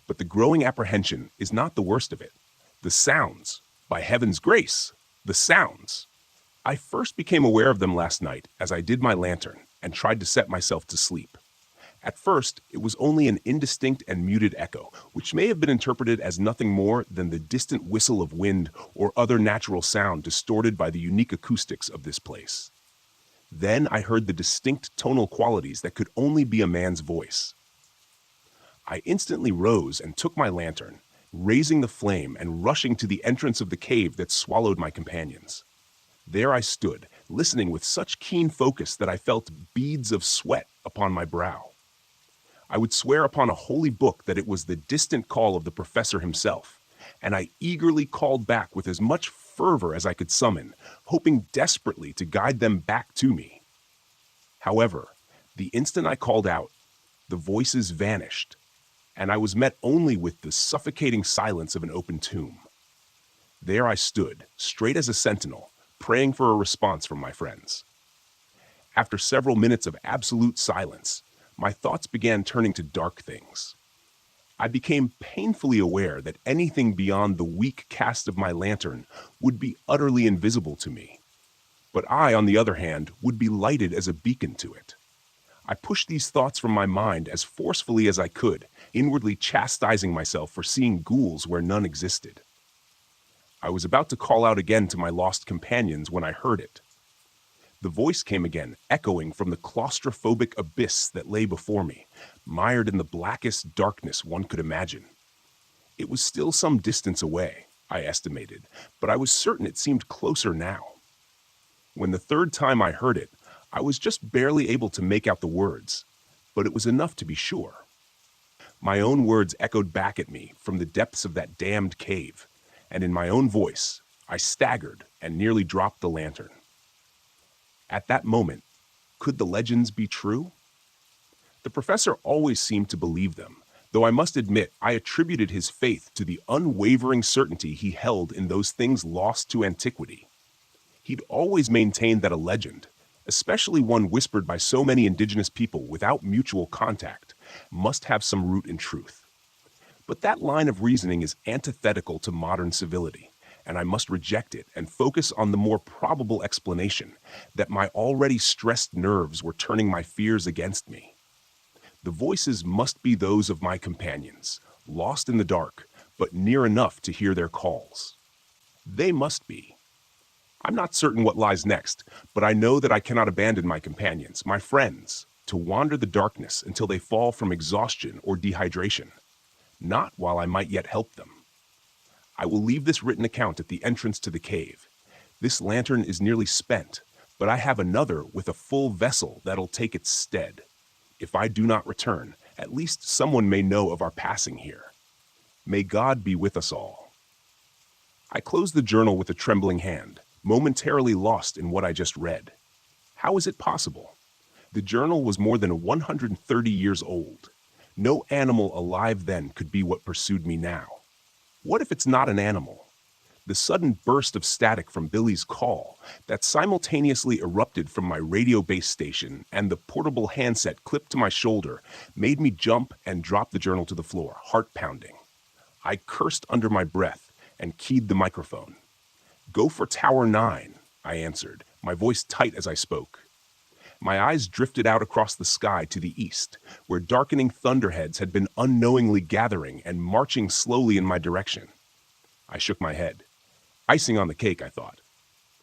But the growing apprehension is not the worst of it. The sounds, by heaven's grace, the sounds. I first became aware of them last night as I did my lantern and tried to set myself to sleep. At first, it was only an indistinct and muted echo, which may have been interpreted as nothing more than the distant whistle of wind or other natural sound distorted by the unique acoustics of this place. Then I heard the distinct tonal qualities that could only be a man's voice. I instantly rose and took my lantern, raising the flame and rushing to the entrance of the cave that swallowed my companions. There I stood, listening with such keen focus that I felt beads of sweat upon my brow. I would swear upon a holy book that it was the distant call of the professor himself, and I eagerly called back with as much fervor as I could summon, hoping desperately to guide them back to me. However, the instant I called out, the voices vanished, and I was met only with the suffocating silence of an open tomb. There I stood, straight as a sentinel, praying for a response from my friends. After several minutes of absolute silence, my thoughts began turning to dark things. I became painfully aware that anything beyond the weak cast of my lantern would be utterly invisible to me. But I, on the other hand, would be lighted as a beacon to it. I pushed these thoughts from my mind as forcefully as I could, inwardly chastising myself for seeing ghouls where none existed. I was about to call out again to my lost companions when I heard it. The voice came again, echoing from the claustrophobic abyss that lay before me, mired in the blackest darkness one could imagine. It was still some distance away, I estimated, but I was certain it seemed closer now. When the third time I heard it, I was just barely able to make out the words, but it was enough to be sure. My own words echoed back at me from the depths of that damned cave, and in my own voice, I staggered and nearly dropped the lantern. At that moment, could the legends be true? The professor always seemed to believe them, though I must admit I attributed his faith to the unwavering certainty he held in those things lost to antiquity. He'd always maintained that a legend, especially one whispered by so many indigenous people without mutual contact, must have some root in truth. But that line of reasoning is antithetical to modern civility, and I must reject it and focus on the more probable explanation that my already stressed nerves were turning my fears against me. The voices must be those of my companions, lost in the dark, but near enough to hear their calls. They must be. I'm not certain what lies next, but I know that I cannot abandon my companions, my friends, to wander the darkness until they fall from exhaustion or dehydration. Not while I might yet help them. I will leave this written account at the entrance to the cave. This lantern is nearly spent, but I have another with a full vessel that'll take its stead. If I do not return, at least someone may know of our passing here. May God be with us all. I closed the journal with a trembling hand, momentarily lost in what I just read. How is it possible? The journal was more than 130 years old. No animal alive then could be what pursued me now. What if it's not an animal? The sudden burst of static from Billy's call that simultaneously erupted from my radio base station and the portable handset clipped to my shoulder made me jump and drop the journal to the floor, heart pounding. I cursed under my breath and keyed the microphone. "Go for Tower 9, I answered, my voice tight as I spoke. My eyes drifted out across the sky to the east, where darkening thunderheads had been unknowingly gathering and marching slowly in my direction. I shook my head. Icing on the cake, I thought.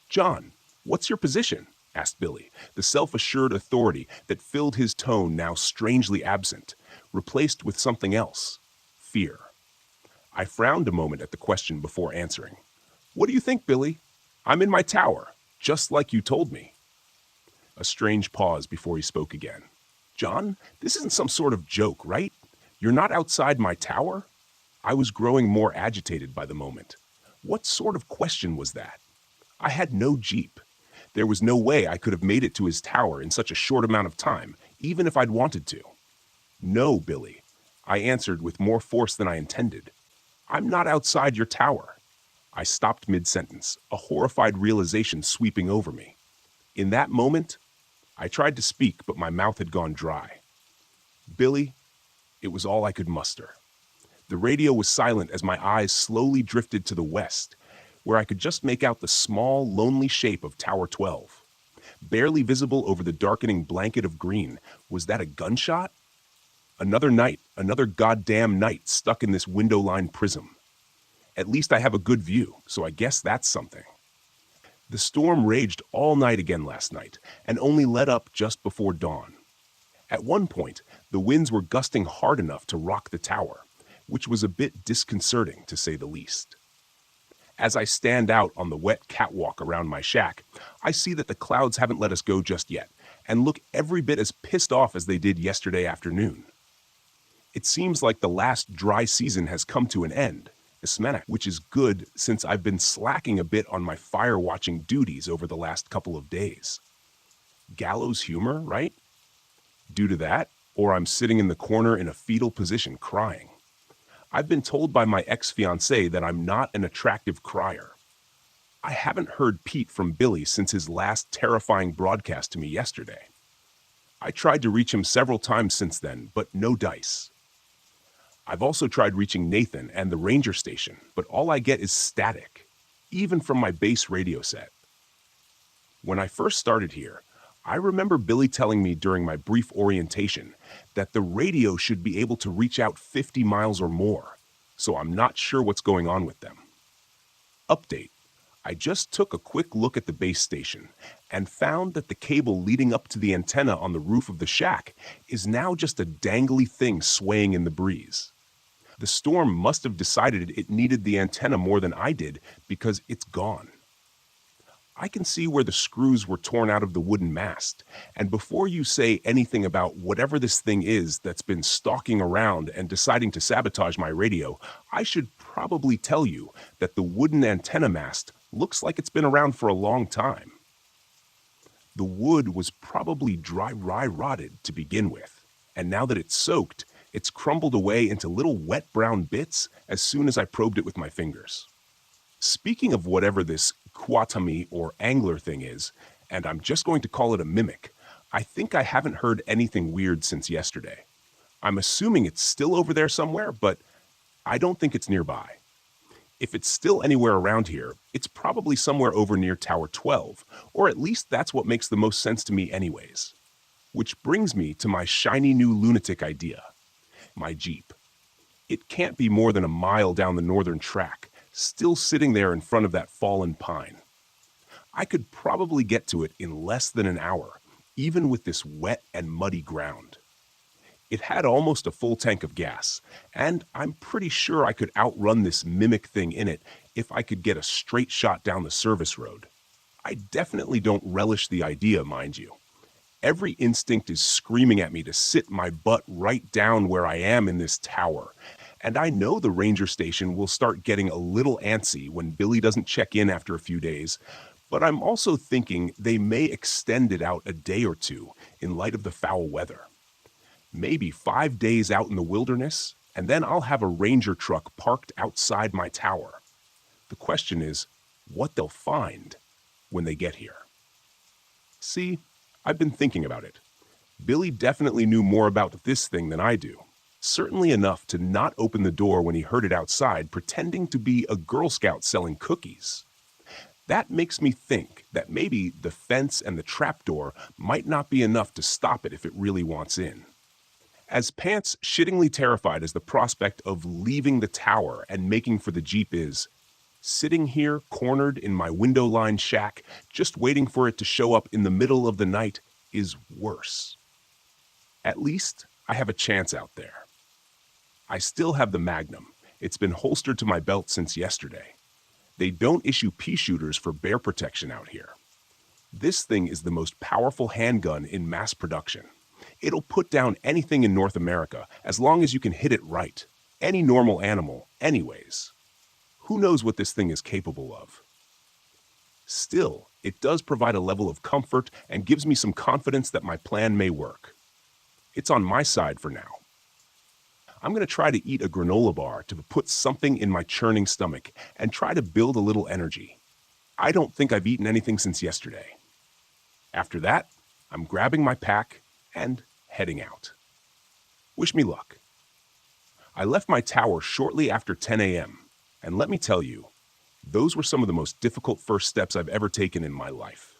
"John, what's your position?" asked Billy, the self-assured authority that filled his tone now strangely absent, replaced with something else, fear. I frowned a moment at the question before answering. "What do you think, Billy? I'm in my tower, just like you told me." A strange pause before he spoke again. "John, this isn't some sort of joke, right? You're not outside my tower?" I was growing more agitated by the moment. What sort of question was that? I had no Jeep. There was no way I could have made it to his tower in such a short amount of time, even if I'd wanted to. "No, Billy," I answered with more force than I intended. "I'm not outside your tower." I stopped mid-sentence, a horrified realization sweeping over me. In that moment, I tried to speak, but my mouth had gone dry. "Billy," it was all I could muster. The radio was silent as my eyes slowly drifted to the west, where I could just make out the small, lonely shape of Tower 12. Barely visible over the darkening blanket of green, was that a gunshot? Another night, another goddamn night stuck in this window-lined prism. At least I have a good view, so I guess that's something. The storm raged all night again last night, and only let up just before dawn. At one point, the winds were gusting hard enough to rock the tower, which was a bit disconcerting to say the least. As I stand out on the wet catwalk around my shack, I see that the clouds haven't let us go just yet, and look every bit as pissed off as they did yesterday afternoon. It seems like the last dry season has come to an end, which is good since I've been slacking a bit on my fire-watching duties over the last couple of days. Gallows humor, right? Due to that, or I'm sitting in the corner in a fetal position crying. I've been told by my ex-fiancée that I'm not an attractive crier. I haven't heard Pete from Billy since his last terrifying broadcast to me yesterday. I tried to reach him several times since then, but no dice. I've also tried reaching Nathan and the ranger station, but all I get is static, even from my base radio set. When I first started here, I remember Billy telling me during my brief orientation that the radio should be able to reach out 50 miles or more, so I'm not sure what's going on with them. Update. I just took a quick look at the base station and found that the cable leading up to the antenna on the roof of the shack is now just a dangly thing swaying in the breeze. The storm must have decided it needed the antenna more than I did because it's gone. I can see where the screws were torn out of the wooden mast, and before you say anything about whatever this thing is that's been stalking around and deciding to sabotage my radio, I should probably tell you that the wooden antenna mast looks like it's been around for a long time. The wood was probably dry rotted to begin with, and now that it's soaked, it's crumbled away into little wet brown bits as soon as I probed it with my fingers. Speaking of whatever this Kuatami or angler thing is, and I'm just going to call it a mimic, I think I haven't heard anything weird since yesterday. I'm assuming it's still over there somewhere, but I don't think it's nearby. If it's still anywhere around here, it's probably somewhere over near Tower 12, or at least that's what makes the most sense to me anyways. Which brings me to my shiny new lunatic idea, my Jeep. It can't be more than a mile down the northern track, still sitting there in front of that fallen pine. I could probably get to it in less than an hour, even with this wet and muddy ground. It had almost a full tank of gas, and I'm pretty sure I could outrun this mimic thing in it if I could get a straight shot down the service road. I definitely don't relish the idea, mind you. Every instinct is screaming at me to sit my butt right down where I am in this tower, and I know the ranger station will start getting a little antsy when Billy doesn't check in after a few days, but I'm also thinking they may extend it out a day or two in light of the foul weather. Maybe 5 days out in the wilderness, and then I'll have a ranger truck parked outside my tower. The question is, what they'll find when they get here. See, I've been thinking about it. Billy definitely knew more about this thing than I do. Certainly enough to not open the door when he heard it outside pretending to be a Girl Scout selling cookies. That makes me think that maybe the fence and the trapdoor might not be enough to stop it if it really wants in. As Pants shittingly terrified as the prospect of leaving the tower and making for the Jeep is, sitting here cornered in my window-lined shack, just waiting for it to show up in the middle of the night, is worse. At least I have a chance out there. I still have the Magnum. It's been holstered to my belt since yesterday. They don't issue pea shooters for bear protection out here. This thing is the most powerful handgun in mass production. It'll put down anything in North America as long as you can hit it right. Any normal animal, anyways. Who knows what this thing is capable of? Still, it does provide a level of comfort and gives me some confidence that my plan may work. It's on my side for now. I'm going to try to eat a granola bar to put something in my churning stomach and try to build a little energy. I don't think I've eaten anything since yesterday. After that, I'm grabbing my pack and heading out. Wish me luck. I left my tower shortly after 10 a.m., and let me tell you, those were some of the most difficult first steps I've ever taken in my life.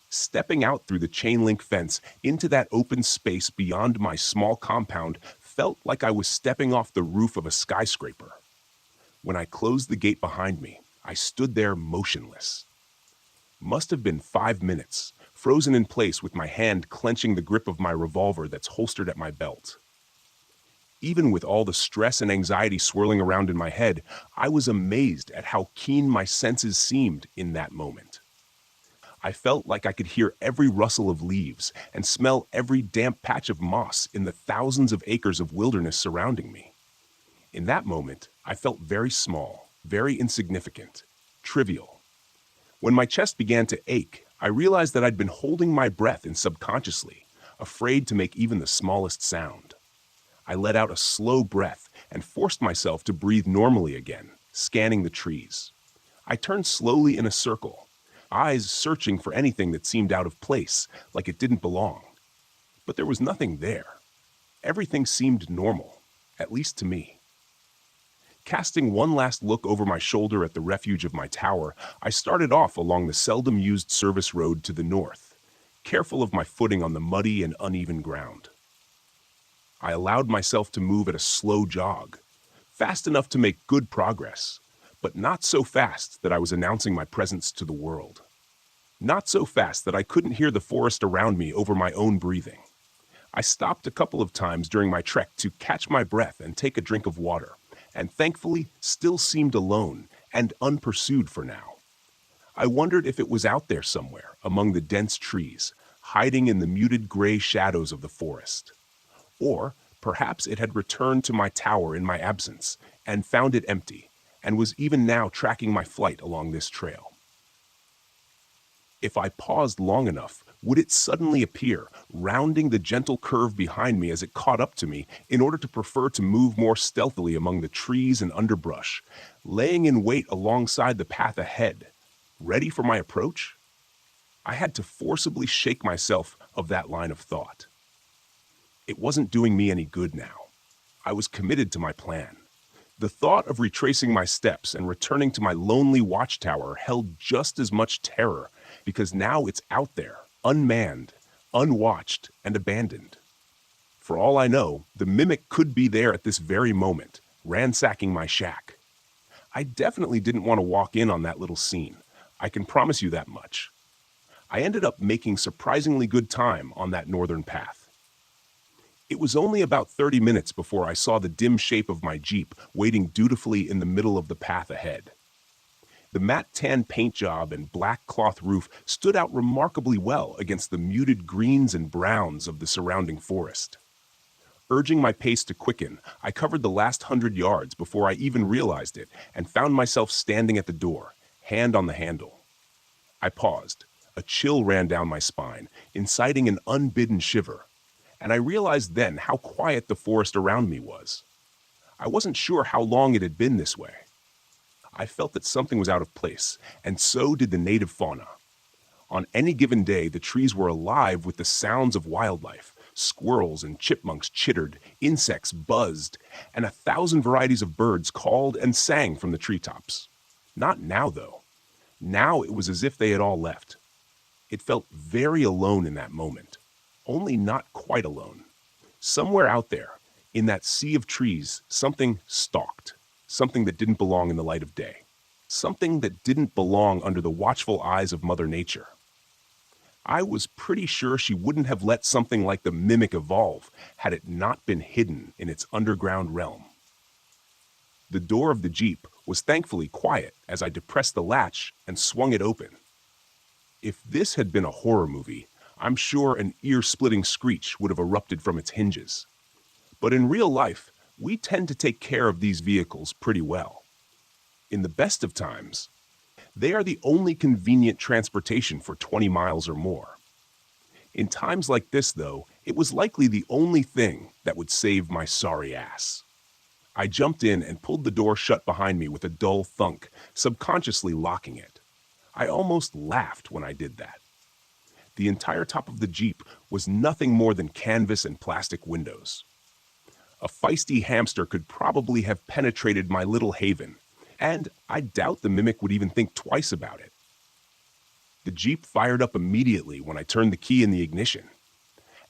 Stepping out through the chain link fence into that open space beyond my small compound felt like I was stepping off the roof of a skyscraper. When I closed the gate behind me, I stood there motionless. Must have been 5 minutes, frozen in place with my hand clenching the grip of my revolver that's holstered at my belt. Even with all the stress and anxiety swirling around in my head, I was amazed at how keen my senses seemed in that moment. I felt like I could hear every rustle of leaves and smell every damp patch of moss in the thousands of acres of wilderness surrounding me. In that moment, I felt very small, very insignificant, trivial. When my chest began to ache, I realized that I'd been holding my breath in subconsciously, afraid to make even the smallest sound. I let out a slow breath and forced myself to breathe normally again, scanning the trees. I turned slowly in a circle, eyes searching for anything that seemed out of place, like it didn't belong. But there was nothing there. Everything seemed normal, at least to me. Casting one last look over my shoulder at the refuge of my tower, I started off along the seldom-used service road to the north, careful of my footing on the muddy and uneven ground. I allowed myself to move at a slow jog, fast enough to make good progress, but not so fast that I was announcing my presence to the world. Not so fast that I couldn't hear the forest around me over my own breathing. I stopped a couple of times during my trek to catch my breath and take a drink of water, and thankfully still seemed alone and unpursued for now. I wondered if it was out there somewhere among the dense trees, hiding in the muted gray shadows of the forest. Or perhaps it had returned to my tower in my absence and found it empty, and was even now tracking my flight along this trail. If I paused long enough, would it suddenly appear, rounding the gentle curve behind me as it caught up to me in order to prefer to move more stealthily among the trees and underbrush, laying in wait alongside the path ahead, ready for my approach? I had to forcibly shake myself of that line of thought. It wasn't doing me any good now. I was committed to my plan. The thought of retracing my steps and returning to my lonely watchtower held just as much terror, because now it's out there, unmanned, unwatched, and abandoned. For all I know, the mimic could be there at this very moment, ransacking my shack. I definitely didn't want to walk in on that little scene. I can promise you that much. I ended up making surprisingly good time on that northern path. It was only about 30 minutes before I saw the dim shape of my Jeep waiting dutifully in the middle of the path ahead. The matte tan paint job and black cloth roof stood out remarkably well against the muted greens and browns of the surrounding forest. Urging my pace to quicken, I covered the last 100 yards before I even realized it and found myself standing at the door, hand on the handle. I paused. A chill ran down my spine, inciting an unbidden shiver, and I realized then how quiet the forest around me was. I wasn't sure how long it had been this way. I felt that something was out of place, and so did the native fauna. On any given day, the trees were alive with the sounds of wildlife. Squirrels and chipmunks chittered, insects buzzed, and 1,000 varieties of birds called and sang from the treetops. Not now, though. Now it was as if they had all left. It felt very alone in that moment, only not quite alone. Somewhere out there, in that sea of trees, something stalked, something that didn't belong in the light of day, something that didn't belong under the watchful eyes of Mother Nature. I was pretty sure she wouldn't have let something like the mimic evolve had it not been hidden in its underground realm. The door of the Jeep was thankfully quiet as I depressed the latch and swung it open. If this had been a horror movie, I'm sure an ear-splitting screech would have erupted from its hinges. But in real life, we tend to take care of these vehicles pretty well. In the best of times, they are the only convenient transportation for 20 miles or more. In times like this, though, it was likely the only thing that would save my sorry ass. I jumped in and pulled the door shut behind me with a dull thunk, subconsciously locking it. I almost laughed when I did that. The entire top of the Jeep was nothing more than canvas and plastic windows. A feisty hamster could probably have penetrated my little haven, and I doubt the mimic would even think twice about it. The Jeep fired up immediately when I turned the key in the ignition,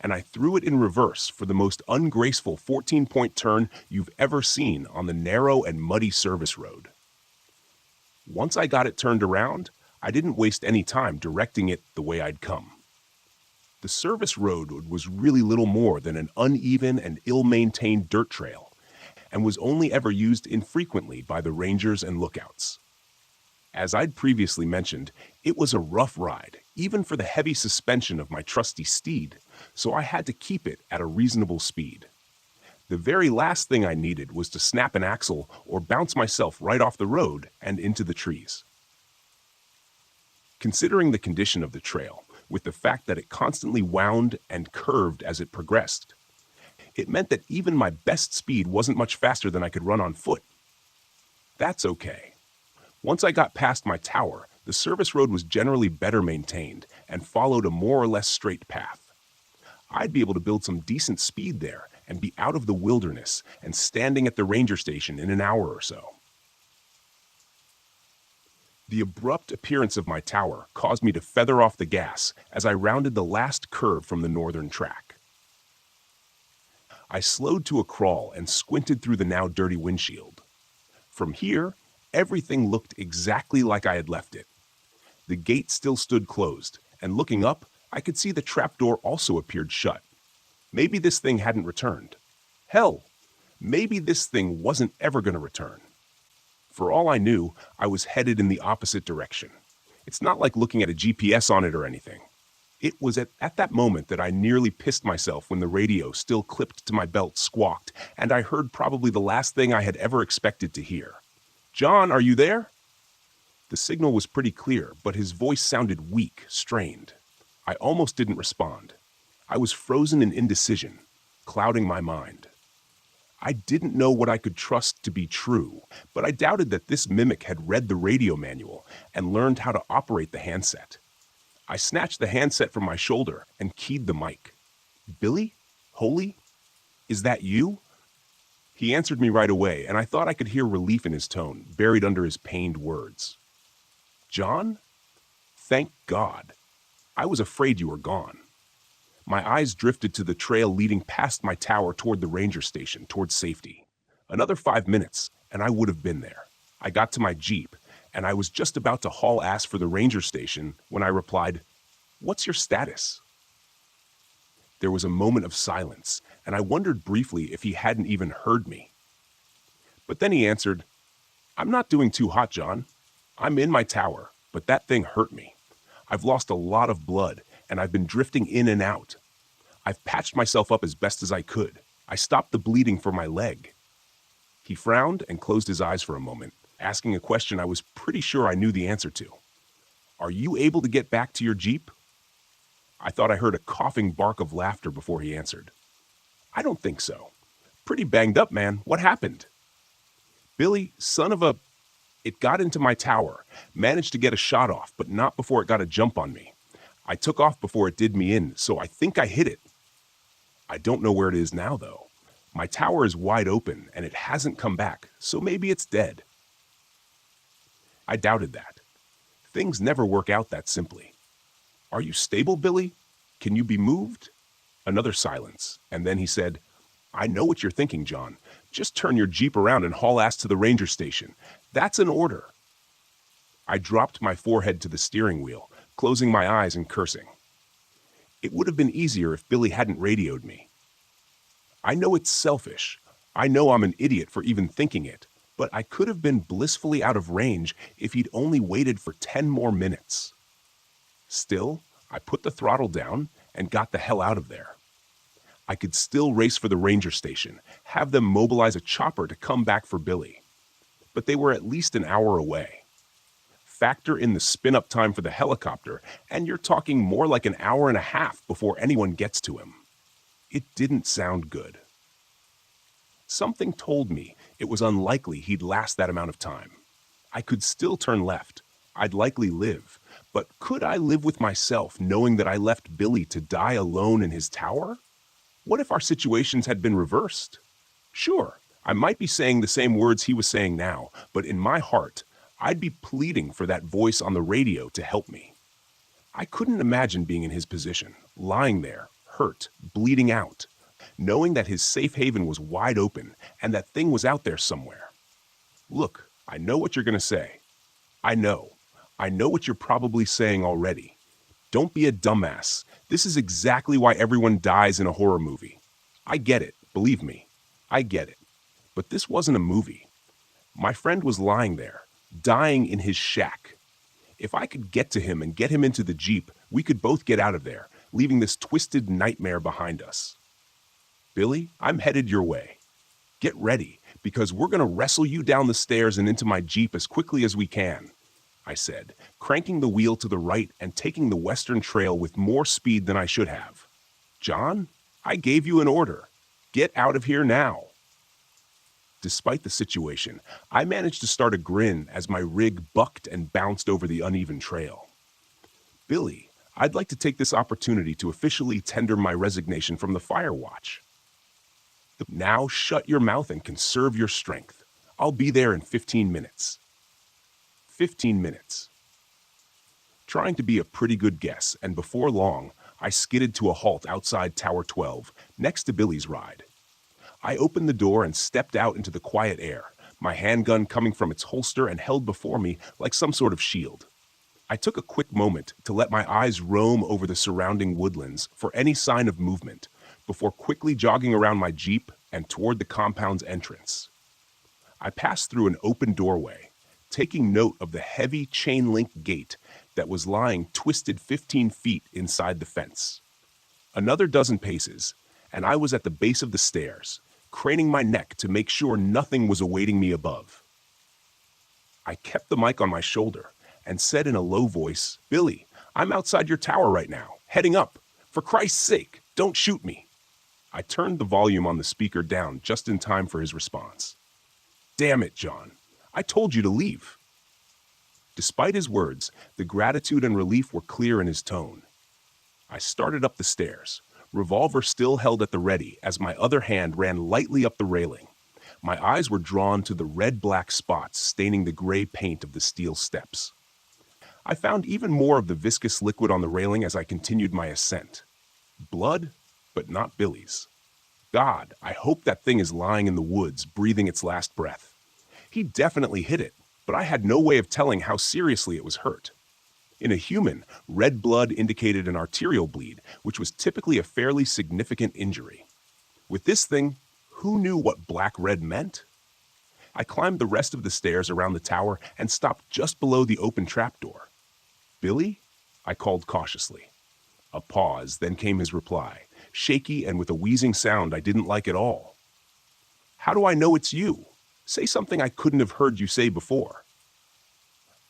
and I threw it in reverse for the most ungraceful 14-point turn you've ever seen on the narrow and muddy service road. Once I got it turned around, I didn't waste any time directing it the way I'd come. The service road was really little more than an uneven and ill-maintained dirt trail, and was only ever used infrequently by the rangers and lookouts. As I'd previously mentioned, it was a rough ride, even for the heavy suspension of my trusty steed, so I had to keep it at a reasonable speed. The very last thing I needed was to snap an axle or bounce myself right off the road and into the trees. Considering the condition of the trail, with the fact that it constantly wound and curved as it progressed, it meant that even my best speed wasn't much faster than I could run on foot. That's okay. Once I got past my tower, the service road was generally better maintained and followed a more or less straight path. I'd be able to build some decent speed there and be out of the wilderness and standing at the ranger station in an hour or so. The abrupt appearance of my tower caused me to feather off the gas as I rounded the last curve from the northern track. I slowed to a crawl and squinted through the now dirty windshield. From here, everything looked exactly like I had left it. The gate still stood closed, and looking up, I could see the trapdoor also appeared shut. Maybe this thing hadn't returned. Hell, maybe this thing wasn't ever going to return. For all I knew, I was headed in the opposite direction. It's not like looking at a GPS on it or anything. It was at that moment that I nearly pissed myself when the radio, still clipped to my belt, squawked, and I heard probably the last thing I had ever expected to hear. "John, are you there?" The signal was pretty clear, but his voice sounded weak, strained. I almost didn't respond. I was frozen in indecision, clouding my mind. I didn't know what I could trust to be true, but I doubted that this mimic had read the radio manual and learned how to operate the handset. I snatched the handset from my shoulder and keyed the mic. "Billy? Holy? Is that you?" He answered me right away, and I thought I could hear relief in his tone, buried under his pained words. "John? Thank God. I was afraid you were gone." My eyes drifted to the trail leading past my tower toward the ranger station, toward safety. Another 5 minutes, and I would have been there. I got to my Jeep, and I was just about to haul ass for the ranger station when I replied, "What's your status?" There was a moment of silence, and I wondered briefly if he hadn't even heard me. But then he answered, "I'm not doing too hot, John. I'm in my tower, but that thing hurt me. I've lost a lot of blood, and I've been drifting in and out. I've patched myself up as best as I could. I stopped the bleeding for my leg." He frowned and closed his eyes for a moment, asking a question I was pretty sure I knew the answer to. "Are you able to get back to your Jeep?" I thought I heard a coughing bark of laughter before he answered. "I don't think so. Pretty banged up, man. What happened?" "Billy, son of a... It got into my tower, managed to get a shot off, but not before it got a jump on me. I took off before it did me in, so I think I hit it. I don't know where it is now, though. My tower is wide open, and it hasn't come back, so maybe it's dead." I doubted that. Things never work out that simply. "Are you stable, Billy? Can you be moved?" Another silence, and then he said, "I know what you're thinking, John. Just turn your Jeep around and haul ass to the ranger station. That's an order." I dropped my forehead to the steering wheel, closing my eyes and cursing. It would have been easier if Billy hadn't radioed me. I know it's selfish. I know I'm an idiot for even thinking it, but I could have been blissfully out of range if he'd only waited for 10 more minutes. Still, I put the throttle down and got the hell out of there. I could still race for the ranger station, have them mobilize a chopper to come back for Billy. But they were at least an hour away. Factor in the spin-up time for the helicopter, and you're talking more like an hour and a half before anyone gets to him. It didn't sound good. Something told me it was unlikely he'd last that amount of time. I could still turn left. I'd likely live. But could I live with myself knowing that I left Billy to die alone in his tower? What if our situations had been reversed? Sure, I might be saying the same words he was saying now, but in my heart, I'd be pleading for that voice on the radio to help me. I couldn't imagine being in his position, lying there, hurt, bleeding out, knowing that his safe haven was wide open and that thing was out there somewhere. Look, I know what you're going to say. I know what you're probably saying already. Don't be a dumbass. This is exactly why everyone dies in a horror movie. I get it, believe me. I get it. But this wasn't a movie. My friend was lying there, dying in his shack. If I could get to him and get him into the Jeep, we could both get out of there, leaving this twisted nightmare behind us. Billy, I'm headed your way. Get ready, because we're going to wrestle you down the stairs and into my Jeep as quickly as we can, I said, cranking the wheel to the right and taking the western trail with more speed than I should have. John, I gave you an order. Get out of here now. Despite the situation, I managed to start a grin as my rig bucked and bounced over the uneven trail. Billy, I'd like to take this opportunity to officially tender my resignation from the Fire Watch. Now shut your mouth and conserve your strength. I'll be there in 15 minutes. 15 minutes. Trying to be a pretty good guess, and before long, I skidded to a halt outside Tower 12, next to Billy's ride. I opened the door and stepped out into the quiet air, my handgun coming from its holster and held before me like some sort of shield. I took a quick moment to let my eyes roam over the surrounding woodlands for any sign of movement, before quickly jogging around my Jeep and toward the compound's entrance. I passed through an open doorway, taking note of the heavy chain-link gate that was lying twisted 15 feet inside the fence. Another dozen paces, and I was at the base of the stairs, craning my neck to make sure nothing was awaiting me above. I kept the mic on my shoulder and said in a low voice, "Billy, I'm outside your tower right now, heading up. For Christ's sake, don't shoot me." I turned the volume on the speaker down just in time for his response. "Damn it, John. I told you to leave." Despite his words, the gratitude and relief were clear in his tone. I started up the stairs, revolver still held at the ready as my other hand ran lightly up the railing. My eyes were drawn to the red-black spots staining the gray paint of the steel steps. I found even more of the viscous liquid on the railing as I continued my ascent. Blood, but not Billy's. God, I hope that thing is lying in the woods, breathing its last breath. He definitely hit it, but I had no way of telling how seriously it was hurt. In a human, red blood indicated an arterial bleed, which was typically a fairly significant injury. With this thing, who knew what black-red meant? I climbed the rest of the stairs around the tower and stopped just below the open trapdoor. "Billy?" I called cautiously. A pause, then came his reply, shaky and with a wheezing sound I didn't like at all. "How do I know it's you? Say something I couldn't have heard you say before."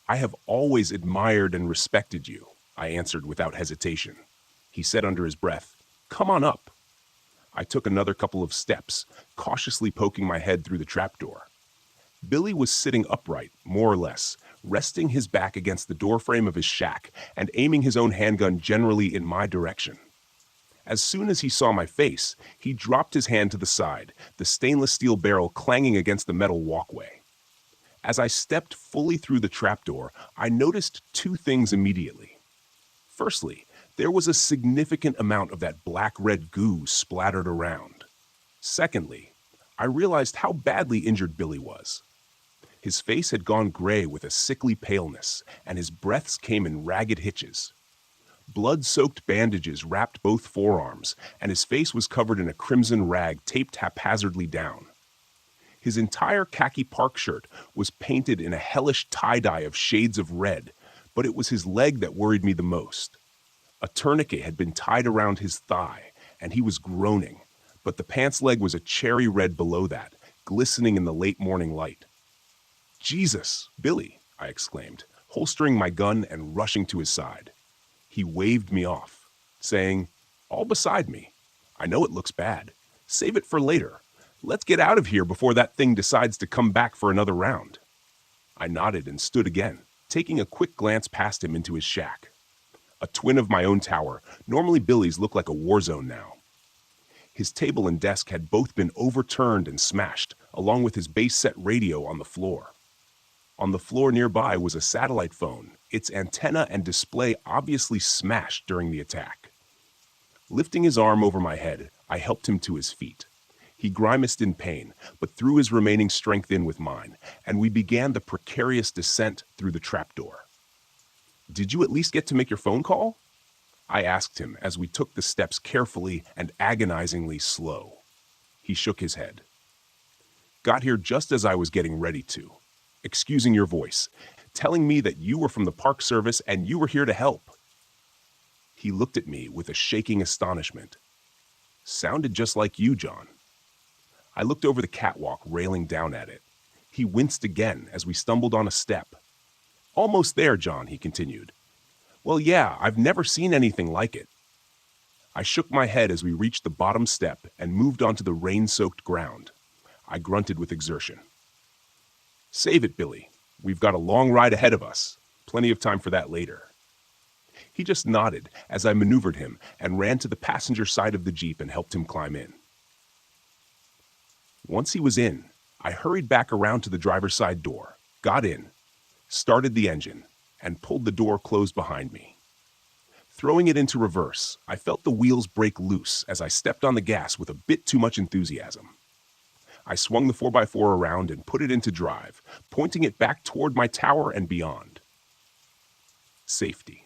"I have always admired and respected you," I answered without hesitation. He said under his breath, "Come on up." I took another couple of steps, cautiously poking my head through the trapdoor. Billy was sitting upright, more or less, resting his back against the doorframe of his shack and aiming his own handgun generally in my direction. As soon as he saw my face, he dropped his hand to the side, the stainless steel barrel clanging against the metal walkway. As I stepped fully through the trapdoor, I noticed two things immediately. Firstly, there was a significant amount of that black-red goo splattered around. Secondly, I realized how badly injured Billy was. His face had gone gray with a sickly paleness, and his breaths came in ragged hitches. Blood-soaked bandages wrapped both forearms, and his face was covered in a crimson rag taped haphazardly down. His entire khaki park shirt was painted in a hellish tie-dye of shades of red, but it was his leg that worried me the most. A tourniquet had been tied around his thigh, and he was groaning, but the pants leg was a cherry red below that, glistening in the late morning light. "Jesus, Billy," I exclaimed, holstering my gun and rushing to his side. He waved me off, saying, "All beside me. I know it looks bad. Save it for later. Let's get out of here before that thing decides to come back for another round." I nodded and stood again, taking a quick glance past him into his shack. A twin of my own tower, normally Billy's looked like a war zone now. His table and desk had both been overturned and smashed, along with his base-set radio on the floor. On the floor nearby was a satellite phone, its antenna and display obviously smashed during the attack. Lifting his arm over my head, I helped him to his feet. He grimaced in pain, but threw his remaining strength in with mine, and we began the precarious descent through the trapdoor. "Did you at least get to make your phone call?" I asked him as we took the steps carefully and agonizingly slow. He shook his head. "Got here just as I was getting ready to. Excusing your voice, telling me that you were from the Park Service and you were here to help." He looked at me with a shaking astonishment. "Sounded just like you, John." I looked over the catwalk, railing down at it. He winced again as we stumbled on a step. "Almost there, John," he continued. "Well, yeah, I've never seen anything like it." I shook my head as we reached the bottom step and moved onto the rain-soaked ground. I grunted with exertion. "Save it, Billy. We've got a long ride ahead of us. Plenty of time for that later." He just nodded as I maneuvered him and ran to the passenger side of the Jeep and helped him climb in. Once he was in, I hurried back around to the driver's side door, got in, started the engine, and pulled the door closed behind me. Throwing it into reverse, I felt the wheels break loose as I stepped on the gas with a bit too much enthusiasm. I swung the 4x4 around and put it into drive, pointing it back toward my tower and beyond. Safety.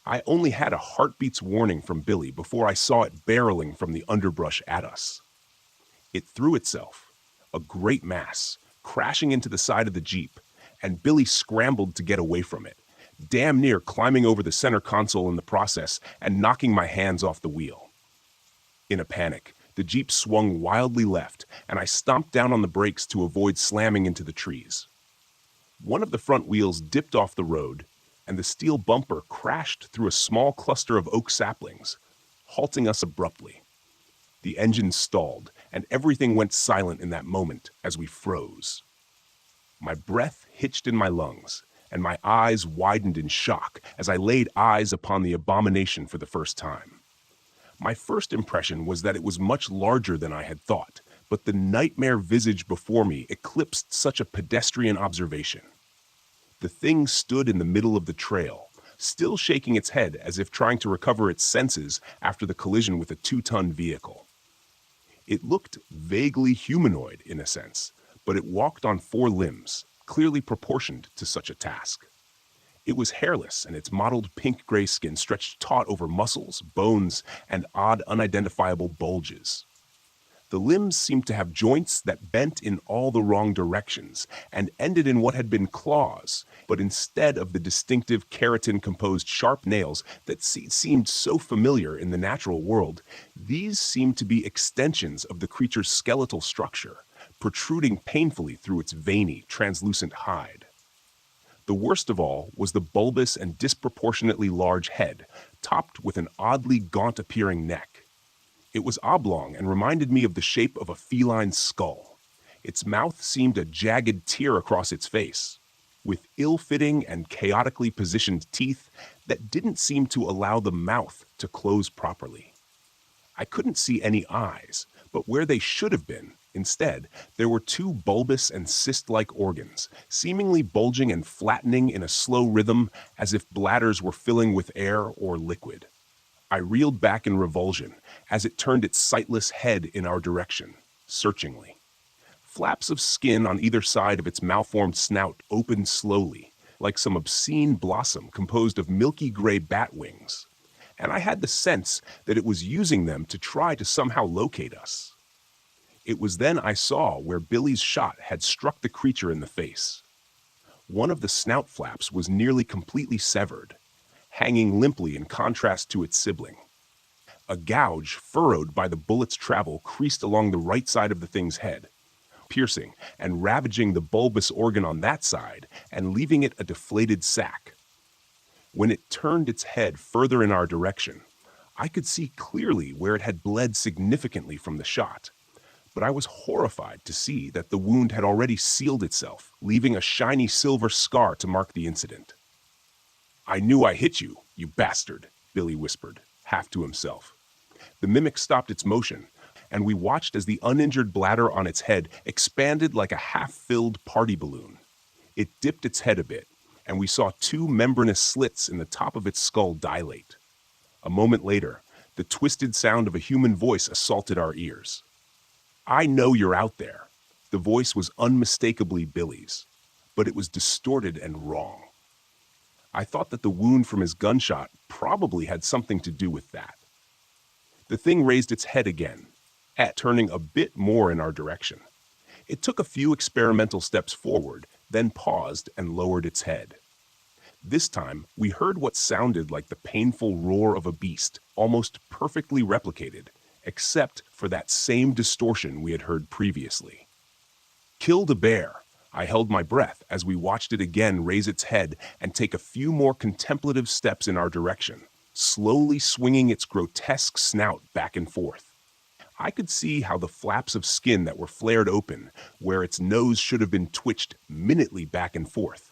I only had a heartbeat's warning from Billy before I saw it barreling from the underbrush at us. It threw itself, a great mass, crashing into the side of the Jeep, and Billy scrambled to get away from it, damn near climbing over the center console in the process and knocking my hands off the wheel. In a panic, the Jeep swung wildly left, and I stomped down on the brakes to avoid slamming into the trees. One of the front wheels dipped off the road, and the steel bumper crashed through a small cluster of oak saplings, halting us abruptly. The engine stalled, and everything went silent in that moment as we froze. My breath hitched in my lungs, and my eyes widened in shock as I laid eyes upon the abomination for the first time. My first impression was that it was much larger than I had thought, but the nightmare visage before me eclipsed such a pedestrian observation. The thing stood in the middle of the trail, still shaking its head as if trying to recover its senses after the collision with a 2-ton vehicle. It looked vaguely humanoid in a sense, but it walked on 4 limbs, clearly proportioned to such a task. It was hairless, and its mottled pink-gray skin stretched taut over muscles, bones, and odd unidentifiable bulges. The limbs seemed to have joints that bent in all the wrong directions and ended in what had been claws, but instead of the distinctive keratin-composed sharp nails that seemed so familiar in the natural world, these seemed to be extensions of the creature's skeletal structure, protruding painfully through its veiny, translucent hide. The worst of all was the bulbous and disproportionately large head, topped with an oddly gaunt-appearing neck. It was oblong and reminded me of the shape of a feline's skull. Its mouth seemed a jagged tear across its face, with ill-fitting and chaotically positioned teeth that didn't seem to allow the mouth to close properly. I couldn't see any eyes, but where they should have been, instead, there were 2 bulbous and cyst-like organs, seemingly bulging and flattening in a slow rhythm as if bladders were filling with air or liquid. I reeled back in revulsion as it turned its sightless head in our direction, searchingly. Flaps of skin on either side of its malformed snout opened slowly, like some obscene blossom composed of milky gray bat wings, and I had the sense that it was using them to try to somehow locate us. It was then I saw where Billy's shot had struck the creature in the face. One of the snout flaps was nearly completely severed, hanging limply in contrast to its sibling. A gouge furrowed by the bullet's travel creased along the right side of the thing's head, piercing and ravaging the bulbous organ on that side and leaving it a deflated sac. When it turned its head further in our direction, I could see clearly where it had bled significantly from the shot, but I was horrified to see that the wound had already sealed itself, leaving a shiny silver scar to mark the incident. "I knew I hit you, you bastard," Billy whispered, half to himself. The mimic stopped its motion, and we watched as the uninjured bladder on its head expanded like a half-filled party balloon. It dipped its head a bit, and we saw 2 membranous slits in the top of its skull dilate. A moment later, the twisted sound of a human voice assaulted our ears. "I know you're out there." The voice was unmistakably Billy's, but it was distorted and wrong. I thought that the wound from his gunshot probably had something to do with that. The thing raised its head again, turning a bit more in our direction. It took a few experimental steps forward, then paused and lowered its head. This time, we heard what sounded like the painful roar of a beast, almost perfectly replicated, except for that same distortion we had heard previously. "Killed a bear." I held my breath as we watched it again raise its head and take a few more contemplative steps in our direction, slowly swinging its grotesque snout back and forth. I could see how the flaps of skin that were flared open, where its nose should have been twitched minutely back and forth,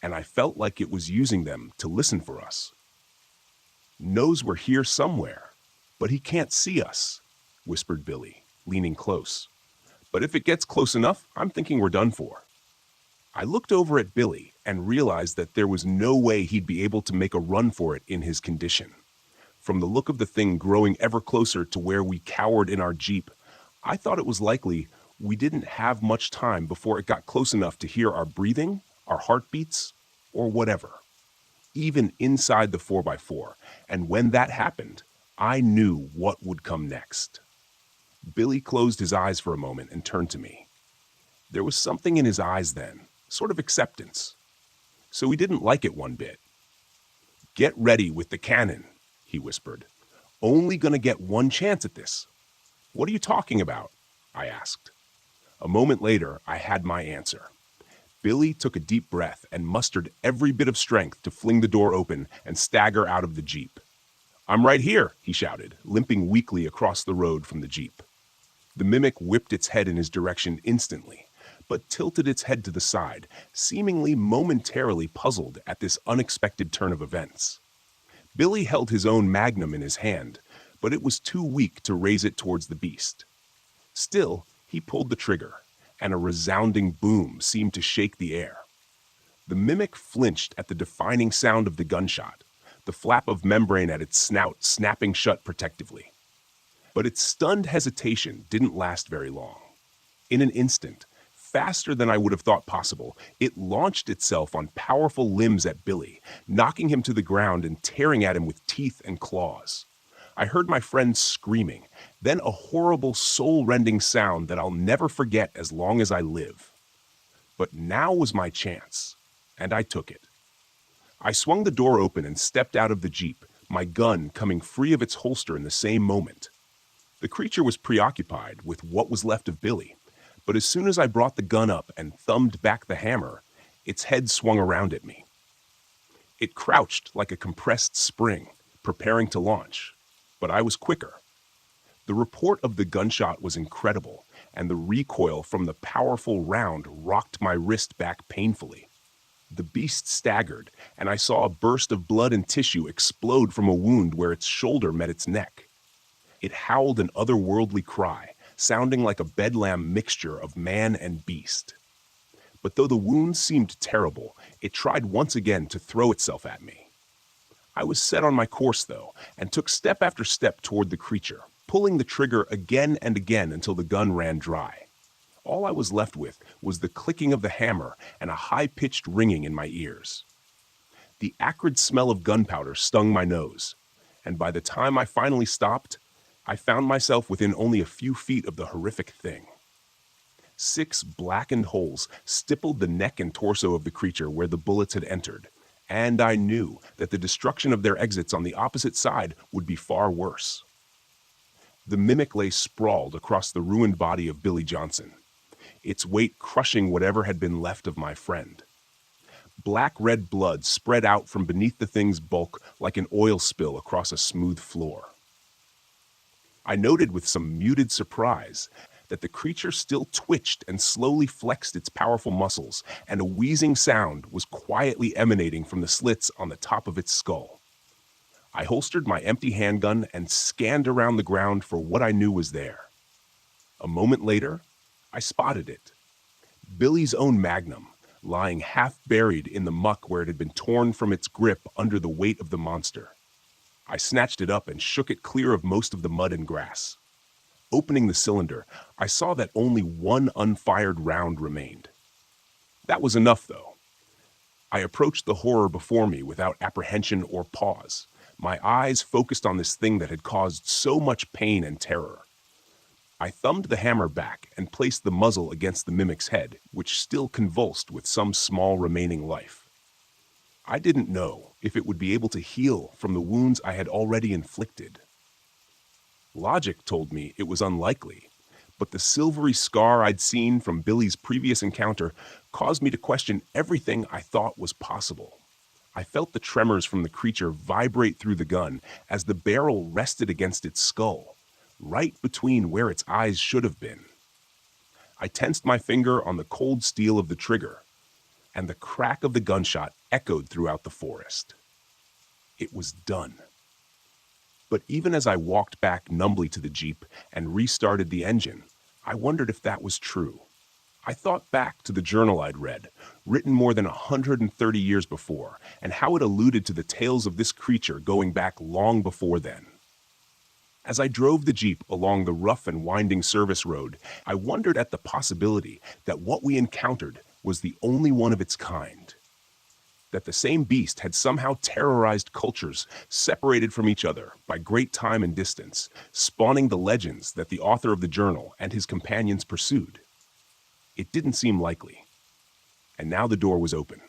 and I felt like it was using them to listen for us. "Knows we're here somewhere, but he can't see us," whispered Billy, leaning close. "But if it gets close enough, I'm thinking we're done for." I looked over at Billy and realized that there was no way he'd be able to make a run for it in his condition. From the look of the thing growing ever closer to where we cowered in our Jeep, I thought it was likely we didn't have much time before it got close enough to hear our breathing, our heartbeats, or whatever, even inside the 4x4, and when that happened, I knew what would come next. Billy closed his eyes for a moment and turned to me. There was something in his eyes then, sort of acceptance. So he didn't like it one bit. "Get ready with the cannon," he whispered. "Only gonna get one chance at this." "What are you talking about?" I asked. A moment later, I had my answer. Billy took a deep breath and mustered every bit of strength to fling the door open and stagger out of the Jeep. "I'm right here," he shouted, limping weakly across the road from the Jeep. The mimic whipped its head in his direction instantly, but tilted its head to the side, seemingly momentarily puzzled at this unexpected turn of events. Billy held his own magnum in his hand, but it was too weak to raise it towards the beast. Still, he pulled the trigger, and a resounding boom seemed to shake the air. The mimic flinched at the defining sound of the gunshot, the flap of membrane at its snout snapping shut protectively. But its stunned hesitation didn't last very long. In an instant, faster than I would have thought possible, it launched itself on powerful limbs at Billy, knocking him to the ground and tearing at him with teeth and claws. I heard my friend screaming, then a horrible, soul-rending sound that I'll never forget as long as I live. But now was my chance, and I took it. I swung the door open and stepped out of the Jeep, my gun coming free of its holster in the same moment. The creature was preoccupied with what was left of Billy, but as soon as I brought the gun up and thumbed back the hammer, its head swung around at me. It crouched like a compressed spring, preparing to launch, but I was quicker. The report of the gunshot was incredible, and the recoil from the powerful round rocked my wrist back painfully. The beast staggered, and I saw a burst of blood and tissue explode from a wound where its shoulder met its neck. It howled an otherworldly cry, sounding like a bedlam mixture of man and beast. But though the wound seemed terrible, it tried once again to throw itself at me. I was set on my course, though, and took step after step toward the creature, pulling the trigger again and again until the gun ran dry. All I was left with was the clicking of the hammer and a high-pitched ringing in my ears. The acrid smell of gunpowder stung my nose, and by the time I finally stopped, I found myself within only a few feet of the horrific thing. 6 blackened holes stippled the neck and torso of the creature where the bullets had entered, and I knew that the destruction of their exits on the opposite side would be far worse. The mimic lay sprawled across the ruined body of Billy Johnson, its weight crushing whatever had been left of my friend. Black-red blood spread out from beneath the thing's bulk like an oil spill across a smooth floor. I noted with some muted surprise that the creature still twitched and slowly flexed its powerful muscles, and a wheezing sound was quietly emanating from the slits on the top of its skull. I holstered my empty handgun and scanned around the ground for what I knew was there. A moment later, I spotted it. Billy's own magnum, lying half buried in the muck where it had been torn from its grip under the weight of the monster. I snatched it up and shook it clear of most of the mud and grass. Opening the cylinder, I saw that only one unfired round remained. That was enough, though. I approached the horror before me without apprehension or pause, my eyes focused on this thing that had caused so much pain and terror. I thumbed the hammer back and placed the muzzle against the mimic's head, which still convulsed with some small remaining life. I didn't know if it would be able to heal from the wounds I had already inflicted. Logic told me it was unlikely, but the silvery scar I'd seen from Billy's previous encounter caused me to question everything I thought was possible. I felt the tremors from the creature vibrate through the gun as the barrel rested against its skull, right between where its eyes should have been. I tensed my finger on the cold steel of the trigger, and the crack of the gunshot echoed throughout the forest. It was done. But even as I walked back numbly to the Jeep and restarted the engine, I wondered if that was true. I thought back to the journal I'd read, written more than 130 years before, and how it alluded to the tales of this creature going back long before then. As I drove the Jeep along the rough and winding service road, I wondered at the possibility that what we encountered was the only one of its kind. That the same beast had somehow terrorized cultures separated from each other by great time and distance, spawning the legends that the author of the journal and his companions pursued. It didn't seem likely. And now the door was open.